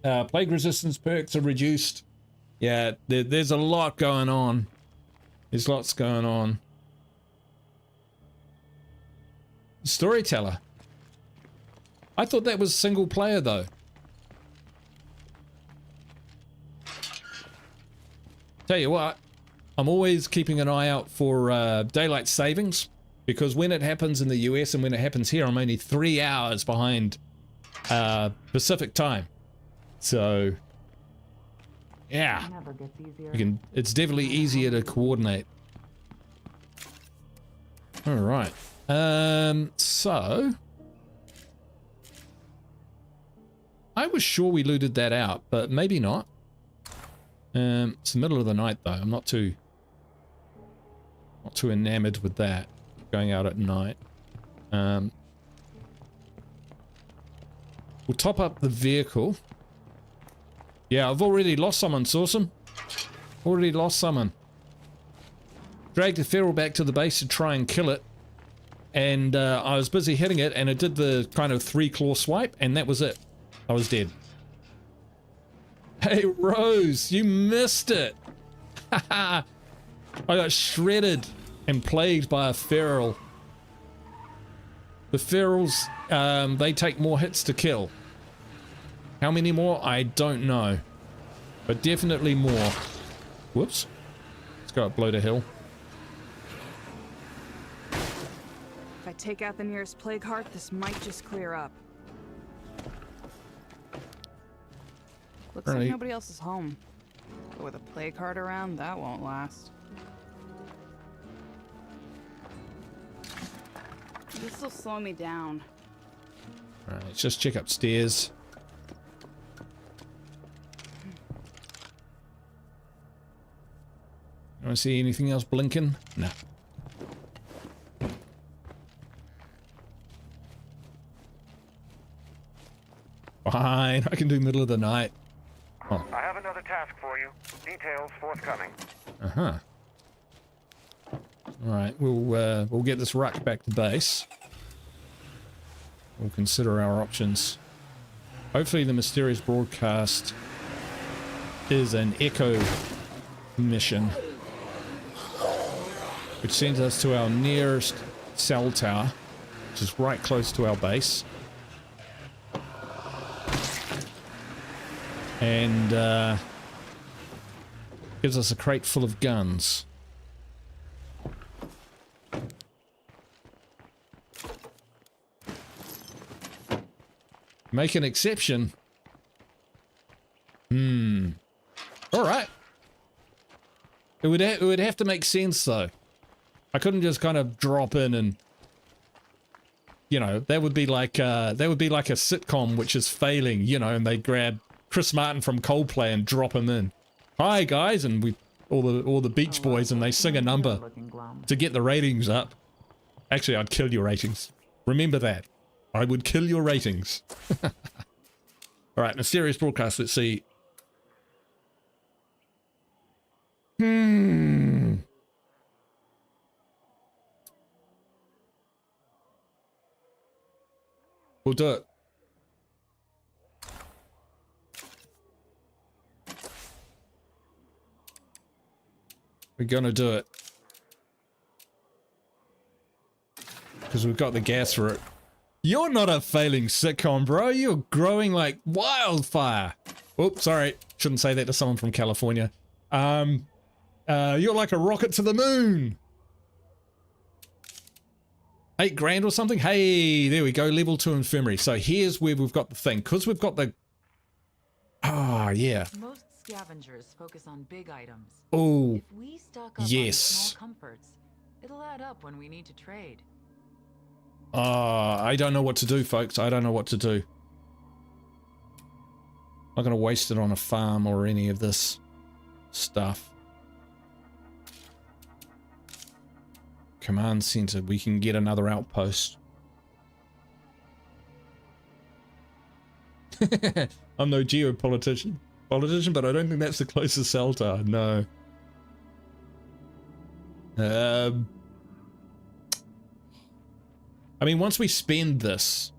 Plague resistance perks are reduced. Yeah, there's a lot going on. There's lots going on. Storyteller. I thought that was single player though. Tell you what, I'm always keeping an eye out for daylight savings, because when it happens in the US and when it happens here, I'm only 3 hours behind Pacific time. So yeah, it's definitely easier to coordinate. All right. So I was sure we looted that out, but maybe not. It's the middle of the night though. I'm not too enamored with that, going out at night. We'll top up the vehicle. Yeah, I've already lost someone, Sawsome. Already lost someone. Dragged the feral back to the base to try and kill it. And I was busy hitting it, and it did the kind of 3-claw swipe, and that was it. I was dead. Hey, Rose, you missed it. I got shredded and plagued by a feral. The ferals, they take more hits to kill. How many more? I don't know. But definitely more. Whoops. Let's go up Bloater Hill. If I take out the nearest plague heart, this might just clear up. Looks like nobody else is home. But with a plague heart around, that won't last. This will slow me down. Alright, let's just check upstairs. You want to see anything else blinking? No. Fine, I can do middle of the night. Oh. I have another task for you. Details forthcoming. Uh-huh. Alright, we'll get this ruck back to base. We'll consider our options. Hopefully the mysterious broadcast is an echo mission, which sends us to our nearest cell tower, which is right close to our base. And gives us a crate full of guns. Make an exception. Alright. It would have to make sense though. I couldn't just kind of drop in and, you know, that would be like a sitcom which is failing, you know, and they grab Chris Martin from Coldplay and drop him in. Hi guys, and we all the Beach Boys, and they sing a number to get the ratings up. Actually, I'd kill your ratings. Remember that. I would kill your ratings. Alright, mysterious broadcast, let's see. We'll do it. We're gonna do it. Because we've got the gas for it. You're not a failing sitcom, bro. You're growing like wildfire. Oops, sorry. Shouldn't say that to someone from California. You're like a rocket to the moon. 8 grand or something? Hey, there we go. Level 2 infirmary. So here's where we've got the thing. Because we've got the... Ah, yeah. Most scavengers focus on big items. Oh, If we stock up yes. on small comforts, it'll add up when we need to trade. I don't know what to do, folks. I don't know what to do. I'm not going to waste it on a farm or any of this stuff. Command center. We can get another outpost. I'm no geopolitician, but I don't think that's the closest Celta. No. I mean, once we spend this,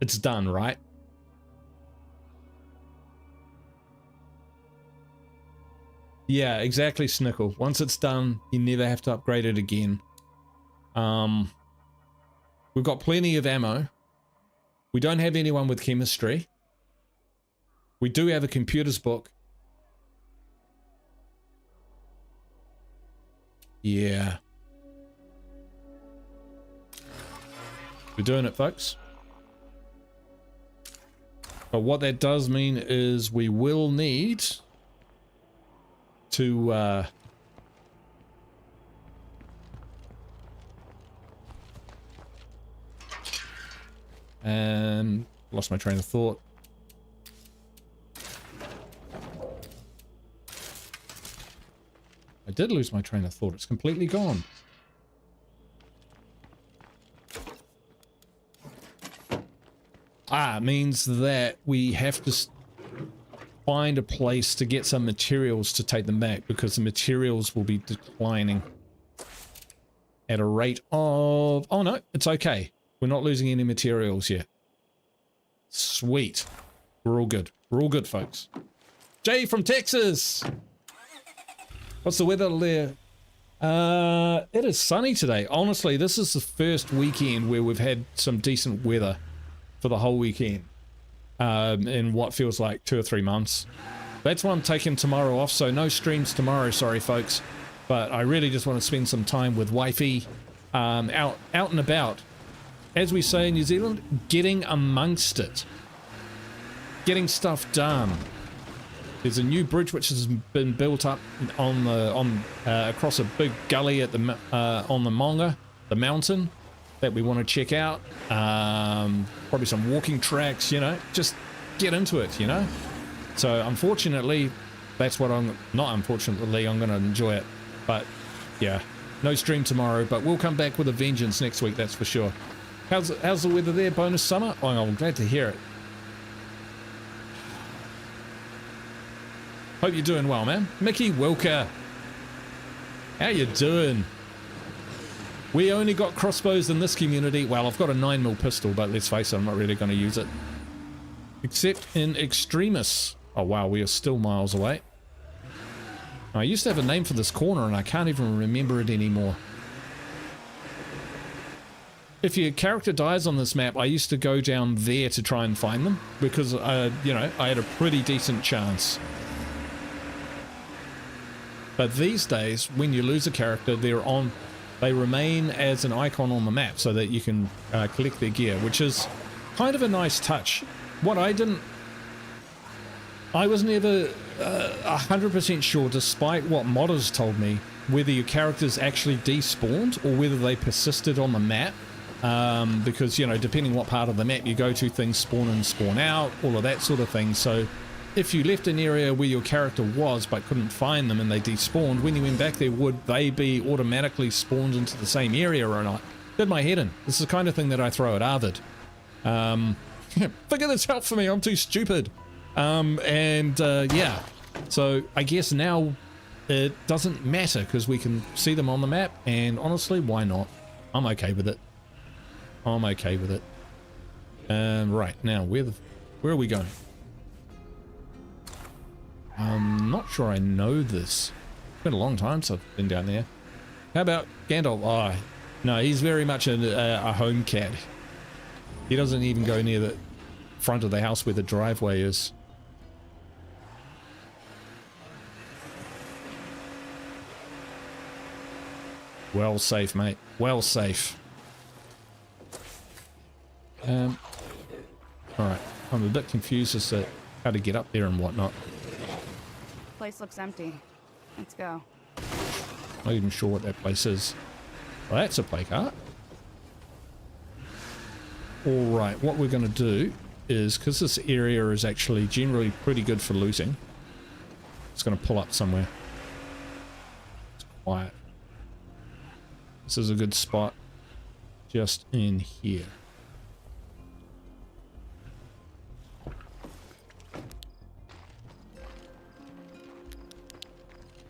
it's done, right? Yeah, exactly, Snickle. Once it's done, you never have to upgrade it again. We've got plenty of ammo. We don't have anyone with chemistry. We do have a computer's book. Yeah. We're doing it, folks. But what that does mean is we will need to and lost my train of thought. I did lose my train of thought. It's completely gone. It means that we have to find a place to get some materials to take them back, because the materials will be declining at a rate of... Oh no, it's okay. We're not losing any materials yet. Sweet. We're all good. We're all good, folks. Jay from Texas! What's the weather there? It is sunny today. Honestly, this is the first weekend where we've had some decent weather for the whole weekend. In what feels like 2 or 3 months. That's why I'm taking tomorrow off, so no streams tomorrow, sorry folks. But I really just want to spend some time with wifey, out and about. As we say in New Zealand, getting amongst it. Getting stuff done. There's a new bridge which has been built up on across a big gully at the on the Monga, the mountain, that we want to check out. Probably some walking tracks, you know, just get into it, you know. So unfortunately, that's what I'm going to enjoy it. But yeah, no stream tomorrow, but we'll come back with a vengeance next week, that's for sure. How's the weather there? Bonus summer? Oh, I'm glad to hear it. Hope you're doing well, man. Mickey Wilker, how you doing? We only got crossbows in this community. Well, I've got a 9mm pistol, but let's face it, I'm not really going to use it. Except in Extremis. Oh wow, we are still miles away. I used to have a name for this corner and I can't even remember it anymore. If your character dies on this map, I used to go down there to try and find them, because, you know, I had a pretty decent chance. But these days, when you lose a character, they remain as an icon on the map so that you can collect their gear, which is kind of a nice touch. What I was never 100% sure, despite what modders told me, whether your characters actually despawned or whether they persisted on the map. Because, you know, depending what part of the map you go to, things spawn in, spawn out, all of that sort of thing. So if you left an area where your character was but couldn't find them and they despawned, when you went back there, would they be automatically spawned into the same area or not? Did my head in. This is the kind of thing that I throw at Arvid. Figure this out for me, I'm too stupid. Yeah. So I guess now it doesn't matter because we can see them on the map, and honestly, why not? I'm okay with it. I'm okay with it. Right, now, where are we going? I'm not sure I know this. It's been a long time since I've been down there. How about Gandalf? Oh, no, he's very much a home cat. He doesn't even go near the front of the house where the driveway is. Well safe, mate. Well safe. Alright, I'm a bit confused as to how to get up there and whatnot. Place looks empty. Let's go. Not even sure what that place is. Well, that's a play cart. Alright, what we're going to do is, because this area is actually generally pretty good for looting, it's going to pull up somewhere. It's quiet. This is a good spot. Just in here.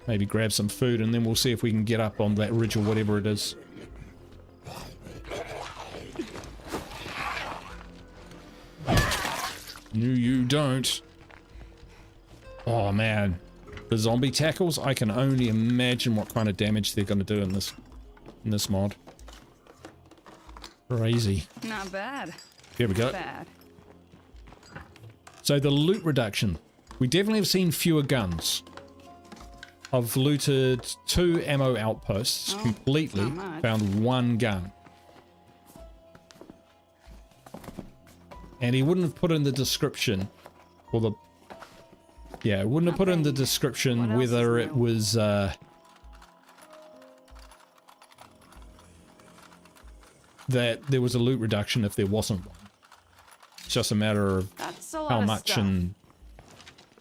Maybe grab some food and then we'll see if we can get up on that ridge or whatever it is. No, you don't. Oh man. The zombie tackles, I can only imagine what kind of damage they're going to do in this mod. Crazy. Not bad. Here we go. Bad. So the loot reduction. We definitely have seen fewer guns. I've looted 2 ammo outposts completely. Found 1 gun. And he wouldn't have put in the description, or the... Yeah, it wouldn't have put in the description whether it was... that there was a loot reduction if there wasn't one. It's just a matter of how much and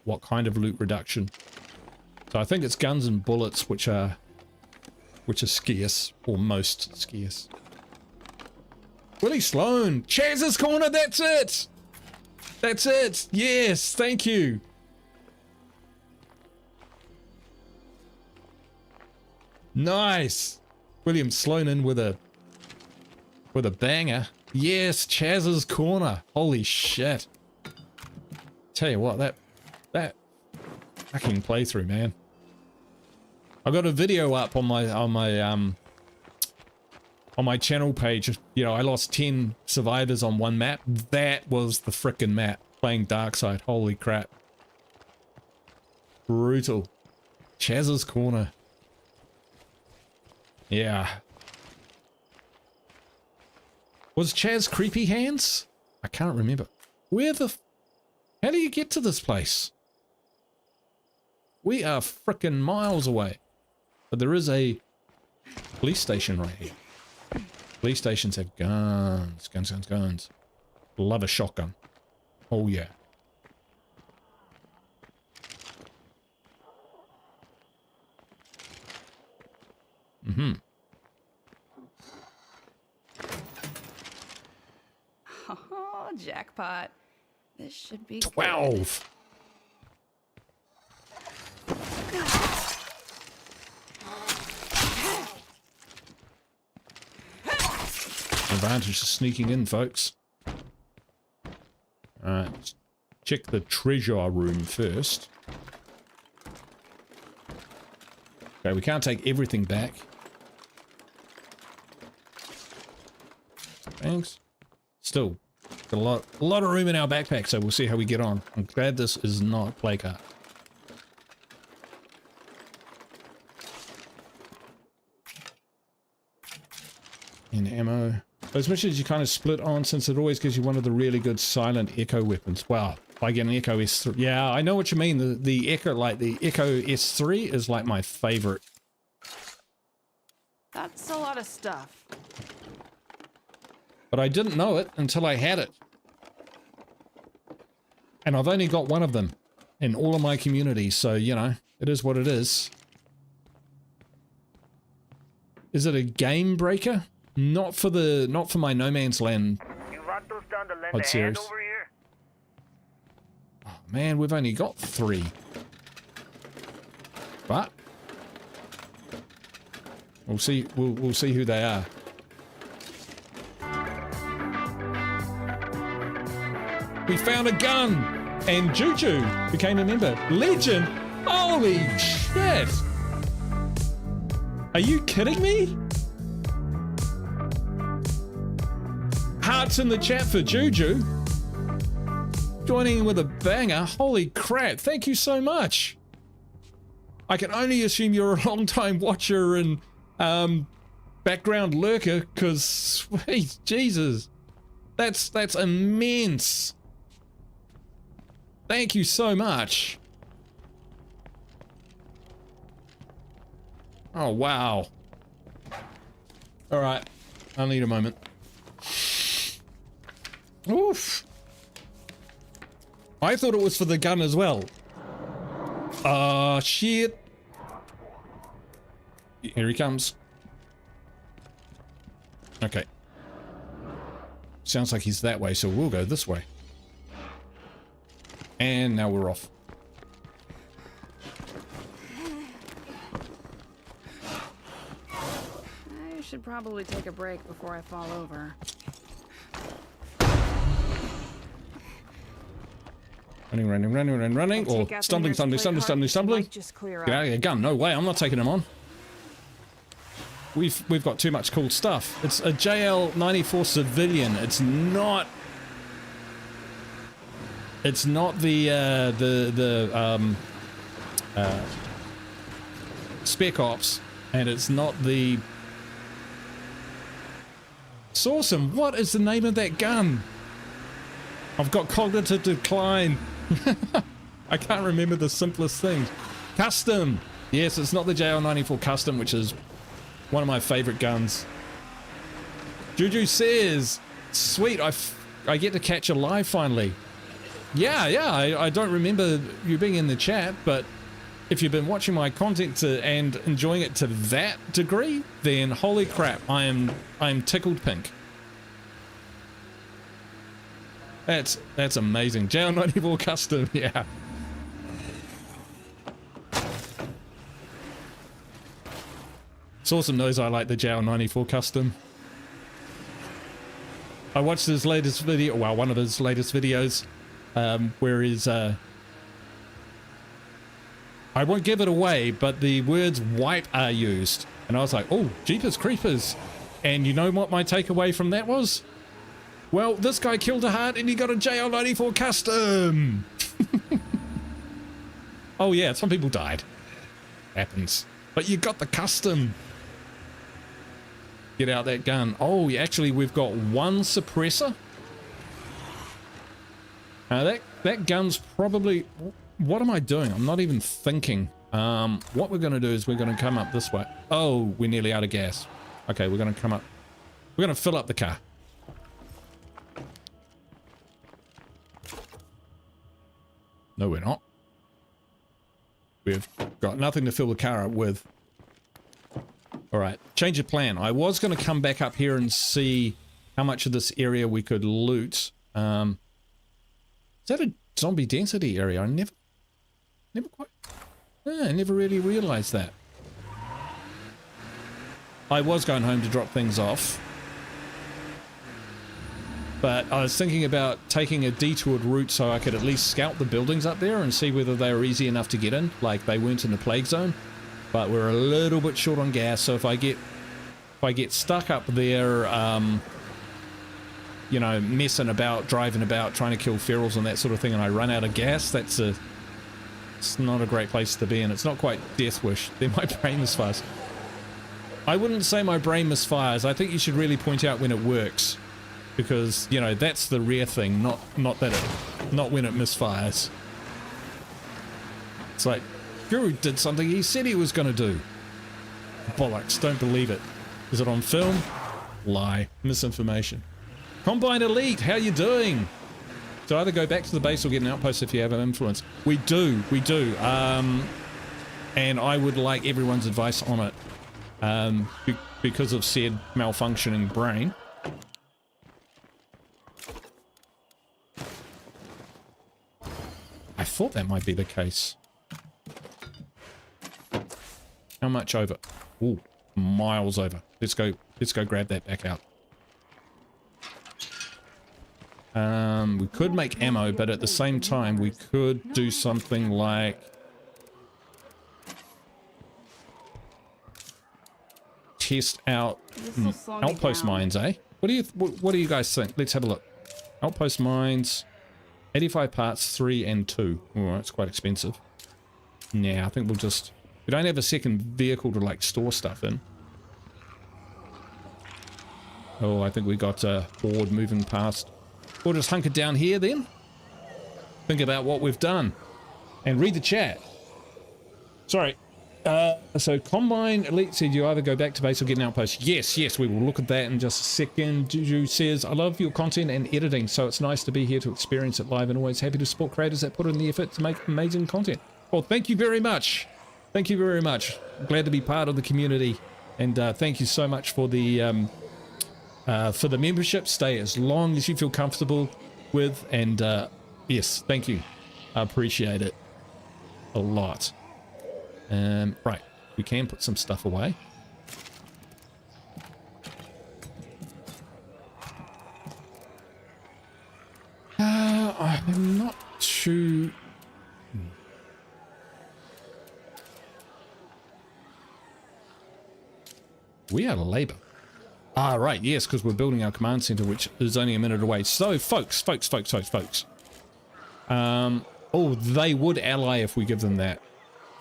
what kind of loot reduction. So I think it's guns and bullets which are scarce, or most scarce. Willie Sloan, Chaz's Corner, that's it! That's it! Yes, thank you! Nice! William Sloan in with a banger. Yes, Chaz's Corner. Holy shit. Tell you what, that fucking playthrough, man. I got a video up on my channel page. You know, I lost 10 survivors on one map. That was the frickin' map. Playing Darkside. Holy crap. Brutal. Chaz's Corner. Yeah. Was Chaz Creepy Hands? I can't remember. Where the... How do you get to this place? We are frickin' miles away. But there is a police station right here. Police stations have guns. Guns, guns, guns. Love a shotgun. Oh yeah. Mm-hmm. Oh, jackpot. This should be 12. Advantage of sneaking in, folks. Alright, let's check the treasure room first. Okay, we can't take everything back. Thanks. Still, got a lot of room in our backpack, so we'll see how we get on. I'm glad this is not play cart. In ammo. Those missions you kind of split on, since it always gives you one of the really good silent echo weapons. Wow, if I get an Echo S3. Yeah, I know what you mean. The Echo, like the Echo S3 is like my favorite. That's a lot of stuff. But I didn't know it until I had it. And I've only got one of them in all of my communities, so, you know, it is what it is. Is it a game breaker? Not for my No Man's Land pod series. Oh man, we've only got 3. But we'll see who they are. We found a gun! And Juju became a member. Legend! Holy shit! Are you kidding me? Hearts in the chat for Juju. Joining in with a banger. Holy crap, thank you so much. I can only assume you're a long time watcher and background lurker, because sweet Jesus. That's immense. Thank you so much. Oh, wow. All right. I'll need a moment. Oof. I thought it was for the gun as well. Shit. Here he comes. Okay. Sounds like he's that way, so we'll go this way. And now we're off. I should probably take a break before I fall over. Running. Or stumbling. Just clear Get out of here, gun. No way, I'm not taking him on. We've got too much cool stuff. It's a JL-94 civilian. It's not the Spec Ops, and it's not the Sawsome. What is the name of that gun? I've got cognitive decline. I can't remember the simplest things. Custom. Yes, it's not the JL-94 Custom, which is one of my favorite guns. Juju says, sweet, I get to catch a live finally. Yeah, I don't remember you being in the chat, but if you've been watching my content and enjoying it to that degree, then holy crap, I am tickled pink. That's amazing. JL-94 Custom, yeah. Sawsome knows I like the JL-94 Custom. I watched his latest video, well, one of his latest videos, where he's, I won't give it away, but the words wipe are used. And I was like, oh, jeepers creepers. And you know what my takeaway from that was? Well, this guy killed a heart and he got a JL-94 Custom. Oh yeah, some people died. Happens. But you got the Custom. Get out that gun. Oh, actually, we've got one suppressor. That gun's probably... What am I doing? I'm not even thinking. What we're going to do is we're going to come up this way. Oh, we're nearly out of gas. Okay, we're going to come up. We're going to fill up the car. No, we're not. We've got nothing to fill the car up with. Alright, change of plan. I was going to come back up here and see how much of this area we could loot. Is that a zombie density area? I never quite... Yeah, I never really realized that. I was going home to drop things off. But I was thinking about taking a detoured route so I could at least scout the buildings up there and see whether they were easy enough to get in, like they weren't in the plague zone. But we're a little bit short on gas, so if I get stuck up there, you know, messing about, driving about, trying to kill ferals and that sort of thing, and I run out of gas, it's not a great place to be in. It's not quite Death Wish. Then my brain misfires. I wouldn't say my brain misfires. I think you should really point out when it works. Because, you know, that's the rare thing, not when it misfires. It's like, Guru did something he said he was going to do. Bollocks, don't believe it. Is it on film? Lie. Misinformation. Combine Elite, how you doing? So either go back to the base or get an outpost if you have an influence. We do. And I would like everyone's advice on it. Because of said malfunctioning brain. I thought that might be the case. How much over? Ooh, miles over. Let's go grab that back out. We could make ammo, but at the same time we could do something like test out outpost mines, eh? What do you guys think? Let's have a look. Outpost mines, 85 parts, 3 and 2. Oh, that's quite expensive. Yeah, I think we don't have a second vehicle to like store stuff in. Oh, I think we got a horde moving past. We'll just hunker down here then. think about what we've done and read the chat. Sorry. So Combine Elite said you either go back to base or get an outpost. Yes, we will look at that in just a second. Juju says, I love your content and editing, so it's nice to be here to experience it live and always happy to support creators that put in the effort to make amazing content. Well, thank you very much. Thank you very much. Glad to be part of the community, and thank you so much for the membership. Stay as long as you feel comfortable with, and yes, thank you. I appreciate it a lot. Right, we can put some stuff away. I'm not too... We are labor. Ah, right, yes, because we're building our command center, which is only a minute away. So, folks. Oh, they would ally if we give them that.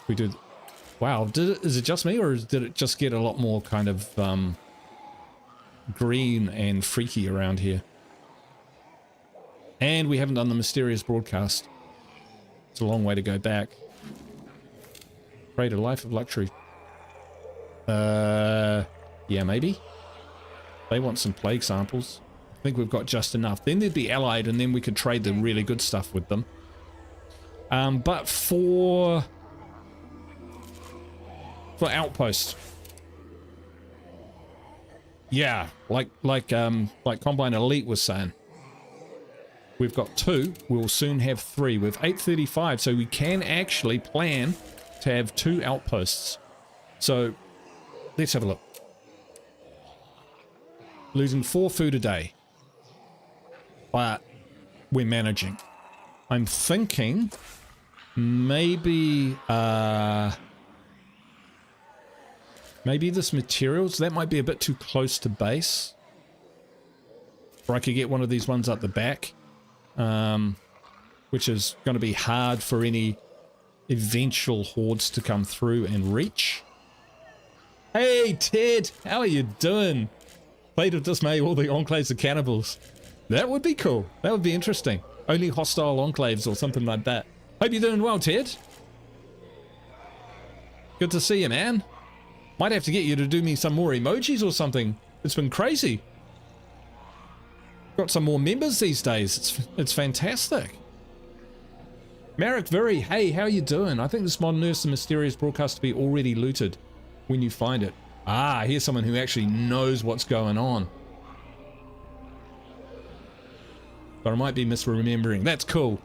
We did... Wow, is it just me, or did it just get a lot more kind of green and freaky around here? And we haven't done the mysterious broadcast. It's a long way to go back. Create a life of luxury. Yeah, maybe. They want some plague samples. I think we've got just enough. Then they'd be allied, and then we could trade the really good stuff with them. But for outpost, yeah, like Combine Elite was saying, we've got 2. We'll soon have 3. With 835, so we can actually plan to have 2 outposts. So let's have a look. Losing 4 food a day, but we're managing. I'm thinking maybe maybe this materials, that might be a bit too close to base. Or I could get one of these ones up the back, which is going to be hard for any eventual hordes to come through and reach. Hey Ted, how are you doing? Fate of Dismay, all the enclaves are cannibals. That would be cool. That would be interesting. Only hostile enclaves or something like that. Hope you're doing well, Ted. Good to see you, man. Might have to get you to do me some more emojis or something. It's been crazy. Got some more members these days. It's fantastic. Marek Very, hey, how you doing? I think this modern nurse and mysterious broadcast to be already looted when you find it. Ah, here's someone who actually knows what's going on. But I might be misremembering. That's cool.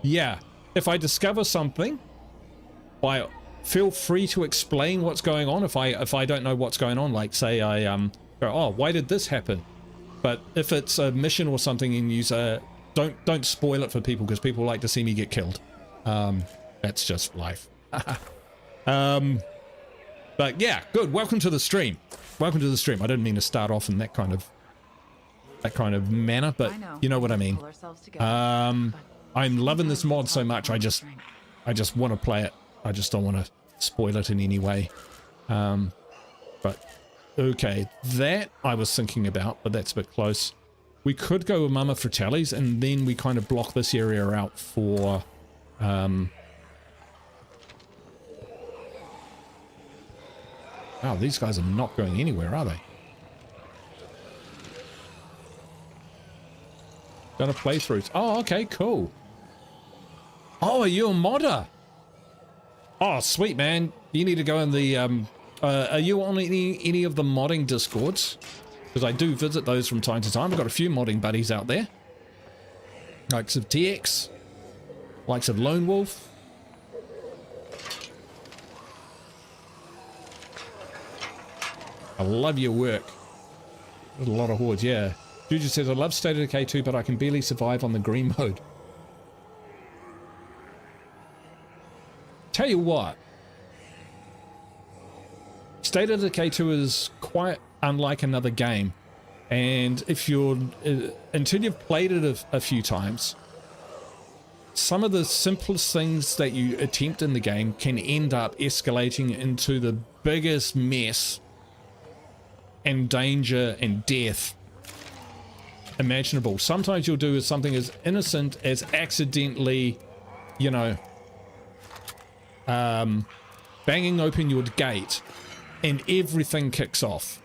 Yeah, if I discover something, feel free to explain what's going on if I don't know what's going on. Like say I go, oh, why did this happen? But if it's a mission or something and use don't spoil it for people, because people like to see me get killed. That's just life. But yeah, good. Welcome to the stream. Welcome to the stream. I didn't mean to start off in that kind of manner, but you know what I mean. I'm loving this mod so much. I just want to play it. I just don't want to spoil it in any way. But okay, that I was thinking about, but that's a bit close. We could go with Mama Fratelli's, and then we kind of block this area out for wow, these guys are not going anywhere, are they? Done a playthrough. Oh, okay, cool. Oh, are you a modder? Oh, sweet, man. You need to go in the, are you on any of the modding discords? Because I do visit those from time to time. I've got a few modding buddies out there. Likes of TX. Likes of Lone Wolf. I love your work. There's a lot of hordes, yeah. Juju says, I love State of Decay 2, but I can barely survive on the green mode. Tell you what. State of Decay 2 is quite unlike another game. And if you're... until you've played it a few times, some of the simplest things that you attempt in the game can end up escalating into the biggest mess and danger and death imaginable. Sometimes you'll do something as innocent as accidentally, you know, banging open your gate and everything kicks off.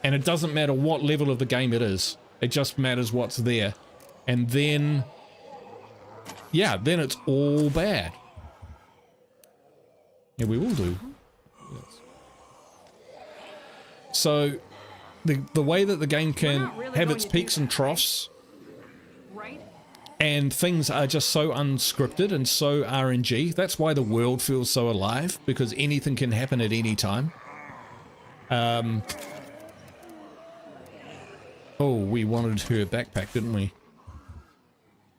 And it doesn't matter what level of the game it is. It just matters what's there. And then, yeah, then it's all bad. Yeah, we will do. Yes. So, the way that the game can have its peaks and troughs, Right? and things are just so unscripted and so RNG, that's why the world feels so alive, because anything can happen at any time. Oh, we wanted her backpack, didn't we?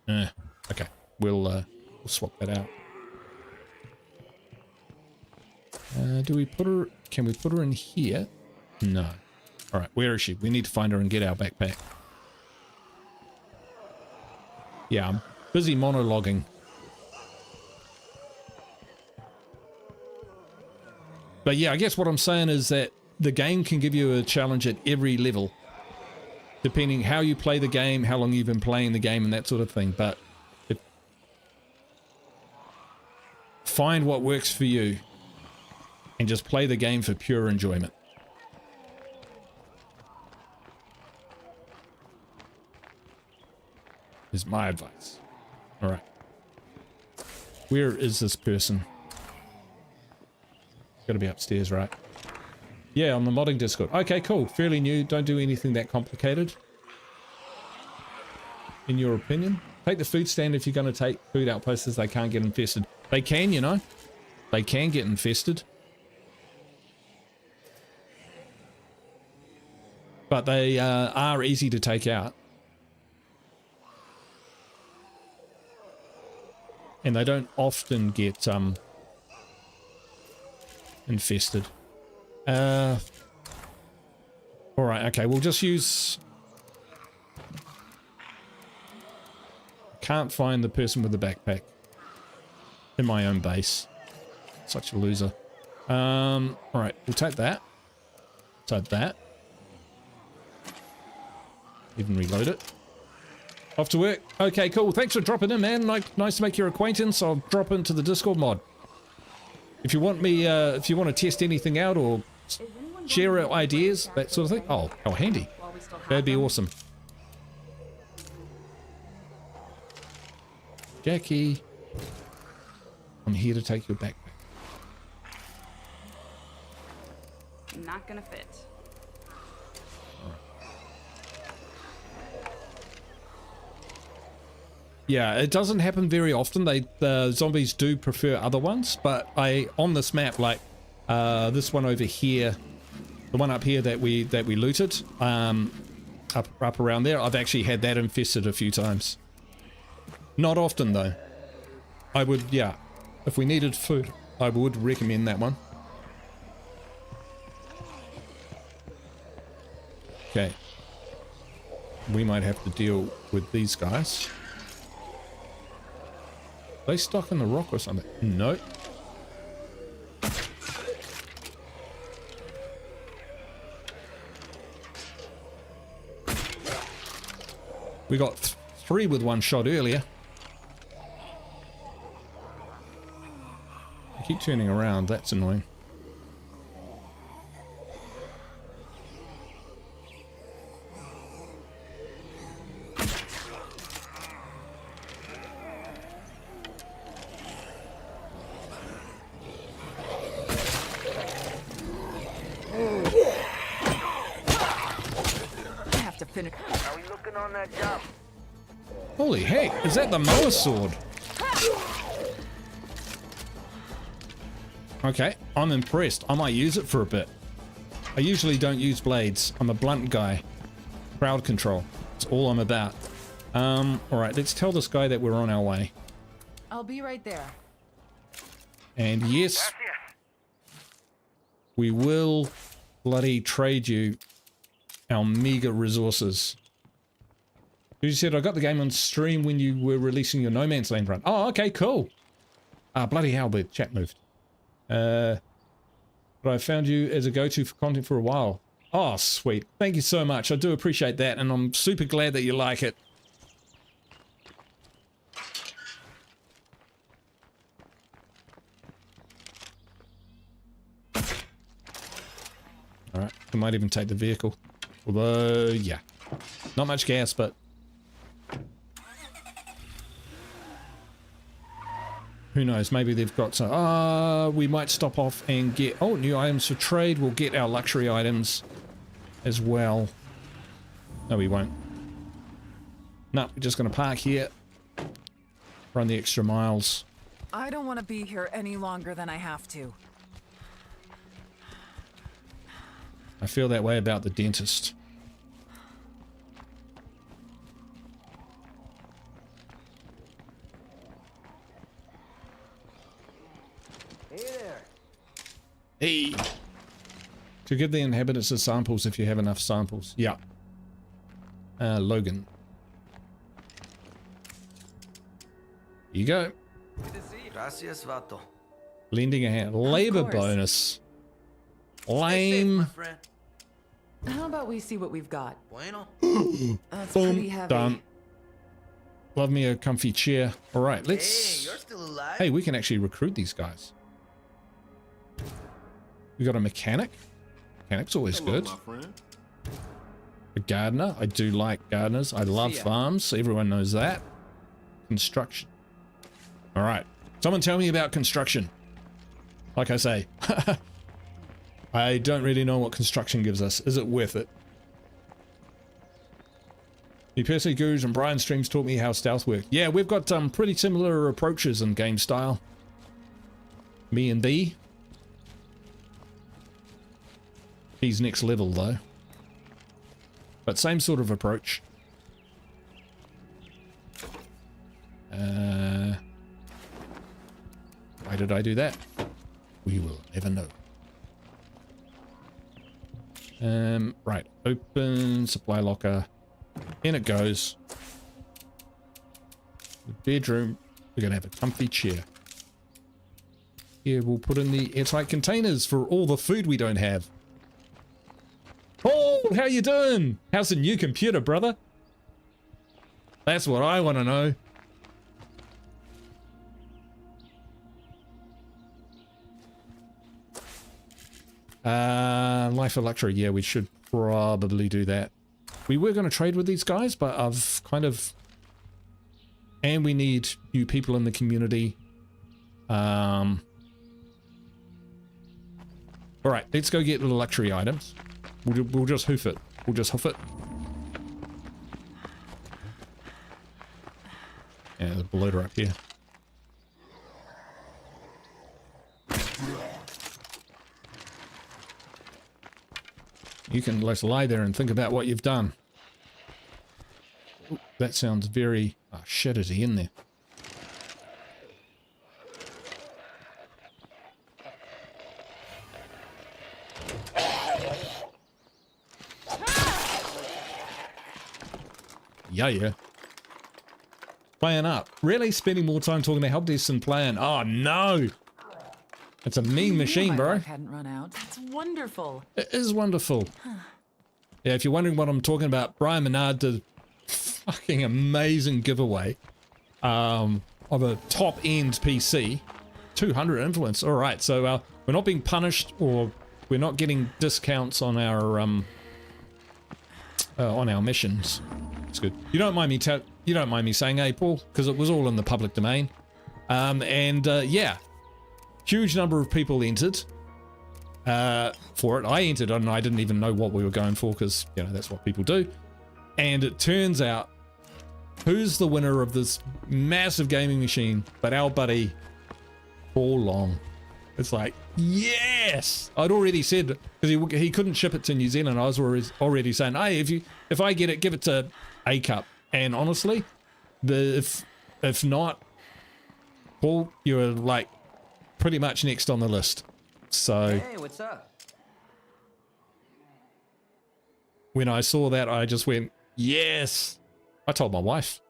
Okay, we'll swap that out. Do we put her... Can we put her in here? No. Alright, where is she? We need to find her and get our backpack. Yeah, I'm busy monologuing. But yeah, I guess what I'm saying is that the game can give you a challenge at every level, depending how you play the game, how long you've been playing the game, and that sort of thing. But find what works for you and just play the game for pure enjoyment. Is my advice. All right. Where is this person? Got to be upstairs, right? Yeah, on the modding Discord. Okay, cool. Fairly new. Don't do anything that complicated. In your opinion? Take the food stand if you're going to take food outposts. They can't get infested. They can, you know. They can get infested. But they are easy to take out. And they don't often get infested. Alright, okay, we'll just use... Can't find the person with the backpack in my own base. Such a loser. Alright, we'll take that. Take that. Even reload it. Off to work. Okay, cool. Thanks for dropping in, man. Nice to make your acquaintance. I'll drop into the Discord mod. If you want me, if you want to test anything out or share ideas, that sort of thing. Oh, how handy. That'd be awesome. Jackie, I'm here to take your backpack. Not gonna fit. Yeah, it doesn't happen very often. The zombies do prefer other ones, but on this map, like this one over here, the one up here that we looted, up around there, I've actually had that infested a few times. Not often though. I would, yeah, if we needed food, I would recommend that one. Okay, we might have to deal with these guys. Are they stuck in the rock or something? Nope. We got three with one shot earlier. I keep turning around, that's annoying. Are we looking on that job? Holy heck, is that the mower sword? Okay, I'm impressed. I might use it for a bit. I usually don't use blades. I'm a blunt guy. Crowd control. That's all I'm about. Alright, let's tell this guy that we're on our way. I'll be right there. And yes, we will bloody trade you our meager resources. You said I got the game on stream when you were releasing your No Man's Land run. Oh, okay, cool. Bloody hell, the chat moved. But I found you as a go-to for content for a while. Oh, sweet. Thank you so much. I do appreciate that, and I'm super glad that you like it. Alright, I might even take the vehicle. Although, yeah. Not much gas, but... who knows, maybe they've got some... we might stop off and get... oh, new items for trade. We'll get our luxury items as well. No, we won't. No, we're just going to park here. Run the extra miles. I don't want to be here any longer than I have to. I feel that way about the dentist. Hey there. Hey! To give the inhabitants the samples if you have enough samples. Yeah. Logan. Here you go. Gracias, vato. Lending a hand. Labor course. bonus. Stay safe, Lame. my friend. How about we see what we've got? Bueno. That's pretty Boom. heavy. Done. Love me a comfy chair. Alright, Hey, let's... you're still alive. hey, we can actually recruit these guys. We got a mechanic. Mechanic's always good. A gardener. I do like gardeners. I love farms. Everyone knows that. Construction. Alright. Someone tell me about construction. Like I say. I don't really know what construction gives us. Is it worth it? The Percy Gurus and Brian streams taught me how stealth worked. Yeah, we've got pretty similar approaches in game style. Me and thee. He's next level though. But same sort of approach. Why did I do that? We will never know. Right. Open supply locker. In it goes. The bedroom. We're gonna have a comfy chair. Here we'll put in the airtight containers for all the food we don't have. Paul, how you doing? How's the new computer, brother? That's what I want to know. Life of luxury. Yeah, we should probably do that. We were going to trade with these guys, but I've kind of... and we need new people in the community. Alright, let's go get the luxury items. We'll just hoof it. We'll just hoof it. Yeah, there's a bloater up here. You can just lie there and think about what you've done. Ooh, that sounds very... oh shit, is he in there? Yeah. Playing up. Really? Spending more time talking to help desk than playing? Oh no! It's a mean machine, My bro. luck hadn't run out. It's wonderful. It is wonderful. Yeah, if you're wondering what I'm talking about, Brian Menard did a fucking amazing giveaway of a top-end PC. 200 influence. Alright, so we're not being punished, or we're not getting discounts on our missions. It's good. You don't mind me saying, hey, Paul, because it was all in the public domain. Yeah, huge number of people entered for it. I entered and I didn't even know what we were going for because, you know, that's what people do. And it turns out, who's the winner of this massive gaming machine but our buddy Paul Long. It's like, yes! I'd already said, because he couldn't ship it to New Zealand, I was already saying, hey, if I get it, give it to A Cup. And honestly, if not, Paul, you're like pretty much next on the list. So Hey, what's up? when I saw that, I just went, yes! I told my wife.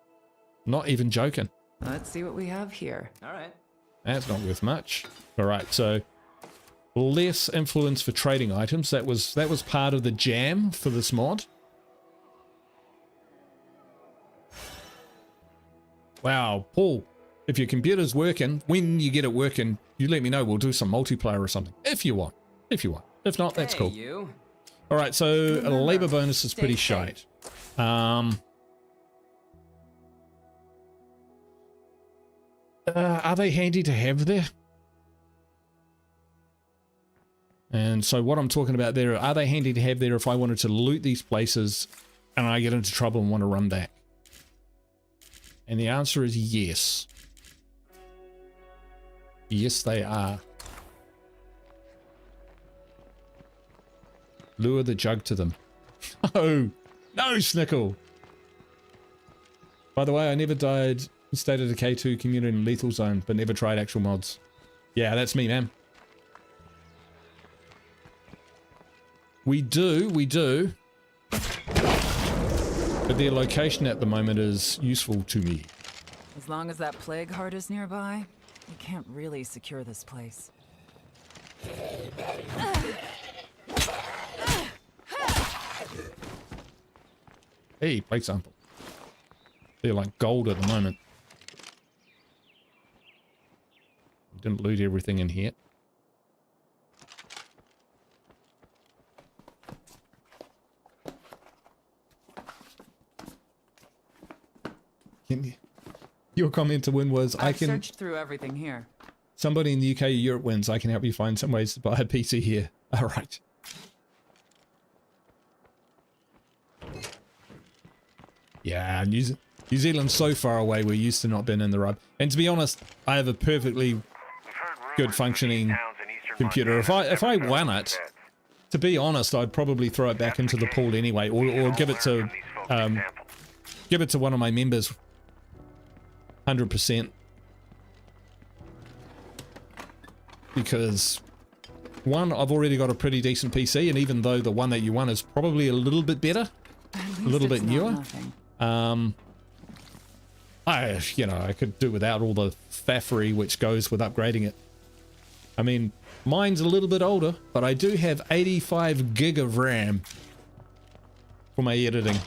Not even joking. Let's see what we have here. All right. That's not worth much. All right, so less influence for trading items. That was part of the jam for this mod. Wow, Paul, if your computer's working, when you get it working, you let me know. We'll do some multiplayer or something. If you want. If not, that's cool. You. All right, so a labor bonus is pretty stay shite. Are they handy to have there? And so what I'm talking about there, are they handy to have there if I wanted to loot these places and I get into trouble and want to run back? And the answer is yes. Yes, they are. Lure the jug to them. Oh, no, Snickle. By the way, I never died in State of Decay 2 Community and Lethal Zone, but never tried actual mods. Yeah, that's me, man. We do. But their location at the moment is useful to me. As long as that plague heart is nearby, we can't really secure this place. Hey, plate sample. They're like gold at the moment. Didn't loot everything in here. Your comment to win was, I've searched through everything here. Somebody in the UK or Europe wins. I can help you find some ways to buy a PC here. All right. Yeah, New Zealand's so far away. We're used to not being in the rub. And to be honest, I have a perfectly good functioning computer. If I won it, to be honest, I'd probably throw it back into the pool anyway, or give it to one of my members. 100%. Because one, I've already got a pretty decent PC, and even though the one that you won is probably a little bit better, a little bit newer, I could do without all the faffery which goes with upgrading it. I mean, mine's a little bit older, but I do have 85 gig of RAM for my editing.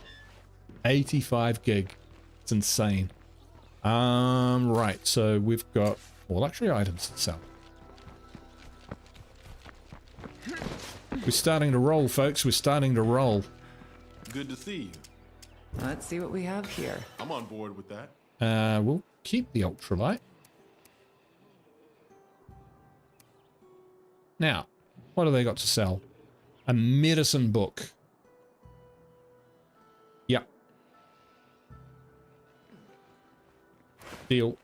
85 gig. It's insane. Right, so we've got more luxury items to sell. We're starting to roll, folks. We're starting to roll. Good to see you. Let's see what we have here. I'm on board with that. We'll keep the ultralight. Now, what have they got to sell? A medicine book. Yep. Deal.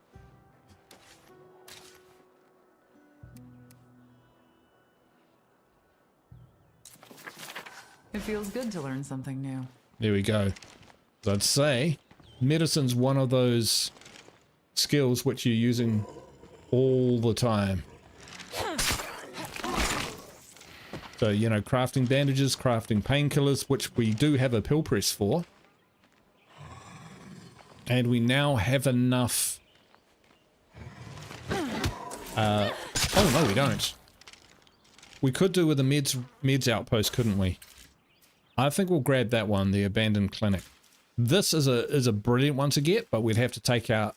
It feels good to learn something new. There we go. So I'd say medicine's one of those skills which you're using all the time. So, you know, crafting bandages, crafting painkillers, which we do have a pill press for. And we now have enough... oh, no, we don't. We could do with a meds outpost, couldn't we? I think we'll grab that one, the abandoned clinic. This is a brilliant one to get, but we'd have to take out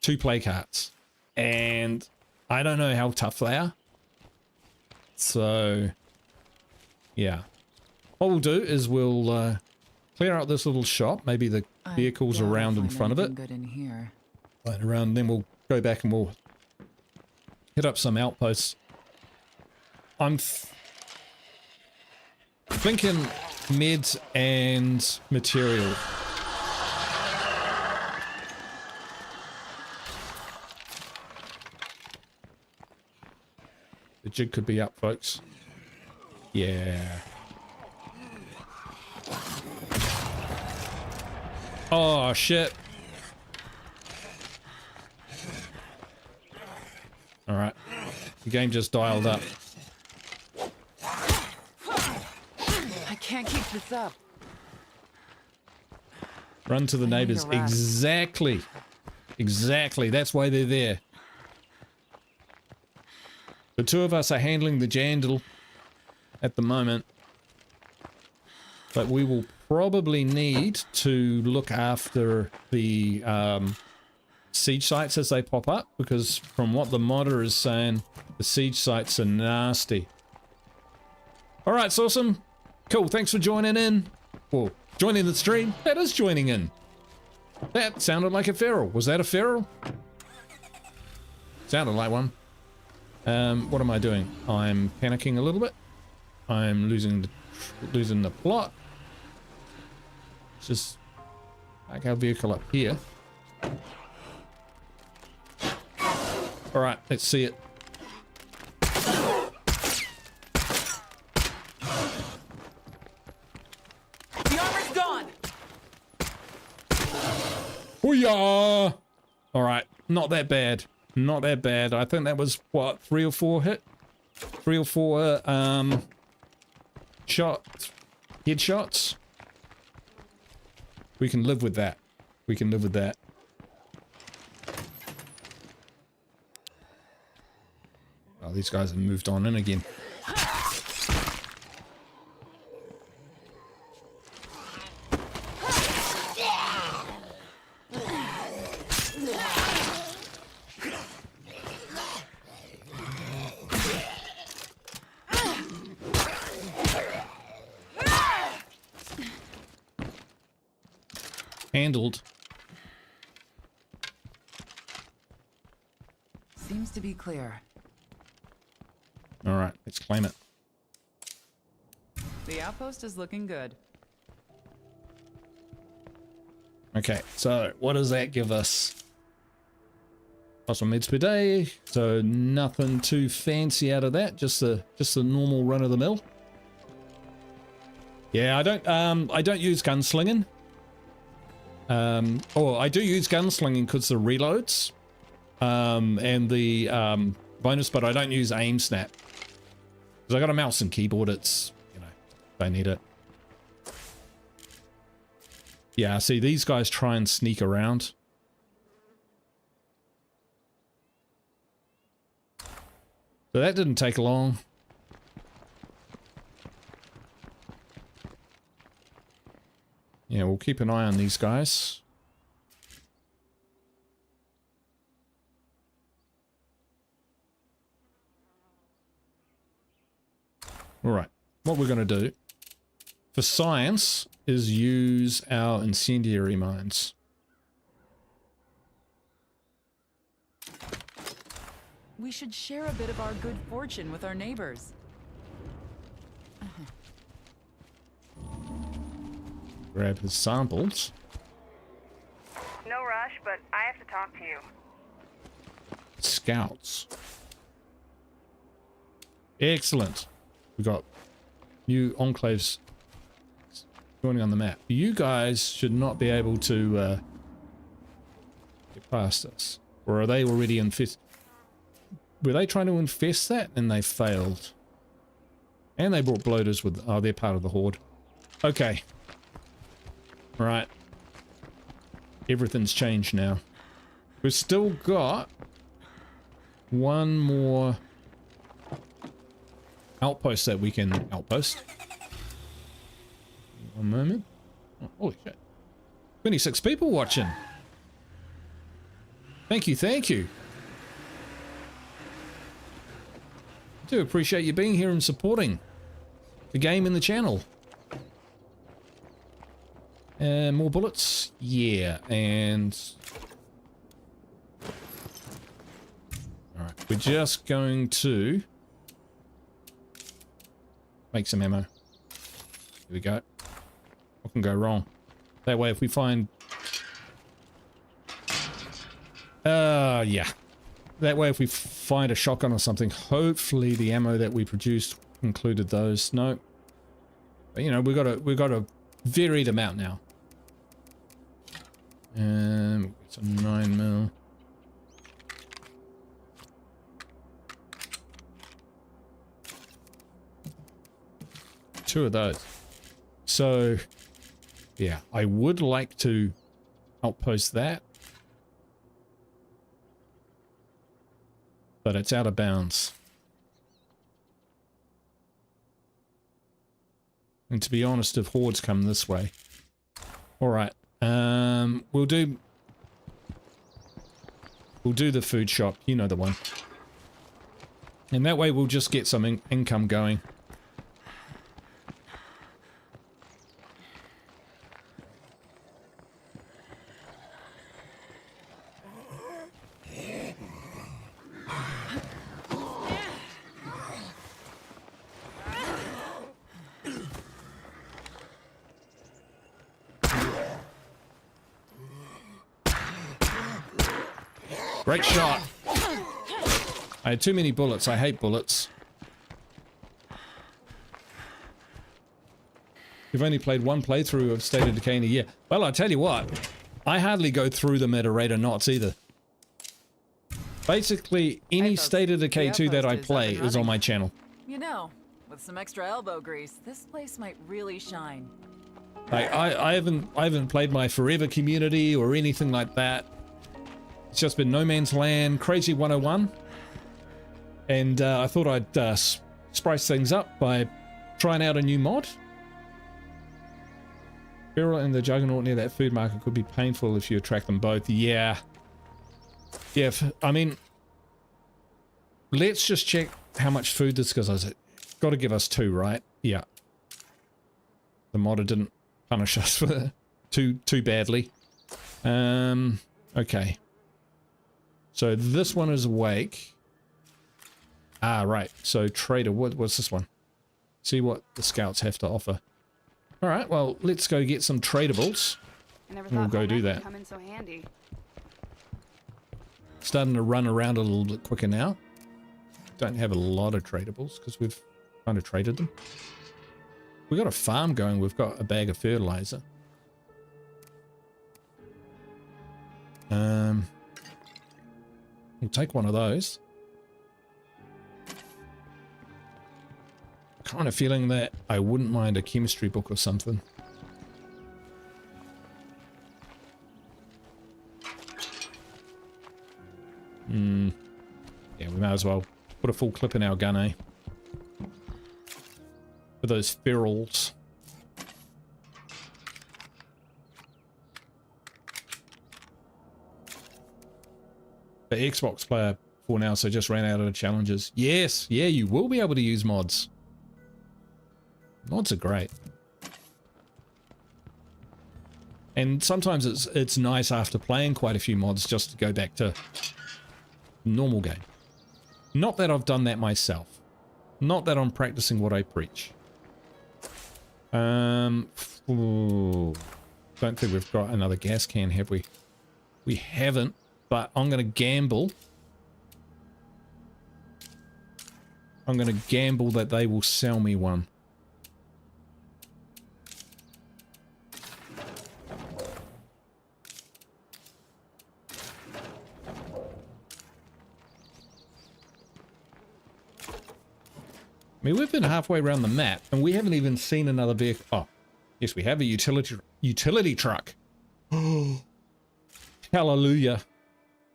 2 play carts. And I don't know how tough they are. So, yeah. What we'll do is we'll clear out this little shop. Maybe the vehicles around in front of it. Good in here. Right around, then we'll go back and we'll hit up some outposts. I'm thinking meds and material. The jig could be up, folks. Yeah. Oh, shit. All right. The game just dialed up. I can't keep this up. Run to the neighbors. Exactly. Exactly. That's why they're there. The two of us are handling the jandal at the moment. But we will probably need to look after the siege sites as they pop up, because from what the modder is saying, the siege sites are nasty. Alright, Sawsome. Cool, thanks for joining in. Well, joining the stream. That is joining in. That sounded like a feral. Was that a feral? Sounded like one. What am I doing? I'm panicking a little bit. I'm losing the plot. Let's just back our vehicle up here. Alright, let's see it. The armor's gone! Booyah! Alright, not that bad. Not that bad. I think that was, what, 3 or 4 hit? 3 or 4, headshots? We can live with that. We can live with that. Oh, these guys have moved on in again. Handled. Seems to be clear. All right, let's claim it. The outpost is looking good. Okay, so what does that give us? Plus 1 meds per day, so nothing too fancy out of that. Just the normal run of the mill. Yeah, I don't use gunslinging. Or I do use gunslinging because the reloads, and the bonus, but I don't use aim snap because I got a mouse and keyboard. It's, you know, they need it. Yeah, see, these guys try and sneak around. So that didn't take long. Yeah, we'll keep an eye on these guys. Alright, what we're going to do for science is use our incendiary mines. We should share a bit of our good fortune with our neighbors. Grab his samples. No rush, but I have to talk to you. Scouts. Excellent. We got new enclaves joining on the map. You guys should not be able to get past us. Or are they already infested? Were they trying to infest that and they failed? And they brought bloaters with... Oh, they're part of the horde. Okay. Right. Everything's changed now. We've still got one more outpost that we can outpost. One moment. Oh, holy shit. 26 people watching. Thank you, thank you. I do appreciate you being here and supporting the game and the channel. More bullets? Yeah, and... Alright, we're just going to make some ammo. Here we go. What can go wrong? That way if we find... yeah. That way if we find a shotgun or something, hopefully the ammo that we produced included those. No. But, you know, we got a varied amount now. It's a 9mm. Two of those. So, yeah, I would like to outpost that. But it's out of bounds. And to be honest, if hordes come this way. Alright. We'll do the food shop. You know the one. And that way we'll just get some income going. Great shot. I had too many bullets. I hate bullets. You've only played one playthrough of State of Decay in a year. Well, I tell you what, I hardly go through them at a rate of knots either. Basically, any State of Decay 2 that I play is on my channel. You know, with some extra elbow grease, this place might really shine. I haven't played my Forever community or anything like that. It's just been No Man's Land, Crazy 101. And I thought I'd spice things up by trying out a new mod. Feral and the Juggernaut near that food market could be painful if you attract them both. Yeah. Yeah, I mean, let's just check how much food this gives us. It's got to give us 2, right? Yeah. The modder didn't punish us for too badly. Okay. So this one is awake. Ah, right. So trader, what's this one? See what the scouts have to offer. All right. Well, let's go get some tradables. We'll go do that. Come in so handy. Starting to run around a little bit quicker now. Don't have a lot of tradables because we've kind of traded them. We've got a farm going. We've got a bag of fertilizer. We'll take one of those. Kind of feeling that I wouldn't mind a chemistry book or something. Yeah, we might as well put a full clip in our gun, eh? For those ferals. The Xbox player for now, so just ran out of the challenges. Yes, yeah, you will be able to use mods. Mods are great. And sometimes it's nice after playing quite a few mods just to go back to normal game. Not that I've done that myself. Not that I'm practicing what I preach. Don't think we've got another gas can, have we? We haven't, but I'm going to gamble. I'm going to gamble that they will sell me one. I mean, we've been halfway around the map, and we haven't even seen another vehicle. Oh, yes, we have a utility truck. Hallelujah!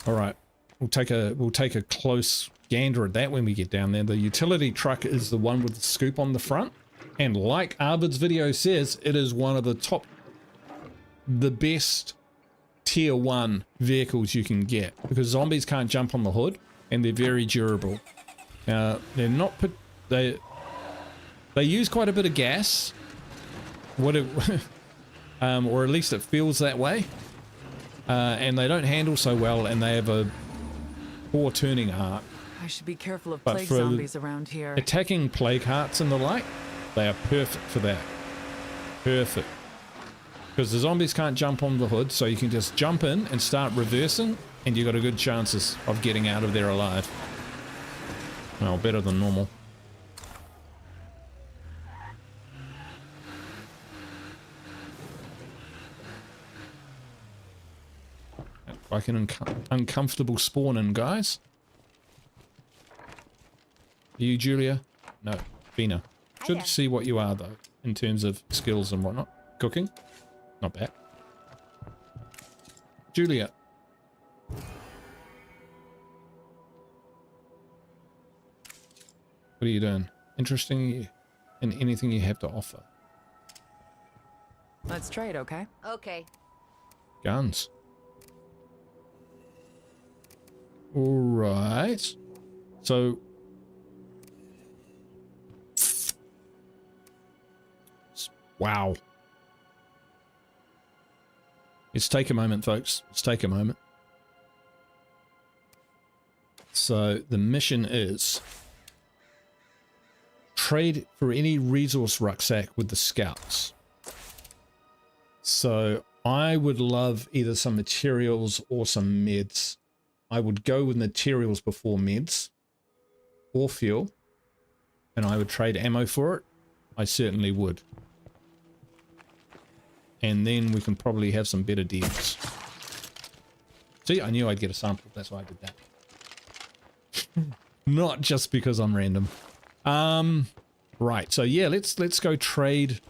All right, we'll take a close gander at that when we get down there. The utility truck is the one with the scoop on the front, and like Arvid's video says, it is one of the best tier 1 vehicles you can get because zombies can't jump on the hood, and they're very durable. They're not. They use quite a bit of gas, or at least it feels that way, and they don't handle so well, and they have a poor turning arc. I should be careful of plague zombies around here. Attacking plague hearts and the like, they are perfect for that. Perfect. Because the zombies can't jump on the hood, so you can just jump in and start reversing, and you've got a good chances of getting out of there alive. Well, better than normal. Like an uncomfortable spawning, guys. Are you Julia? No, Vina. Should see what you are though, in terms of skills and whatnot. Cooking? Not bad. Julia. What are you doing? Interesting in anything you have to offer? Let's trade, okay? Okay. Guns. All right. So wow. Let's take a moment, folks. Let's take a moment. So the mission is trade for any resource rucksack with the scouts. So I would love either some materials or some meds. I would go with materials before meds or fuel, and I would trade ammo for it. I certainly would. And then we can probably have some better deals. See, I knew I'd get a sample. That's why I did that. Not just because I'm random. Right. So yeah, let's go trade.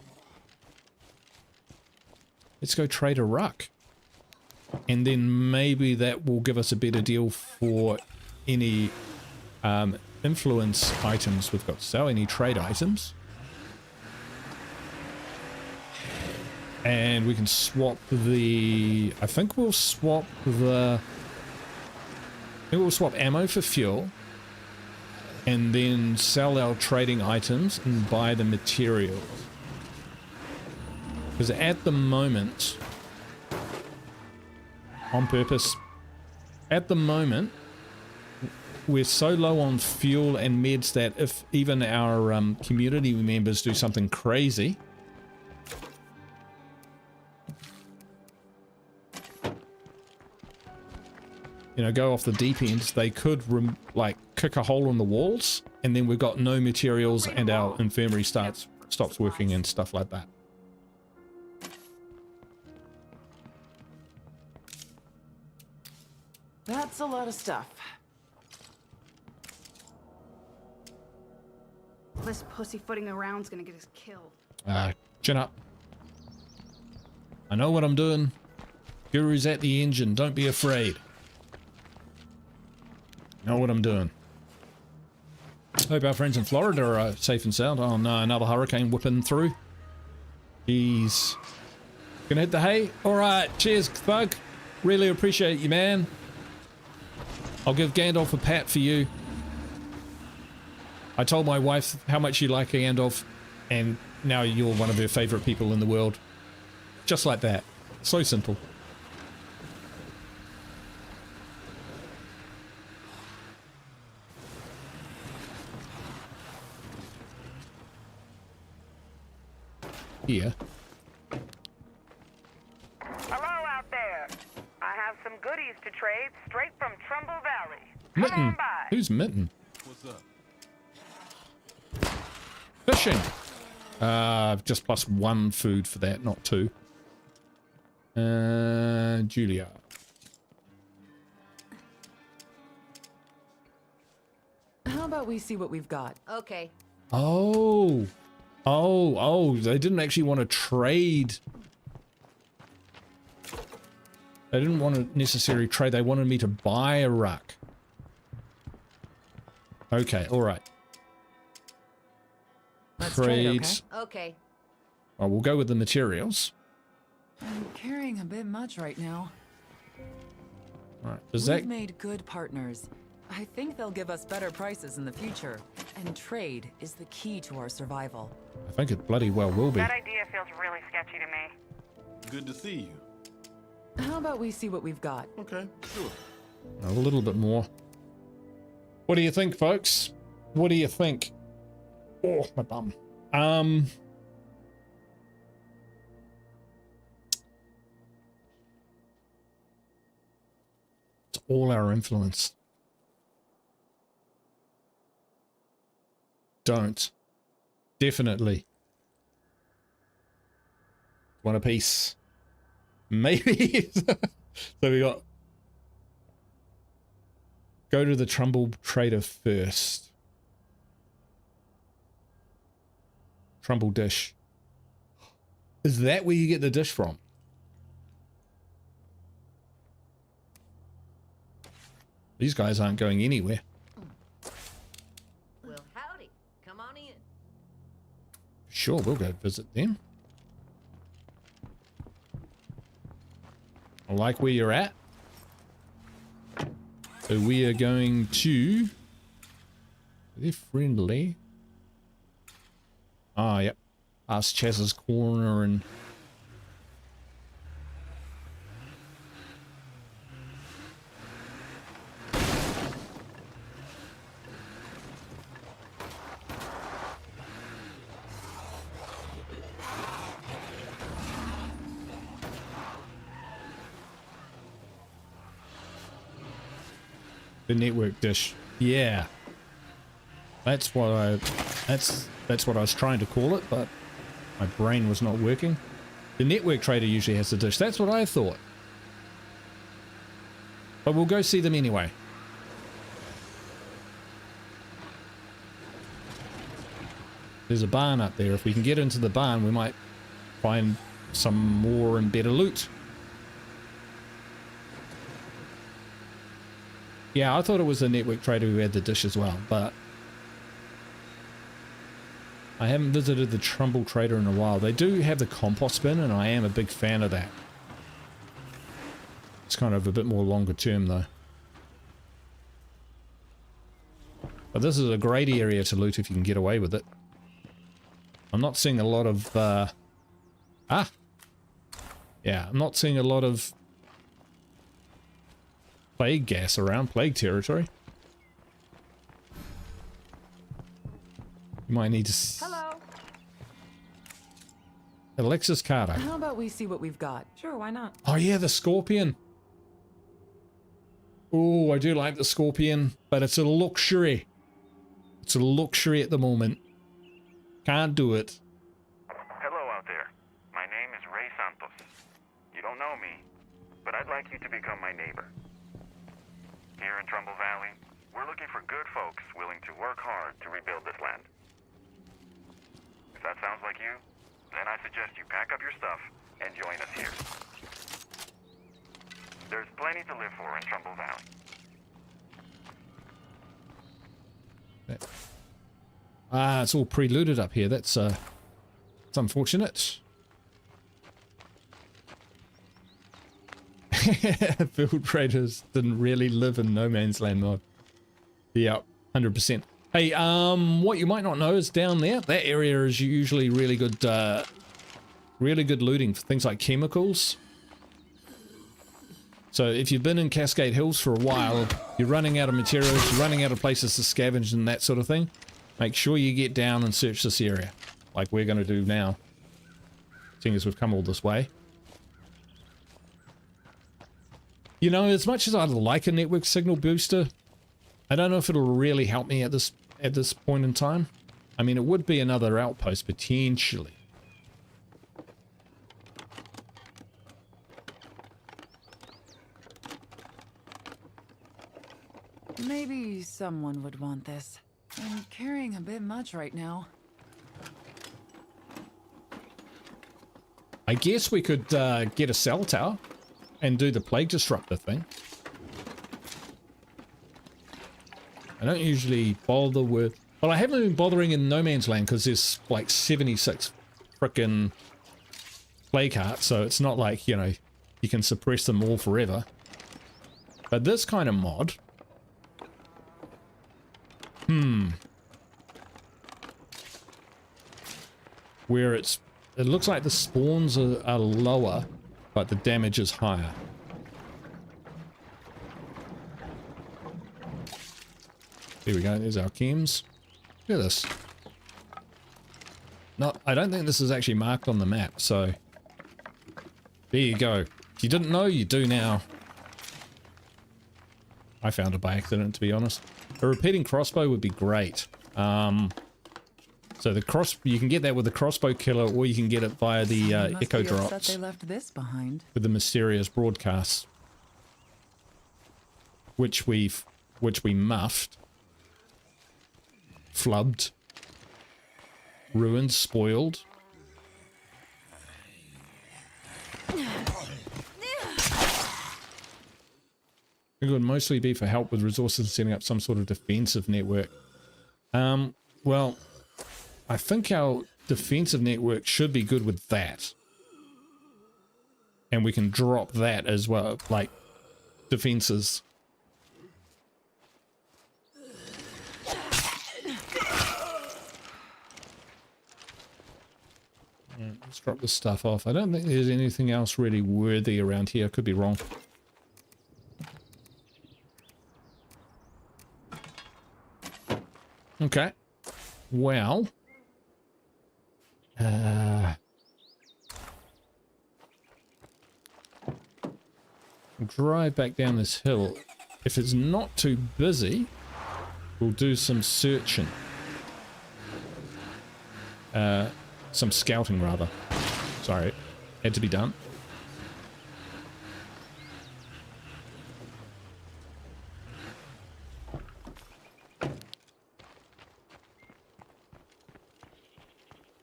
Let's go trade a ruck. And then maybe that will give us a better deal for any influence items we've got to sell, any trade items. And we can swap the... I think we'll swap ammo for fuel. And then sell our trading items and buy the materials. Because at the moment... on purpose, at the moment, we're so low on fuel and meds that if even our community members do something crazy, you know, go off the deep end, they could like kick a hole in the walls, and then we've got no materials and our infirmary stops working and stuff like that. That's a lot of stuff. This pussyfooting around's gonna get us killed. Chin up. I know what I'm doing. Guru's at the engine. Don't be afraid. Know what I'm doing. Hope our friends in Florida are safe and sound. Oh no, another hurricane whipping through. Jeez. Gonna hit the hay? Alright, cheers, Thug. Really appreciate you, man. I'll give Gandalf a pat for you. I told my wife how much you like Gandalf, and now you're one of her favorite people in the world. Just like that. So simple. Here. Hello out there. I have some goodies to trade straight from Trumbull Valley. Mitten. Come on by. Who's Mitten? What's up? Fishing. Just +1 food for that, not 2. Julia. How about we see what we've got? Okay. Oh, they didn't actually want to trade. They didn't want to necessarily trade. They wanted me to buy a ruck. Okay, all right. Let's trade, okay? Okay. Well, we'll go with the materials. I'm carrying a bit much right now. All right, does We've that... made good partners. I think they'll give us better prices in the future. And trade is the key to our survival. I think it bloody well will be. That idea feels really sketchy to me. Good to see you. How about we see what we've got? Okay, sure. A little bit more. What do you think, folks? What do you think? Oh, my bum. It's all our influence. Don't. Definitely. Want a piece? Maybe. So we got... Go to the Trumbull trader first. Trumbull dish. Is that where you get the dish from? These guys aren't going anywhere. Well, howdy. Come on in. Sure, we'll go visit them. I like where you're at. So we are going to... Are they friendly? Ah, yep. Past Chaz's corner and... The network dish. Yeah. That's what I was trying to call it, but my brain was not working. The network trader usually has the dish. That's what I thought. But we'll go see them anyway. There's a barn up there. If we can get into the barn, we might find some more and better loot. Yeah, I thought it was the network trader who had the dish as well, but I haven't visited the Trumbull trader in a while. They do have the compost bin, and I am a big fan of that. It's kind of a bit more longer term, though. But this is a great area to loot if you can get away with it. I'm not seeing a lot of... Yeah, I'm not seeing a lot of plague gas around, plague territory. You might need to... Hello. Alexis Carter. How about we see what we've got? Sure, why not? Oh yeah, the scorpion. Oh, I do like the scorpion, but it's a luxury. It's a luxury at the moment. Can't do it. Hello out there. My name is Ray Santos. You don't know me, but I'd like you to become my neighbor. Here in Trumbull Valley, we're looking for good folks willing to work hard to rebuild this land. If that sounds like you, then I suggest you pack up your stuff and join us here. There's plenty to live for in Trumbull Valley. It's all pre-looted up here. That's it's unfortunate. Field raiders didn't really live in no man's land mod. Yeah, 100%. Hey, what you might not know is down there, that area is usually really good looting for things like chemicals. So if you've been in Cascade Hills for a while, you're running out of materials, you're running out of places to scavenge and that sort of thing, make sure you get down and search this area, like we're going to do now, seeing as we've come all this way. You know, as much as I'd like a network signal booster, I don't know if it'll really help me at this point in time. I mean, it would be another outpost potentially. Maybe someone would want this. I'm carrying a bit much right now. I guess we could get a cell tower and do the plague disruptor thing. I don't usually bother with... Well, I haven't been bothering in No Man's Land because there's like 76 frickin' plague hearts, so it's not like, you know, you can suppress them all forever. But this kind of mod... Where it looks like the spawns are lower, but the damage is higher. There we go, there's our chems. Look at this. No, I don't think this is actually marked on the map, so... There you go. If you didn't know, you do now. I found it by accident, to be honest. A repeating crossbow would be great. So you can get that with the crossbow killer, or you can get it via the echo drops. They left this behind. With the mysterious broadcasts, which we muffed, flubbed, ruined, spoiled. It would mostly be for help with resources and setting up some sort of defensive network. Well, I think our defensive network should be good with that. And we can drop that as well, like defenses. Let's drop this stuff off. I don't think there's anything else really worthy around here. Could be wrong. Okay. Well. Drive back down this hill. If it's not too busy, we'll do some searching. Some scouting, rather. Sorry. Had to be done.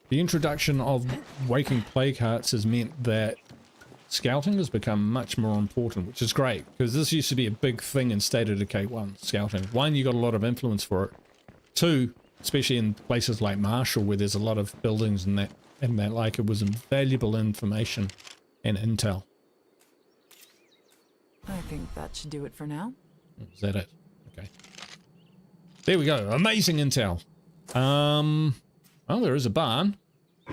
The introduction of waking plague hearts has meant that scouting has become much more important, which is great, because this used to be a big thing in State of Decay 1, scouting. 1, you got a lot of influence for it. 2, especially in places like Marshall, where there's a lot of buildings and that like, it was invaluable information and intel. I think that should do it for now. Is that it? Okay. There we go. Amazing intel. Oh, there is a barn. I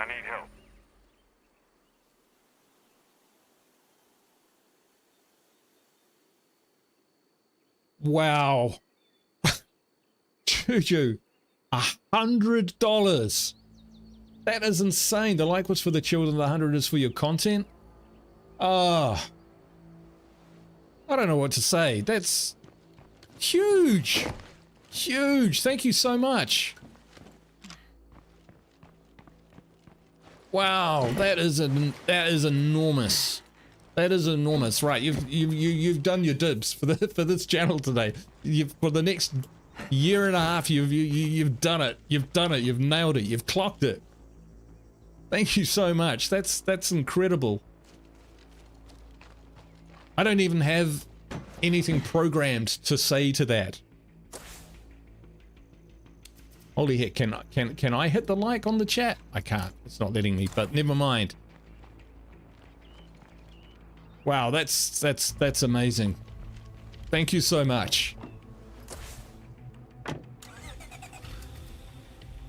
need help. Wow. Juju, $100. That is insane. The like was for the children, the 100 is for your content. Ah, I don't know what to say. That's huge. Huge. Thank you so much. Wow, that is enormous. That is enormous. Right, you've done your dibs for this channel today. For the next year and a half, you've done it. You've done it. You've nailed it. You've clocked it. Thank you so much. That's incredible. I don't even have anything programmed to say to that. Holy heck, can I hit the like on the chat? I can't. It's not letting me, but never mind. Wow, that's amazing. Thank you so much.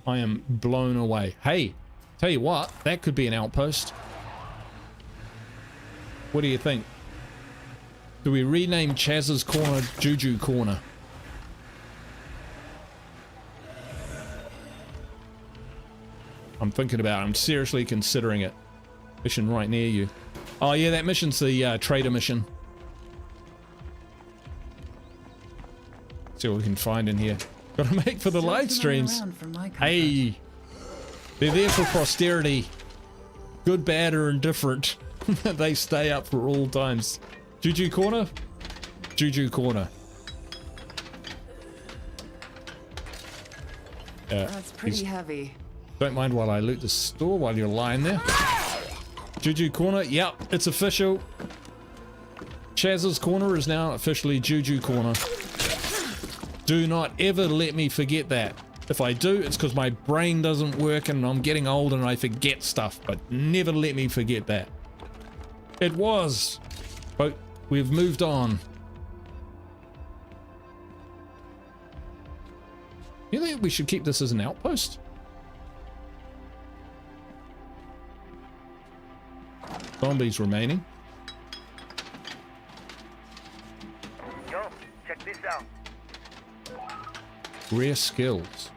I am blown away. Hey, tell you what, that could be an outpost. What do you think? Do we rename Chaz's Corner Juju Corner? I'm thinking about it. I'm seriously considering it. Mission right near you. Oh yeah, that mission's the trader mission. See what we can find in here. Gotta make for the live streams. Hey, they're there for posterity. Good, bad, or indifferent. They stay up for all times. Juju Corner? Juju Corner. That's pretty heavy. Don't mind while I loot the store while you're lying there. Juju Corner, yep, it's official. Chaz's Corner is now officially Juju Corner. Do not ever let me forget that. If I do, it's because my brain doesn't work and I'm getting old and I forget stuff, but never let me forget that. It was, but we've moved on. You think we should keep this as an outpost? Zombies remaining. Yo, check this out. Rare skills.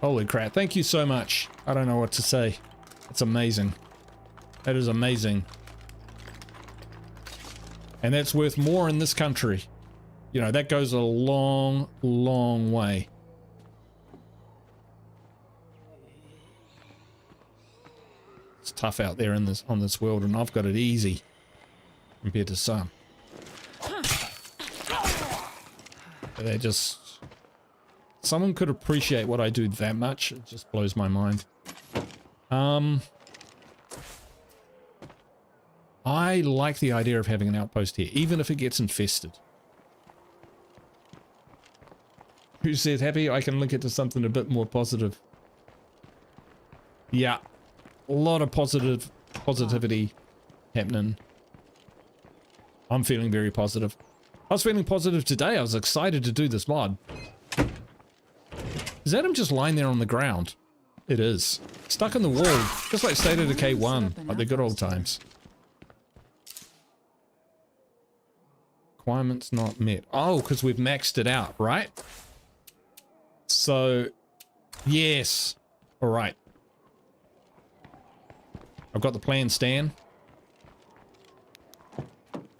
Holy crap, thank you so much. I don't know what to say. It's amazing. That is amazing. And that's worth more in this country. You know, that goes a long, long way. It's tough out there in this on this world, and I've got it easy compared to some. They just, someone could appreciate what I do that much. It just blows my mind. I like the idea of having an outpost here, even if it gets infested. Who said happy? I can link it to something a bit more positive. Yeah, a lot of positivity happening. I'm feeling very positive. I was feeling positive today. I was excited to do this mod. Is that him just lying there on the ground? It is. Stuck in the wall, just like State of Decay 1, like the good old times. Requirements not met. Oh, because we've maxed it out, right? So, yes. All right. I've got the plan, Stan.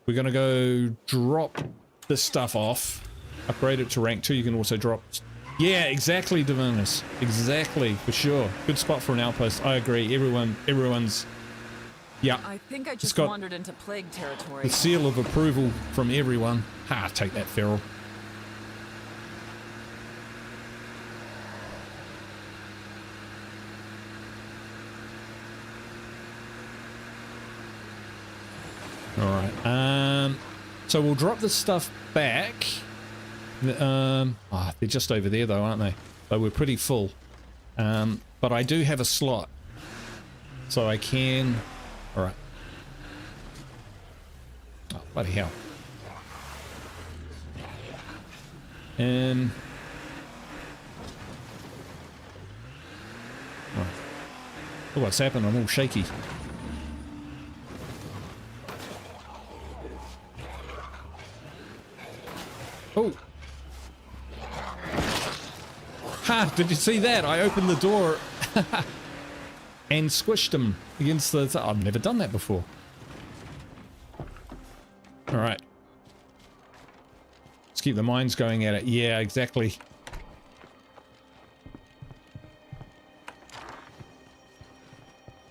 We're going to go drop this stuff off. Upgrade it to rank 2. You can also drop... Yeah, exactly, Divinus. Exactly, for sure. Good spot for an outpost. I agree. Everyone's... Yeah. I think I just got wandered into plague territory. the seal of approval from everyone. Ha, take that, Feral. Alright, so we'll drop this stuff back. They're just over there though, aren't they? So we're pretty full. But I do have a slot. So I can... Alright. Oh, bloody hell. Right. Oh, what's happened? I'm all shaky. Oh. Ha! Did you see that? I opened the door and squished him against the... I've never done that before. Alright. Let's keep the mines going at it. Yeah, exactly.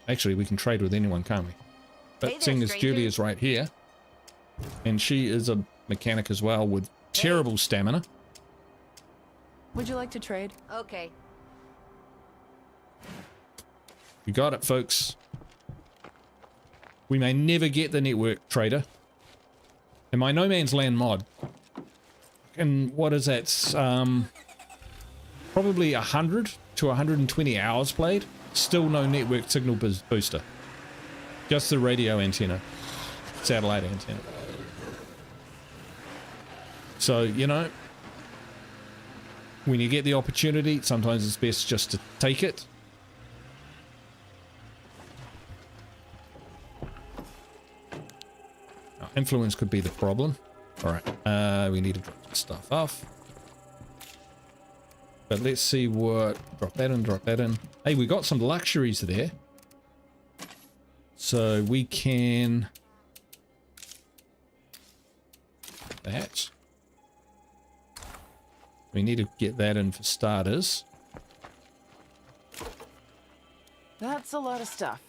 Actually, we can trade with anyone, can't we? But seeing as Julia's right here, and she is a mechanic as well with terrible stamina. Would you like to trade? Okay. You got it, folks. We may never get the network trader. And my No Man's Land mod. And what is that? Probably 100 to 120 hours played. Still no network signal booster. Just the radio antenna. Satellite antenna. So, you know, when you get the opportunity, sometimes it's best just to take it. Oh, influence could be the problem. Alright, we need to drop this stuff off. But let's see what... Drop that in, drop that in. Hey, we got some luxuries there. So we can... That. We need to get that in for starters. That's a lot of stuff.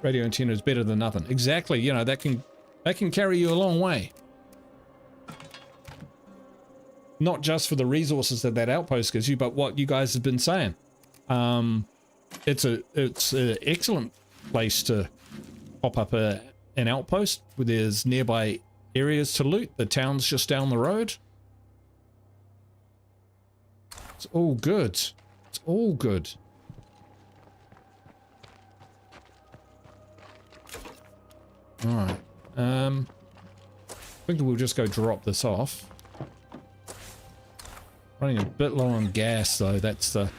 Radio antenna is better than nothing. Exactly, you know, that can carry you a long way. Not just for the resources that that outpost gives you, but what you guys have been saying. It's an excellent place to pop up an outpost where there's nearby areas to loot. The town's just down the road. It's all good. It's all good. Alright. I think we'll just go drop this off. Running a bit low on gas though, that's the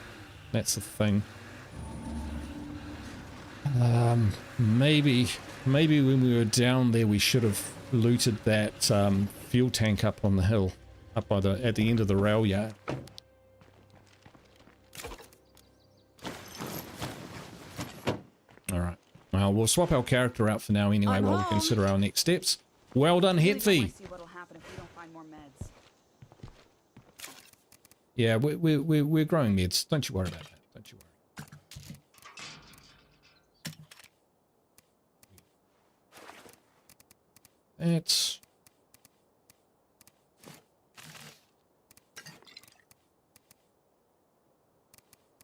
thing. Maybe when we were down there we should have looted that fuel tank up on the hill, up by at the end of the rail yard. Alright. Well, we'll swap our character out for now anyway while we consider our next steps. Well done, Hetfi! Yeah, we're growing meds. Don't you worry about that. Don't you worry. That's...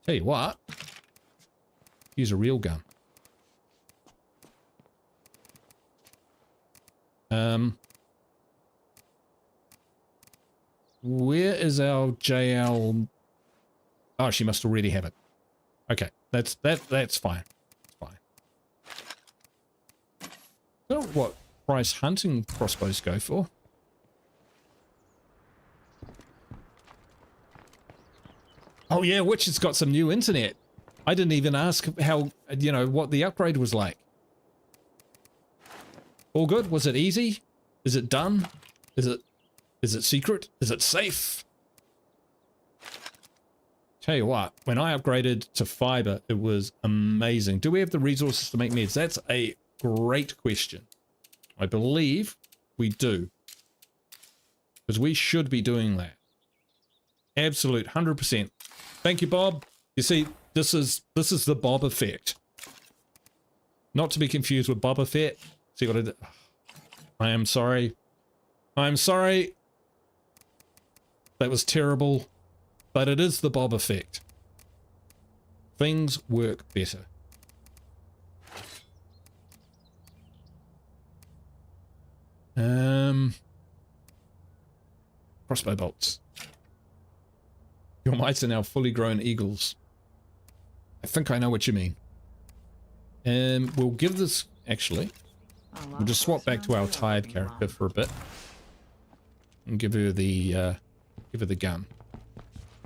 Tell you what. Use a real gun. Where is our JL? Oh, she must already have it. Okay, that's fine. It's fine. So what price hunting crossbows go for? Oh yeah, Witch has got some new internet. I didn't even ask how, you know, what the upgrade was like. All good? Was it easy? Is it done? Is it secret? Is it safe? Tell you what, when I upgraded to fiber, it was amazing. Do we have the resources to make meds? That's a great question. I believe we do. Because we should be doing that. Absolute 100%. Thank you, Bob. You see, this is the Bob effect. Not to be confused with Boba Fett. See what I did? I am sorry. I'm sorry. That was terrible. But it is the Bob effect. Things work better. Crossbow bolts. Your mites are now fully grown eagles. I think I know what you mean. We'll give this, actually, we'll just swap back to our tired character for a bit. And give her the gun.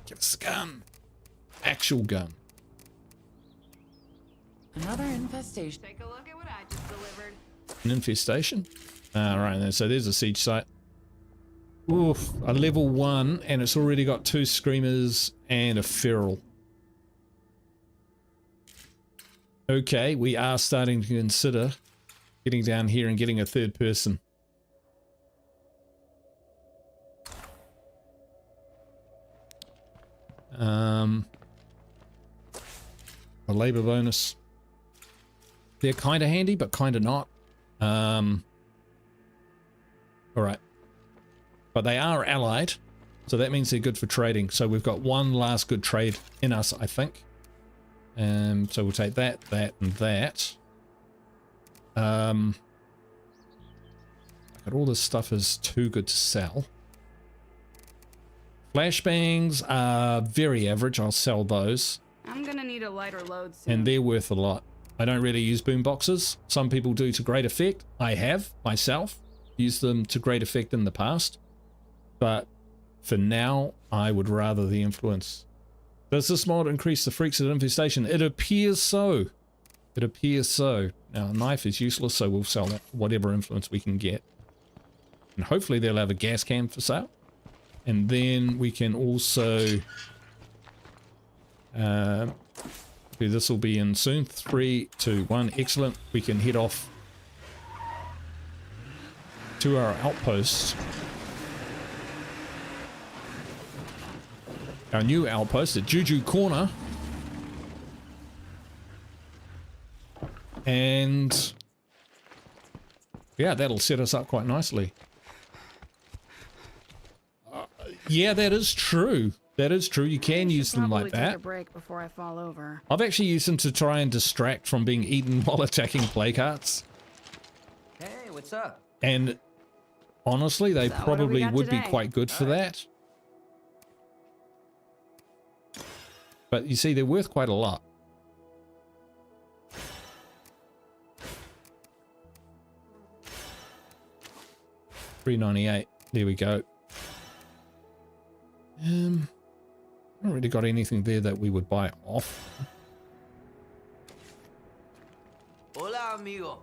Give us the gun. Actual gun. Another infestation. Take a look at what I just delivered. An infestation? Alright then, so there's a siege site. Oof, a level 1, and it's already got 2 screamers and a feral. Okay, we are starting to consider getting down here and getting a third person. A labor bonus. They're kind of handy, but kind of not. Alright. But they are allied, so that means they're good for trading. So we've got one last good trade in us, I think. So we'll take that, that, and that. But all this stuff is too good to sell. Flashbangs are very average. I'll sell those. I'm gonna need a lighter load soon. And they're worth a lot. I don't really use boom boxes. Some people do to great effect. I have, myself, used them to great effect in the past. But for now, I would rather the influence. Does this mod increase the freaks at infestation? It appears so. It appears so. Now, a knife is useless, so we'll sell that for whatever influence we can get. And hopefully they'll have a gas can for sale. And then we can also... this will be in soon. 3, 2, 1. Excellent. We can head off to our outpost. Our new outpost at Juju Corner. And yeah, that'll set us up quite nicely. Yeah, that is true. That is true. You can use them like that. Take a break before I fall over. I've actually used them to try and distract from being eaten while attacking play carts. Hey, what's up? And honestly, they So what do we probably got would be today? quite good for that. But you see, they're worth quite a lot. $3.98. There we go. I haven't really got anything there that we would buy off. Hola, amigo.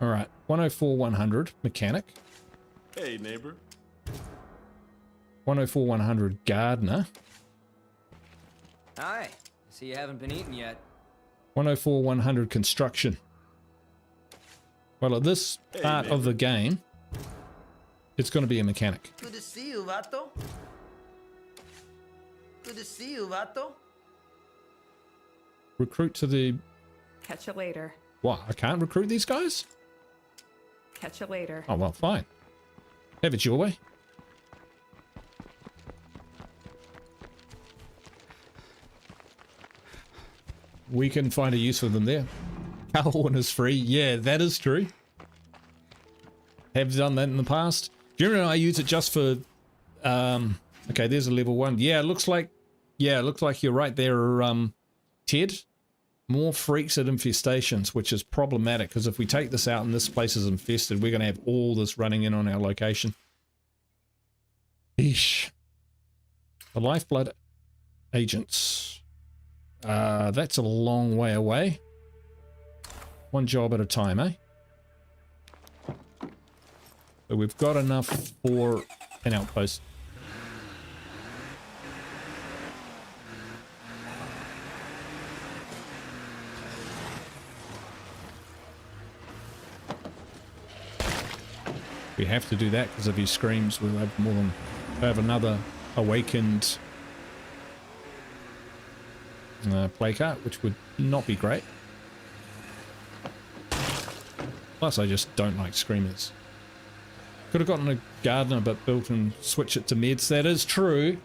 All right, 104-100 mechanic. Hey, neighbor. 104-100 gardener. Hi. I see you haven't been eating yet. 104-100 construction. Well, at this part of the game, it's going to be a mechanic. Good to see you, vato. Good to see you, vato. Recruit to the... Catch you later. What? I can't recruit these guys? Catch you later. Oh, well, fine. Have it your way. We can find a use for them there. Calhoun is free. Yeah, that is true. Have done that in the past. Generally, I use it just for Okay, there's a level 1. Yeah, it looks like you're right there, Ted. More freaks at infestations, which is problematic, because if we take this out and this place is infested, we're going to have all this running in on our location. Eesh. The lifeblood agents. That's a long way away. One job at a time, eh? So we've got enough for an outpost. We have to do that because if he screams, we'll have another awakened play cart, which would not be great. Plus, I just don't like screamers. Could have gotten a gardener, but built and switch it to meds. That is true.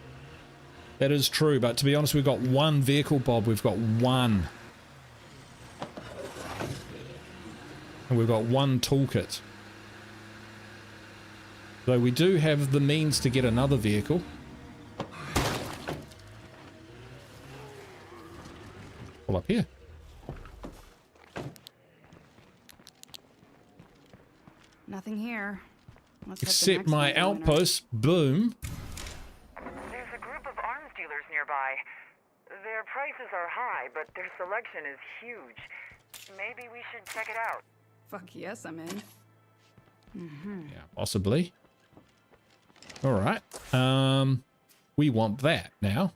That is true. But to be honest, we've got one vehicle, Bob. We've got one. And we've got one toolkit. So we do have the means to get another vehicle. Pull up here. Nothing here. Let's hit the Except next my level winner. outpost. Boom. There's a group of arms dealers nearby. Their prices are high, but their selection is huge. Maybe we should check it out. Fuck yes, I'm in. Yeah, possibly. All right. We want that now.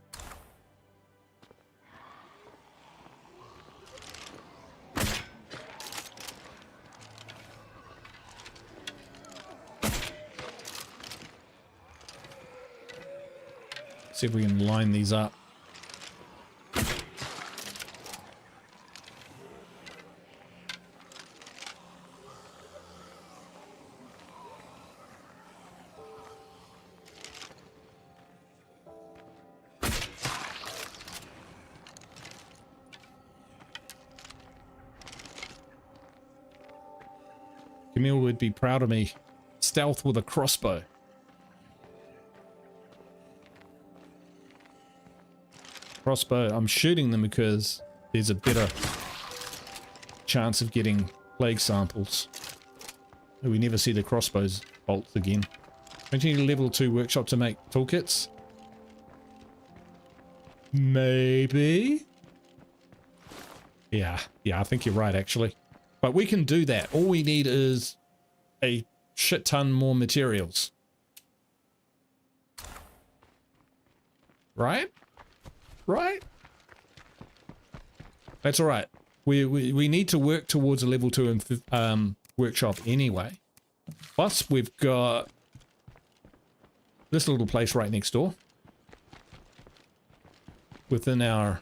See if we can line these up. Camille would be proud of me. Stealth with a crossbow. Crossbow, I'm shooting them because there's a better chance of getting plague samples. We never see the crossbows bolts again. Don't you need a level 2 workshop to make toolkits? Maybe? Yeah, I think you're right actually. But we can do that. All we need is a shit ton more materials. Right? Right? That's all right. We need to work towards a level 2 workshop anyway. Plus, we've got this little place right next door. Within our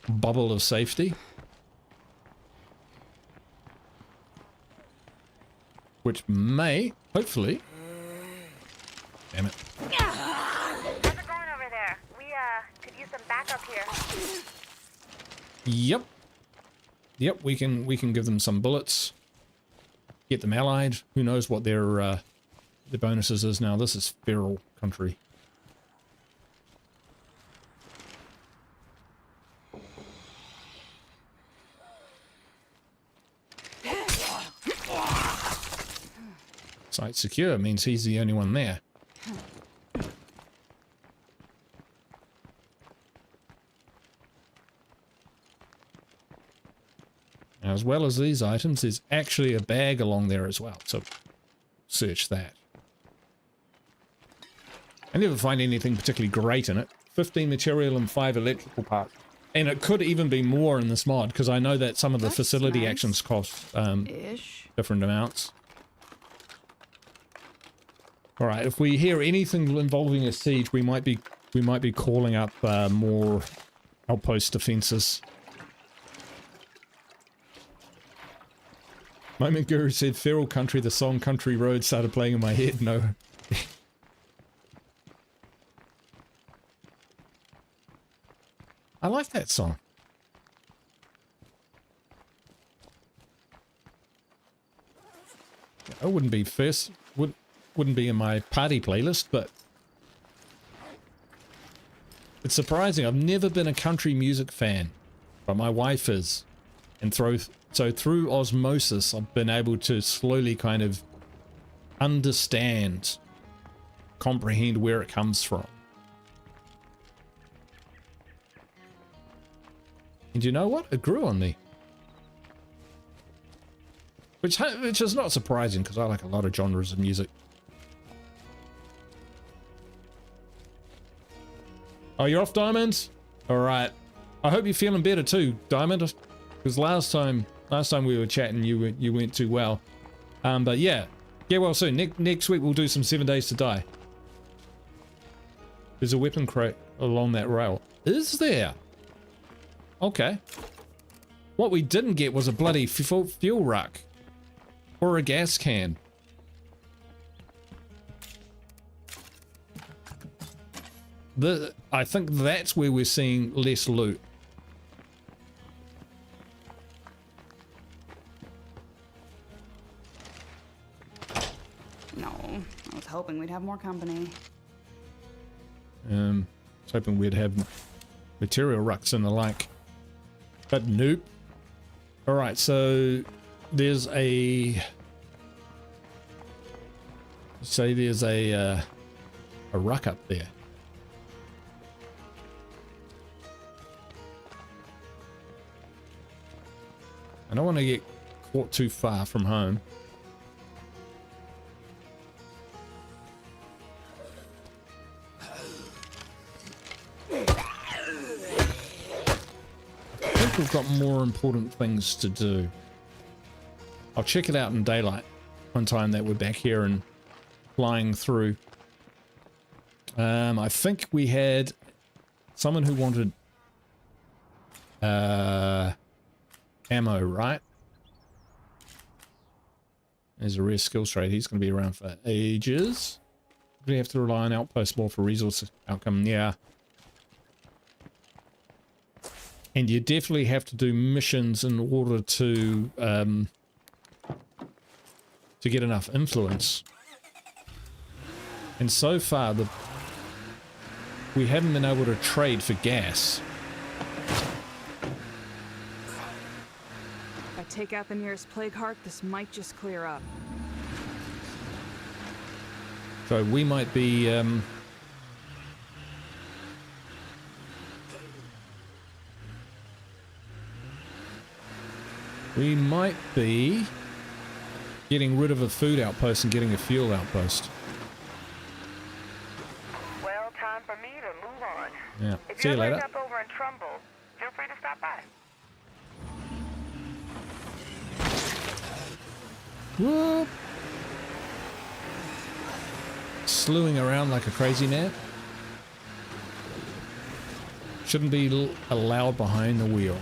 bubble of safety. Which may, hopefully... Damn it. How's it going over there? We, could use some backup here. Yep, we can give them some bullets. Get them allied. Who knows what their bonuses is now. This is feral country. Site secure means he's the only one there. As well as these items, there's actually a bag along there as well, so search that. I never find anything particularly great in it. 15 material and 5 electrical parts. And it could even be more in this mod, because I know that some of the facility nice. actions cost different amounts. Alright, if we hear anything involving a siege, we might be calling up more outpost defenses. Moment Guru said Feral Country, the song Country Road started playing in my head. No. I like that song. It wouldn't be wouldn't be in my party playlist, but It's surprising. I've never been a country music fan, but my wife is. And so through osmosis, I've been able to slowly kind of understand, comprehend where it comes from. And you know what? It grew on me. Which is not surprising because I like a lot of genres of music. Oh, you're off, Diamond? All right. I hope you're feeling better too, Diamond. Because last time we were chatting, you went too well. But yeah, get well soon. Next week we'll do some 7 Days to Die. There's a weapon crate along that rail. Is there? Okay. What we didn't get was a bloody fuel ruck. Or a gas can. I think that's where we're seeing less loot. No, I was hoping we'd have more company. I was hoping we'd have material rucks and the like. But nope. Alright, so there's a... say there's a ruck up there. I don't want to get caught too far from home. I think we've got more important things to do. I'll check it out in daylight one time that we're back here and flying through. I think we had someone who wanted ammo, right? There's a rare skills trade. He's going to be around for ages. We have to rely on outposts more for resource outcome. Yeah. And you definitely have to do missions in order to get enough influence. And so far, we haven't been able to trade for gas. If I take out the nearest plague heart, this might just clear up. So we might be getting rid of a food outpost and getting a fuel outpost. Well, time for me to move on. Yeah. If See you you later. end up over in Trumbull, feel free to stop by. Whoop. Slewing around like a crazy man. Shouldn't be allowed behind the wheel.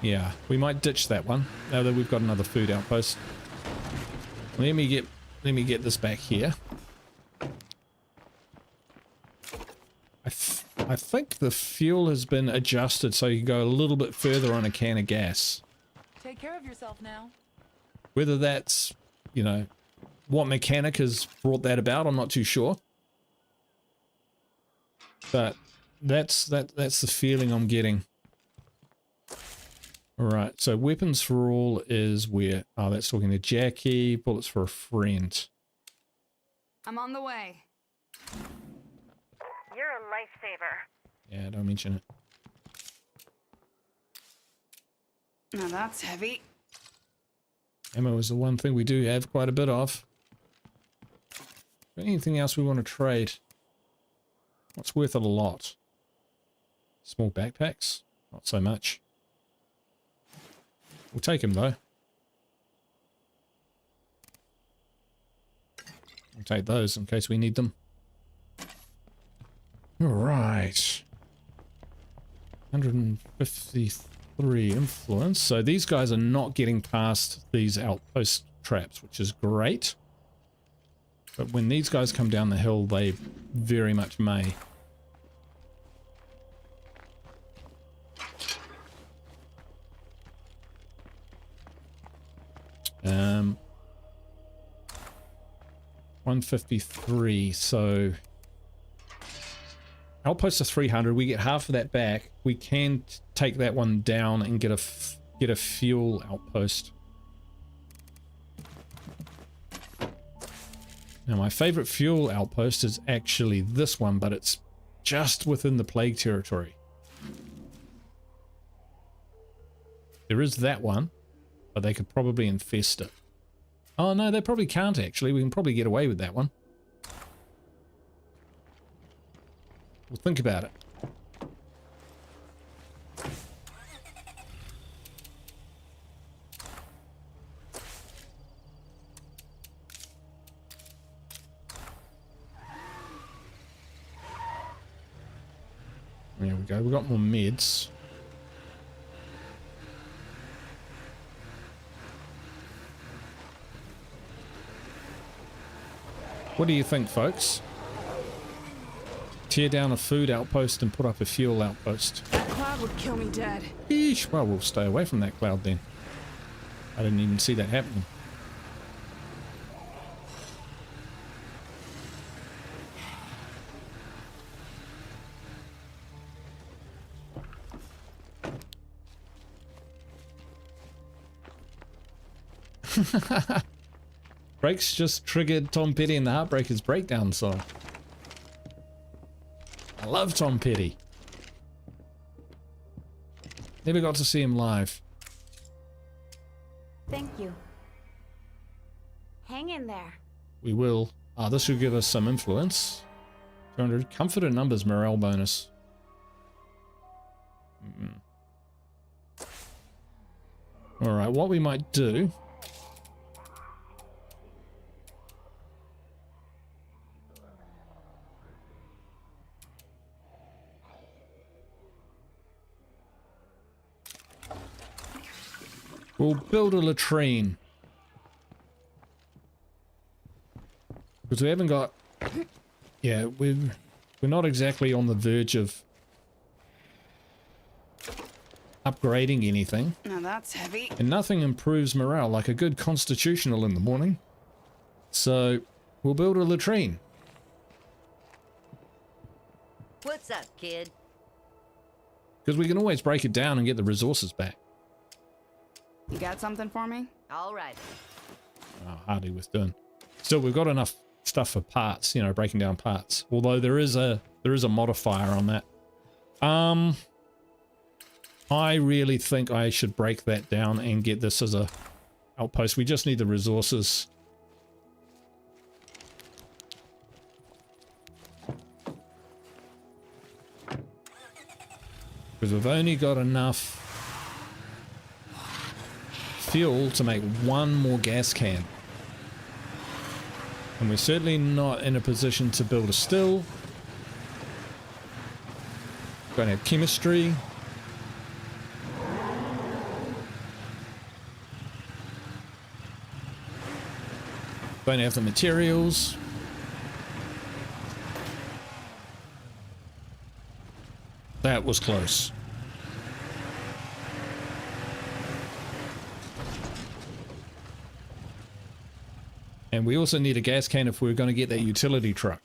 Yeah, we might ditch that one now that we've got another food outpost. Let me get this back here. I think the fuel has been adjusted so you can go a little bit further on a can of gas. Take care of yourself now. Whether that's, you know, what mechanic has brought that about, I'm not too sure. But that's the feeling I'm getting. Alright, so weapons for all is where? Oh, that's talking to Jackie. Bullets for a friend. I'm on the way. You're a lifesaver. Yeah, don't mention it. Now that's heavy. Ammo is the one thing we do have quite a bit of. Anything else we want to trade? What's worth it a lot? Small backpacks? Not so much. We'll take him though. We'll take those in case we need them. Alright. 153 influence. So these guys are not getting past these outpost traps, which is great. But when these guys come down the hill, they very much may. Um, 153, so outpost is 300. We get half of that back. We can take that one down and get a fuel outpost. Now my favorite fuel outpost is actually this one, but it's just within the plague territory. There is that one, but they could probably infest it. Oh no, they probably can't actually. We can probably get away with that one. We'll think about it. There we go, we've got more meds. What do you think, folks? Tear down a food outpost and put up a fuel outpost. That cloud would kill me dead. Eesh, well, we'll stay away from that cloud then. I didn't even see that happening. Brakes just triggered Tom Petty and the Heartbreakers breakdown song. I love Tom Petty. Never got to see him live. Thank you. Hang in there. We will. Ah, this will give us some influence. 200. Comfort in numbers, morale bonus. Alright, what we might do... We'll build a latrine. Because we haven't got... Yeah, we're not exactly on the verge of upgrading anything. Now that's heavy. And nothing improves morale like a good constitutional in the morning. So, we'll build a latrine. What's up, kid? Because we can always break it down and get the resources back. You got something for me? All right. Oh, hardly worth doing. Still, we've got enough stuff for parts, you know, breaking down parts. Although there is a modifier on that. I really think I should break that down and get this as a outpost. We just need the resources. Because we've only got enough fuel to make one more gas can. And we're certainly not in a position to build a still. Don't have chemistry. Don't have the materials. That was close. And we also need a gas can if we're going to get that utility truck,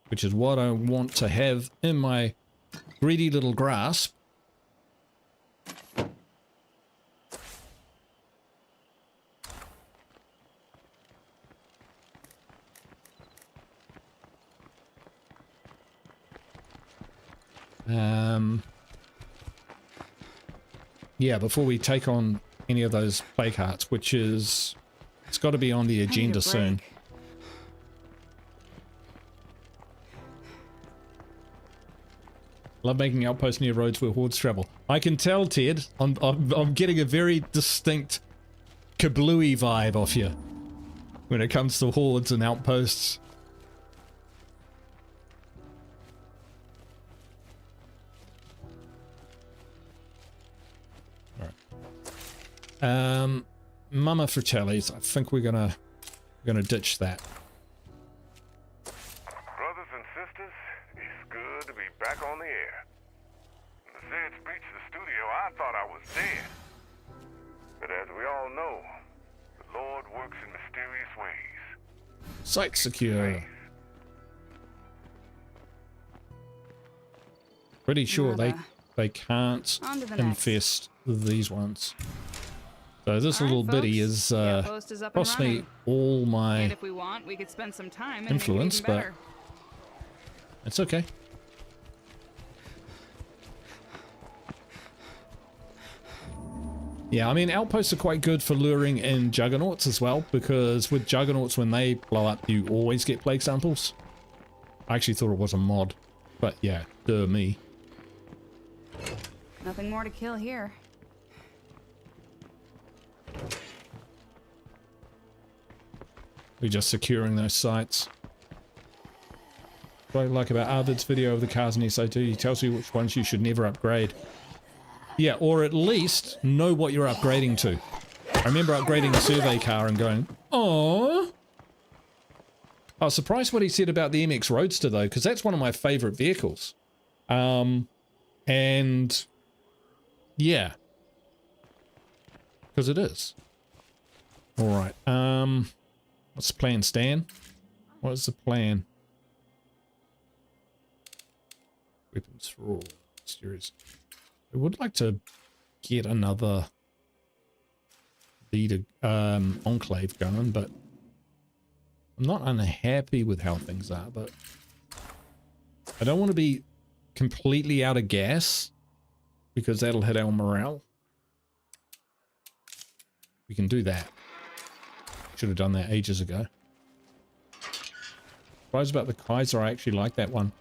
which is what I want to have in my greedy little grasp. Yeah, before we take on any of those plague hearts, which is... It's got to be on the agenda soon. Love making outposts near roads where hordes travel. I can tell, Ted. I'm getting a very distinct kablooey vibe off you when it comes to hordes and outposts. All right. Mama Fratelli's. I think we're gonna ditch that. Brothers and sisters, it's good to be back on the air. When the Zeds breached the studio, I thought I was dead. But as we all know, the Lord works in mysterious ways. Site secure. Pretty sure Nada. they can't On to the infest these ones. So this All right, little bitty folks. is The outpost is up and cost me running. all my And if we want, we could spend some time and influence, make it even but better. it's okay. Yeah, I mean, outposts are quite good for luring in Juggernauts as well, because with Juggernauts, when they blow up, you always get plague samples. I actually thought it was a mod, but yeah, duh me. Nothing more to kill here. We're just securing those sites. What I like about Arvid's video of the cars in SO2, he tells you which ones you should never upgrade. Yeah, or at least know what you're upgrading to. I remember upgrading a survey car and going, oh. I was surprised what he said about the MX Roadster though, because that's one of my favorite vehicles. And yeah, because it is. All right. What's the plan, Stan? What is the plan? Weapons for all. Mysterious. I would like to get another leader enclave going, but I'm not unhappy with how things are, but I don't want to be completely out of gas because that'll hit our morale. We can do that. Should have done that ages ago. Surprised about the Kaiser, I actually like that one.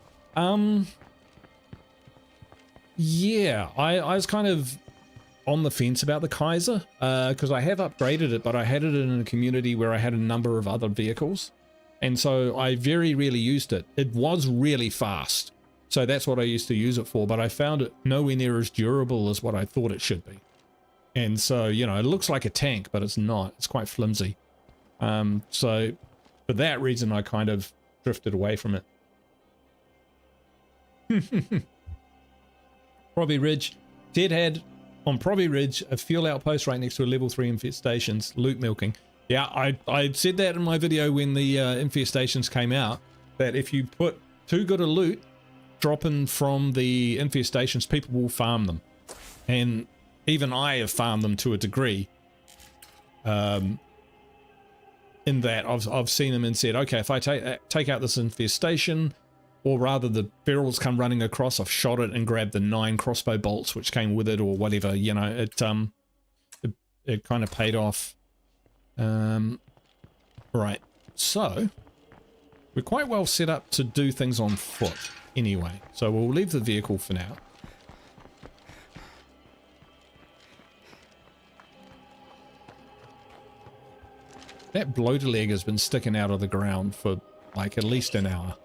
Yeah, I was kind of on the fence about the Kaiser, because I have upgraded it, but I had it in a community where I had a number of other vehicles, and so I very rarely used it. It was really fast, so that's what I used to use it for, but I found it nowhere near as durable as what I thought it should be. And so, you know, it looks like a tank, but it's not. It's quite flimsy. So for that reason, I kind of drifted away from it. Proby Ridge. Ted had on Proby Ridge a fuel outpost right next to a level 3 infestations, loot milking. Yeah, I said that in my video when the infestations came out, that if you put too good a loot dropping from the infestations, people will farm them. And even I have farmed them to a degree. In that I've seen them and said, okay, if I take out this infestation, or rather the ferals come running across, I've shot it and grabbed the 9 crossbow bolts which came with it or whatever, you know, it kind of paid off. Right, so we're quite well set up to do things on foot anyway, so we'll leave the vehicle for now. That bloater leg has been sticking out of the ground for like at least an hour.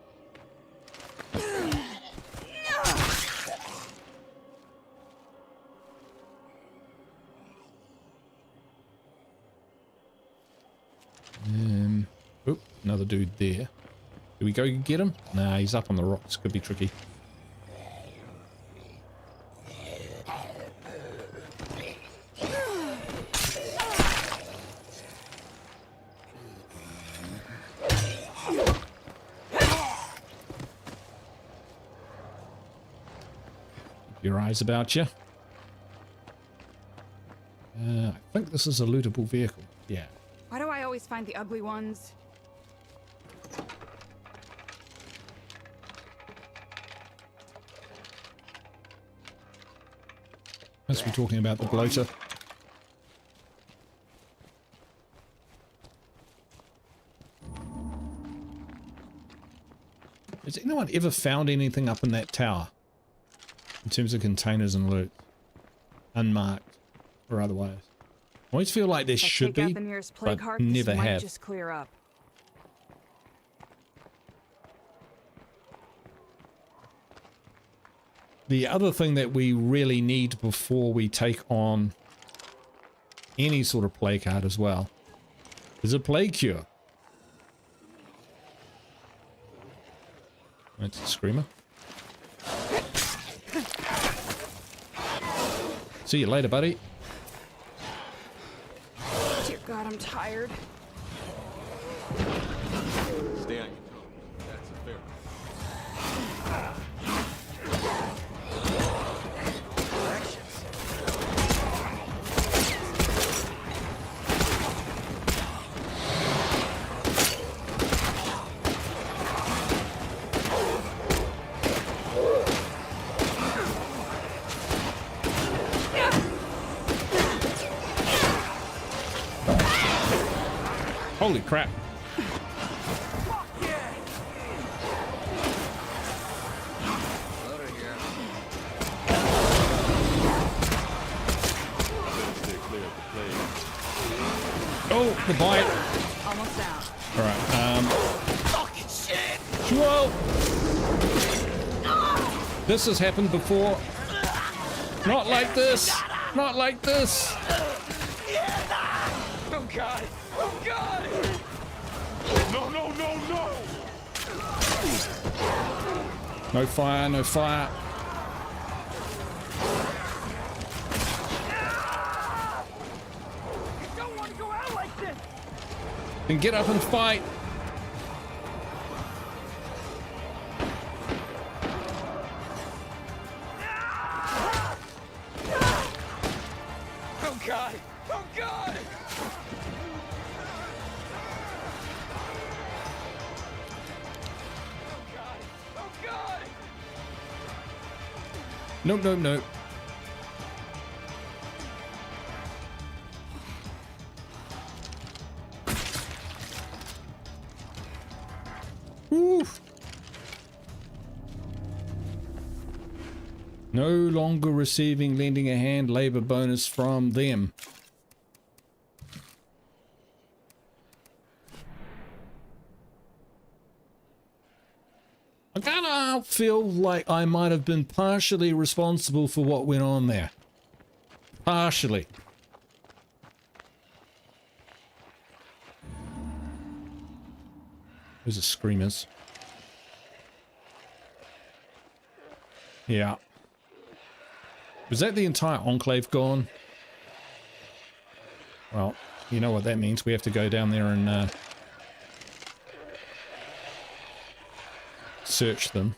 Oop, another dude there. Do we go get him? Nah, he's up on the rocks. Could be tricky. Your eyes about you. I think this is a lootable vehicle. Yeah. Why do I always find the ugly ones? Must be talking about the bloater. Has anyone ever found anything up in that tower? In terms of containers and loot? Unmarked or otherwise? I always feel like there should be, but never have. Just clear up. The other thing that we really need before we take on any sort of plague card as well is a plague cure. That's a screamer. See you later, buddy. Dear God, I'm tired. Stay on your toes. That's a fair. Holy crap. Oh, the bite. Almost out. All right. Fucking shit. Whoa. This has happened before. Not like this. Not like this. Oh God! Oh God! No, no, no, no! No fire, no fire. You don't want to go out like this! Then get up and fight. Oh God! Oh God! Oh God! Oh God! Nope, nope, nope. Oof. No longer receiving lending a hand labor bonus from them. I kind of feel like I might have been partially responsible for what went on there. Partially. Those are screamers. Yeah. Was that the entire enclave gone? Well, you know what that means. We have to go down there and search them.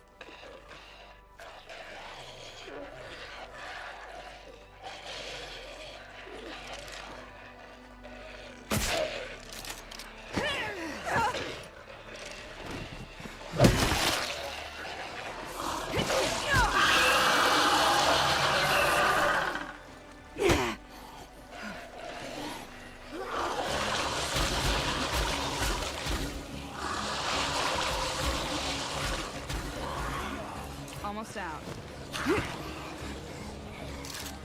Almost out.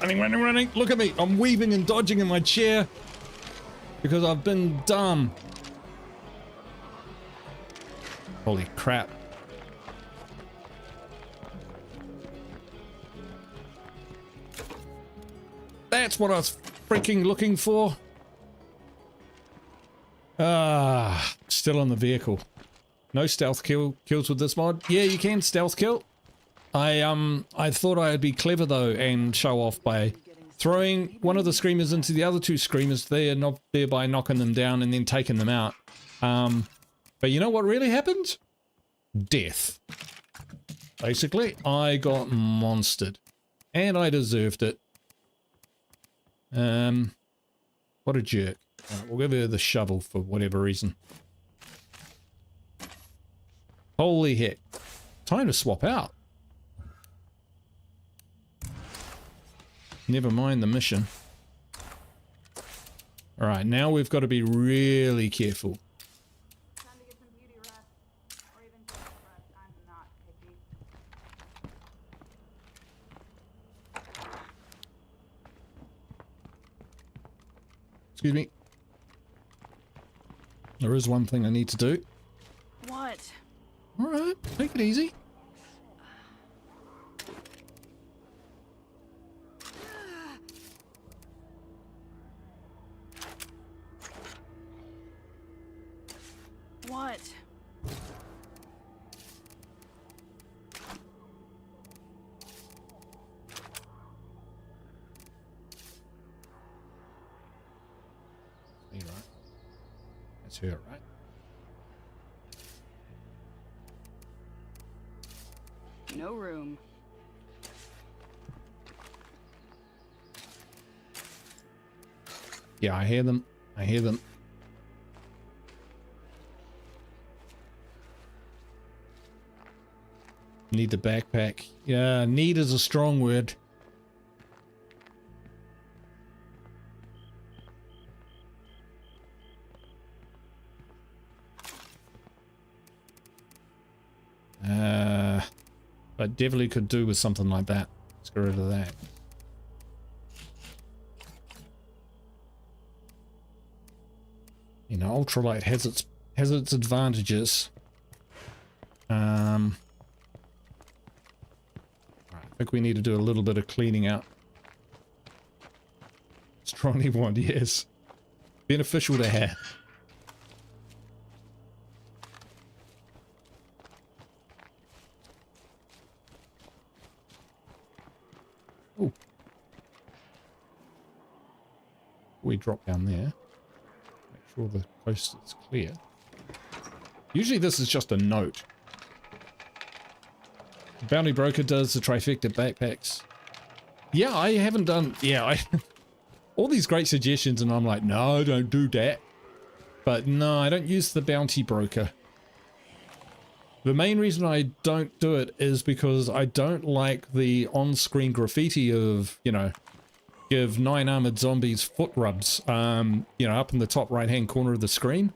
Running, running, running. Look at me. I'm weaving and dodging in my chair because I've been dumb. Holy crap. That's what I was freaking looking for. Ah, still on the vehicle. No stealth kills with this mod. Yeah, you can stealth kill. I thought I'd be clever though and show off by throwing one of the screamers into the other two screamers there, not thereby knocking them down and then taking them out. But you know what really happened? Death. Basically, I got monstered. And I deserved it. What a jerk. Right, we'll give her the shovel for whatever reason. Holy heck. Time to swap out. Never mind the mission. Alright, now we've got to be really careful. Time to get some beauty rest. Or even just rest. I'm not picky. Excuse me. There is one thing I need to do. What? Alright, take it easy. What? Me, right? That's her, right? No room. Yeah, I hear them. I hear them. Need the backpack. Yeah, need is a strong word. But definitely could do with something like that. Let's get rid of that. You know, ultralight has its advantages. I think we need to do a little bit of cleaning out. Strongly want, yes. Beneficial to have. Ooh. We drop down there. Make sure the coast is clear. Usually this is just a note. The Bounty Broker does the trifecta backpacks. Yeah, I haven't done... Yeah, all these great suggestions and I'm like, no, don't do that. But no, I don't use the Bounty Broker. The main reason I don't do it is because I don't like the on-screen graffiti of, you know, give 9 armored zombies foot rubs, you know, up in the top right-hand corner of the screen.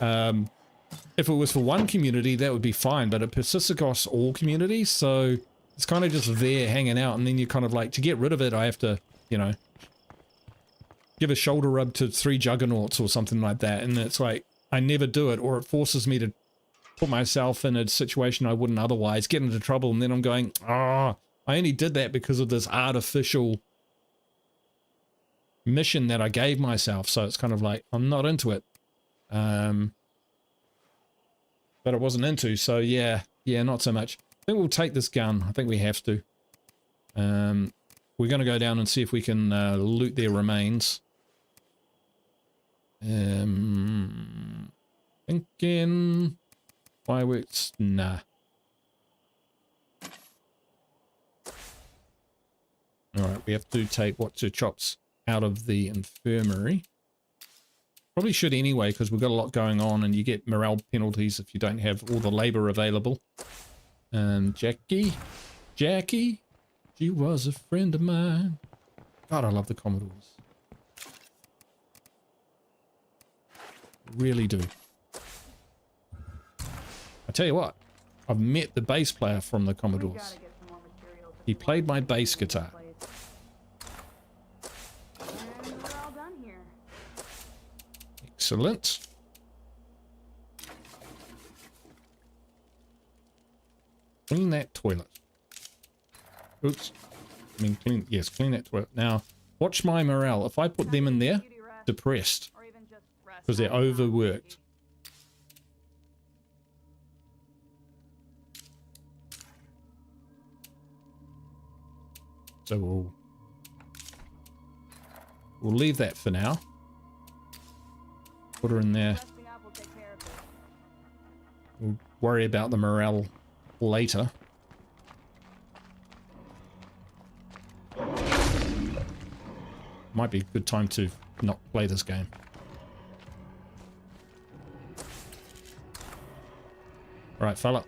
If it was for one community, that would be fine, but it persists across all communities, so it's kind of just there hanging out, and then you kind of like, to get rid of it, I have to, you know, give a shoulder rub to 3 Juggernauts or something like that, and it's like, I never do it, or it forces me to put myself in a situation I wouldn't otherwise, get into trouble, and then I'm going, I only did that because of this artificial mission that I gave myself, so it's kind of like, I'm not into it. But it wasn't into, so yeah, not so much. I think we'll take this gun. I think we have to. We're going to go down and see if we can loot their remains. Thinking... Fireworks? Nah. Alright, we have to take What's Your Chops out of the infirmary. Probably should anyway, because we've got a lot going on and you get morale penalties if you don't have all the labor available. Jackie, she was a friend of mine. God, I love the Commodores. Really do. I tell you what, I've met the bass player from the Commodores. He played my bass guitar. Excellent. Clean that toilet. Oops. I mean, clean that toilet. Now, watch my morale. If I put them in there, depressed. Because they're overworked. So we'll leave that for now. Put her in there. We'll worry about the morale later. Might be a good time to not play this game. Alright, fella.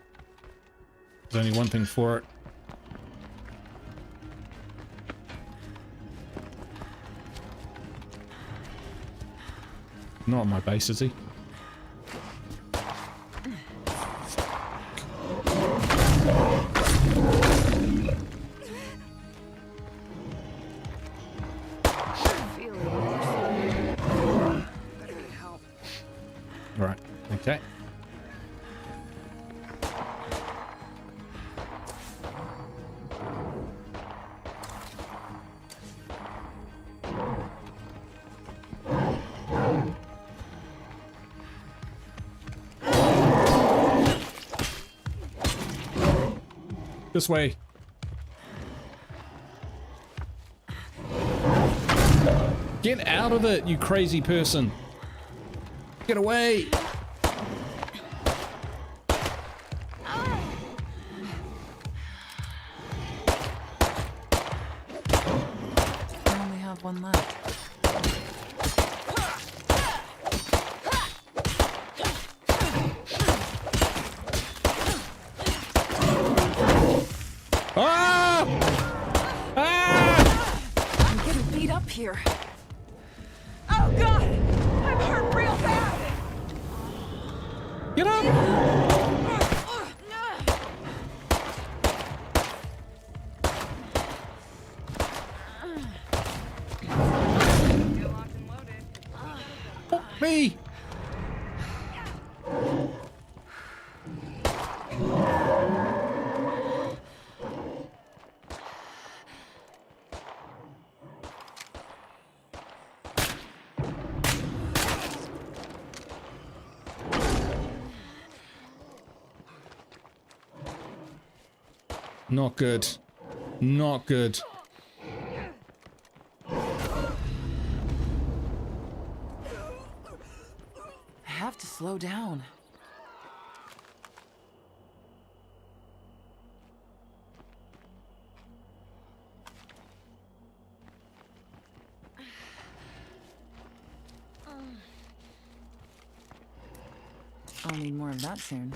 There's only one thing for it. Not on my base, is he? Right, okay. This way. Get out of it, you crazy person. Get away. I only have one left. Here. Oh God! I'm hurt real bad! Get up! Me! Not good. Not good. I have to slow down. I'll need more of that soon.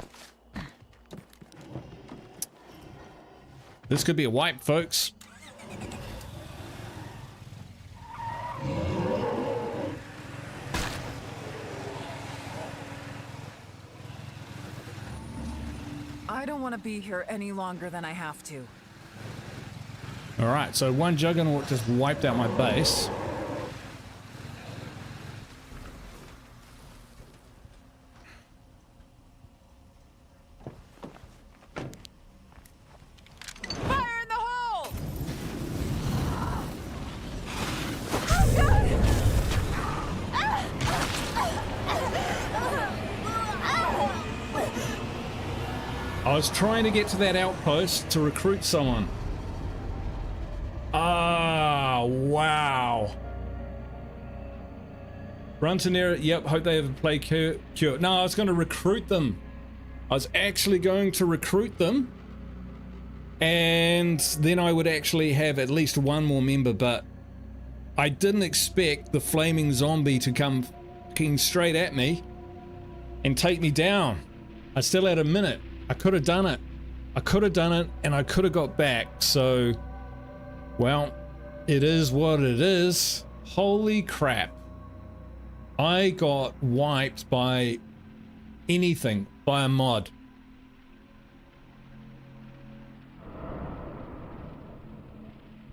This could be a wipe, folks. I don't want to be here any longer than I have to. All right, so one Juggernaut just wiped out my base. Fire in the hole! I was trying to get to that outpost to recruit someone. Ah, wow. Run to near it. Yep, hope they have a play cure. No, I was going to recruit them. I was actually going to recruit them. And then I would actually have at least one more member, but I didn't expect the flaming zombie to come fucking straight at me and take me down. I still had a minute. I could have done it. I could have done it, and I could have got back. So, well, it is what it is. Holy crap. I got wiped by anything, by a mod.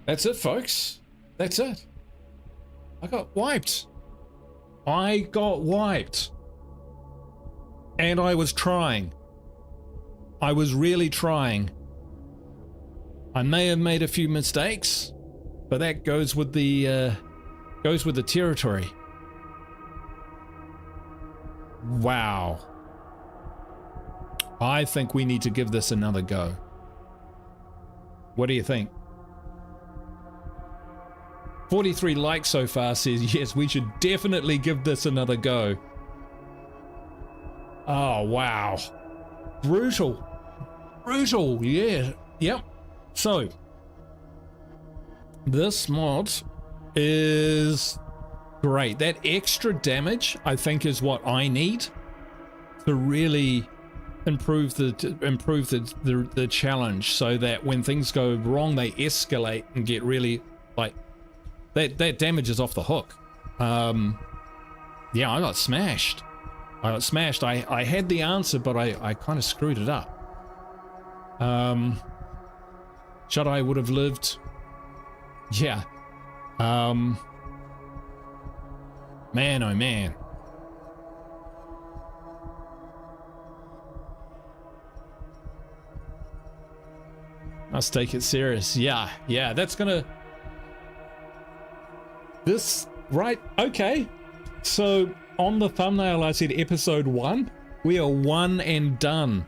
That's it, folks. That's it. I got wiped. I got wiped. And I was trying. I was really trying. I may have made a few mistakes, but that goes with the territory. Wow. I think we need to give this another go. What do you think? 43 likes so far says yes, we should definitely give this another go. Oh, wow. Brutal. Brutal, yeah. Yep. So, this mod is great. That extra damage, I think, is what I need to really improve the challenge, so that when things go wrong, they escalate and get really, like, that damage is off the hook. Yeah, I got smashed. I had the answer, but I kind of screwed it up. Shut-Eye would have lived. Yeah. Man, oh man. Must take it serious. Yeah, that's gonna... This, right, okay. So, on the thumbnail I said episode 1. We are one and done.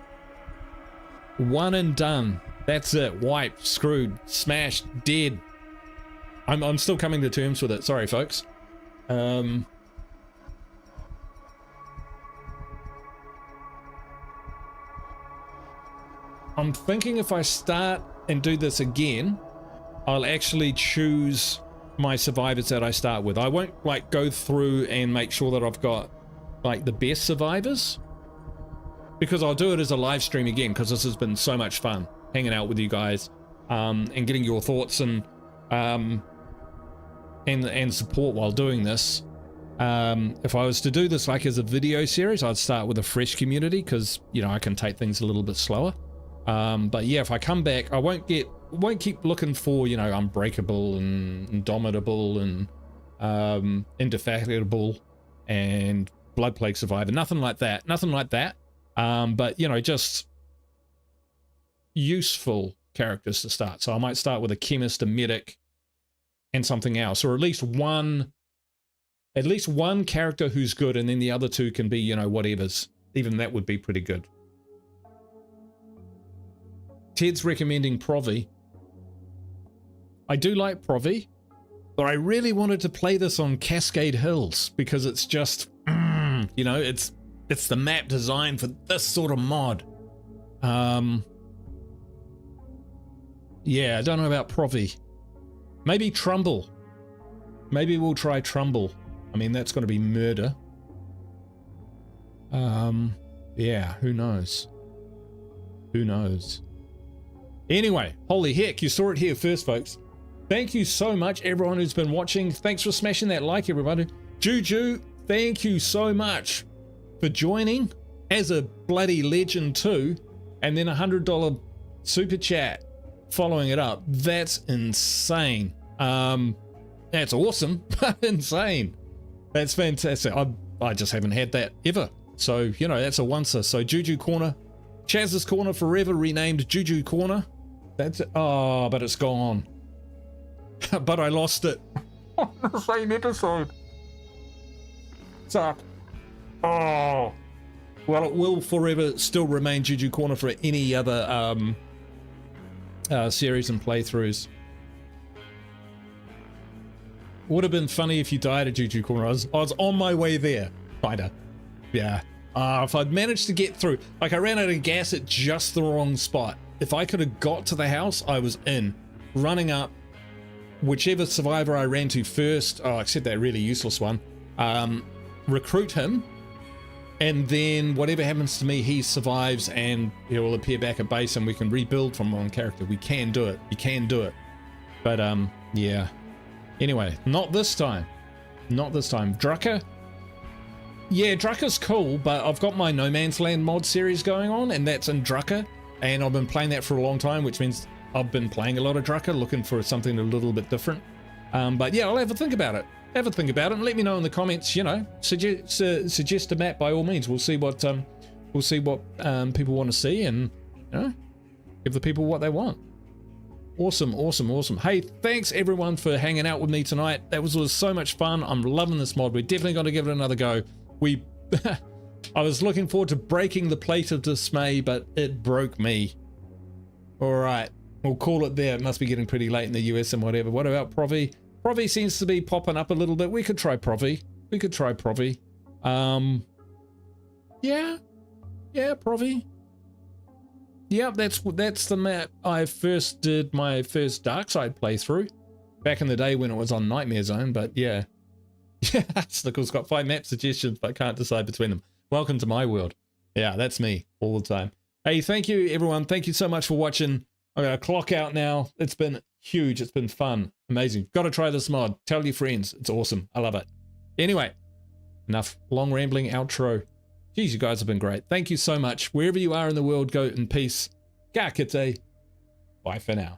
One and done. That's it. Wiped, screwed, smashed, dead. I'm still coming to terms with it. Sorry, folks. I'm thinking if I start and do this again, I'll actually choose my survivors that I start with. I won't like go through and make sure that I've got like the best survivors, because I'll do it as a live stream again, because this has been so much fun hanging out with you guys, and getting your thoughts and support while doing this. If I was to do this like as a video series, I'd start with a fresh community, because you know I can take things a little bit slower. But yeah, if I come back, I won't keep looking for, you know, unbreakable and indomitable and indefatigable and Blood Plague Survivor. Nothing like that. Nothing like that. But, you know, just useful characters to start. So I might start with a chemist, a medic, and something else, or at least one character who's good, and then the other two can be, you know, whatevers. Even that would be pretty good. Ted's recommending Provi. I do like Provi, but I really wanted to play this on Cascade Hills because it's just, you know, it's the map designed for this sort of mod. Yeah, I don't know about Provi. Maybe Trumbull. Maybe we'll try Trumbull. I mean, that's going to be murder. Yeah, who knows? Who knows? Anyway, holy heck, you saw it here first, folks. Thank you so much, everyone who's been watching. Thanks for smashing that like, everybody. Juju, thank you so much for joining as a bloody legend too. And then $100 super chat following it up. That's insane. That's awesome, but insane. That's fantastic. I just haven't had that ever. So, you know, that's a oncer. So Juju Corner, Chaz's Corner forever renamed Juju Corner. That's it. Oh, but it's gone. But I lost it. The same episode. Suck. Oh. Well, it will forever still remain Juju Corner for any other series and playthroughs. Would have been funny if you died at Juju Corner. I was on my way there. Kinda. Yeah. If I'd managed to get through. Like, I ran out of gas at just the wrong spot. If I could have got to the house, I was in. Running up. Whichever survivor I ran to first, except that really useless one, recruit him, and then whatever happens to me, he survives and he will appear back at base and we can rebuild from one character. We can do it. You can do it. But, yeah. Anyway, not this time. Not this time. Drucker? Yeah, Drucker's cool, but I've got my No Man's Land mod series going on, and that's in Drucker, and I've been playing that for a long time, which means I've been playing a lot of Drucker, looking for something a little bit different. But yeah, I'll have a think about it. Have a think about it and let me know in the comments, you know, suggest a map by all means. We'll see what people want to see, and, you know, give the people what they want. Awesome, awesome, awesome. Hey, thanks everyone for hanging out with me tonight. That was so much fun. I'm loving this mod. We're definitely going to give it another go. I was looking forward to breaking the plate of dismay, but it broke me. All right. We'll call it there. It must be getting pretty late in the US and whatever. What about Provi? Provi seems to be popping up a little bit. We could try Provi. We could try Provi. Yeah. Yeah, Provi. Yep, that's the map I first did my first Darkside playthrough. Back in the day when it was on Nightmare Zone, but yeah. Yeah, Snickle's got 5 map suggestions, but can't decide between them. Welcome to my world. Yeah, that's me all the time. Hey, thank you, everyone. Thank you so much for watching. I'm going to clock out now. It's been huge. It's been fun. Amazing. Got to try this mod. Tell your friends. It's awesome. I love it. Anyway, enough long rambling outro. Geez, you guys have been great. Thank you so much. Wherever you are in the world, go in peace. Ga kite. Bye for now.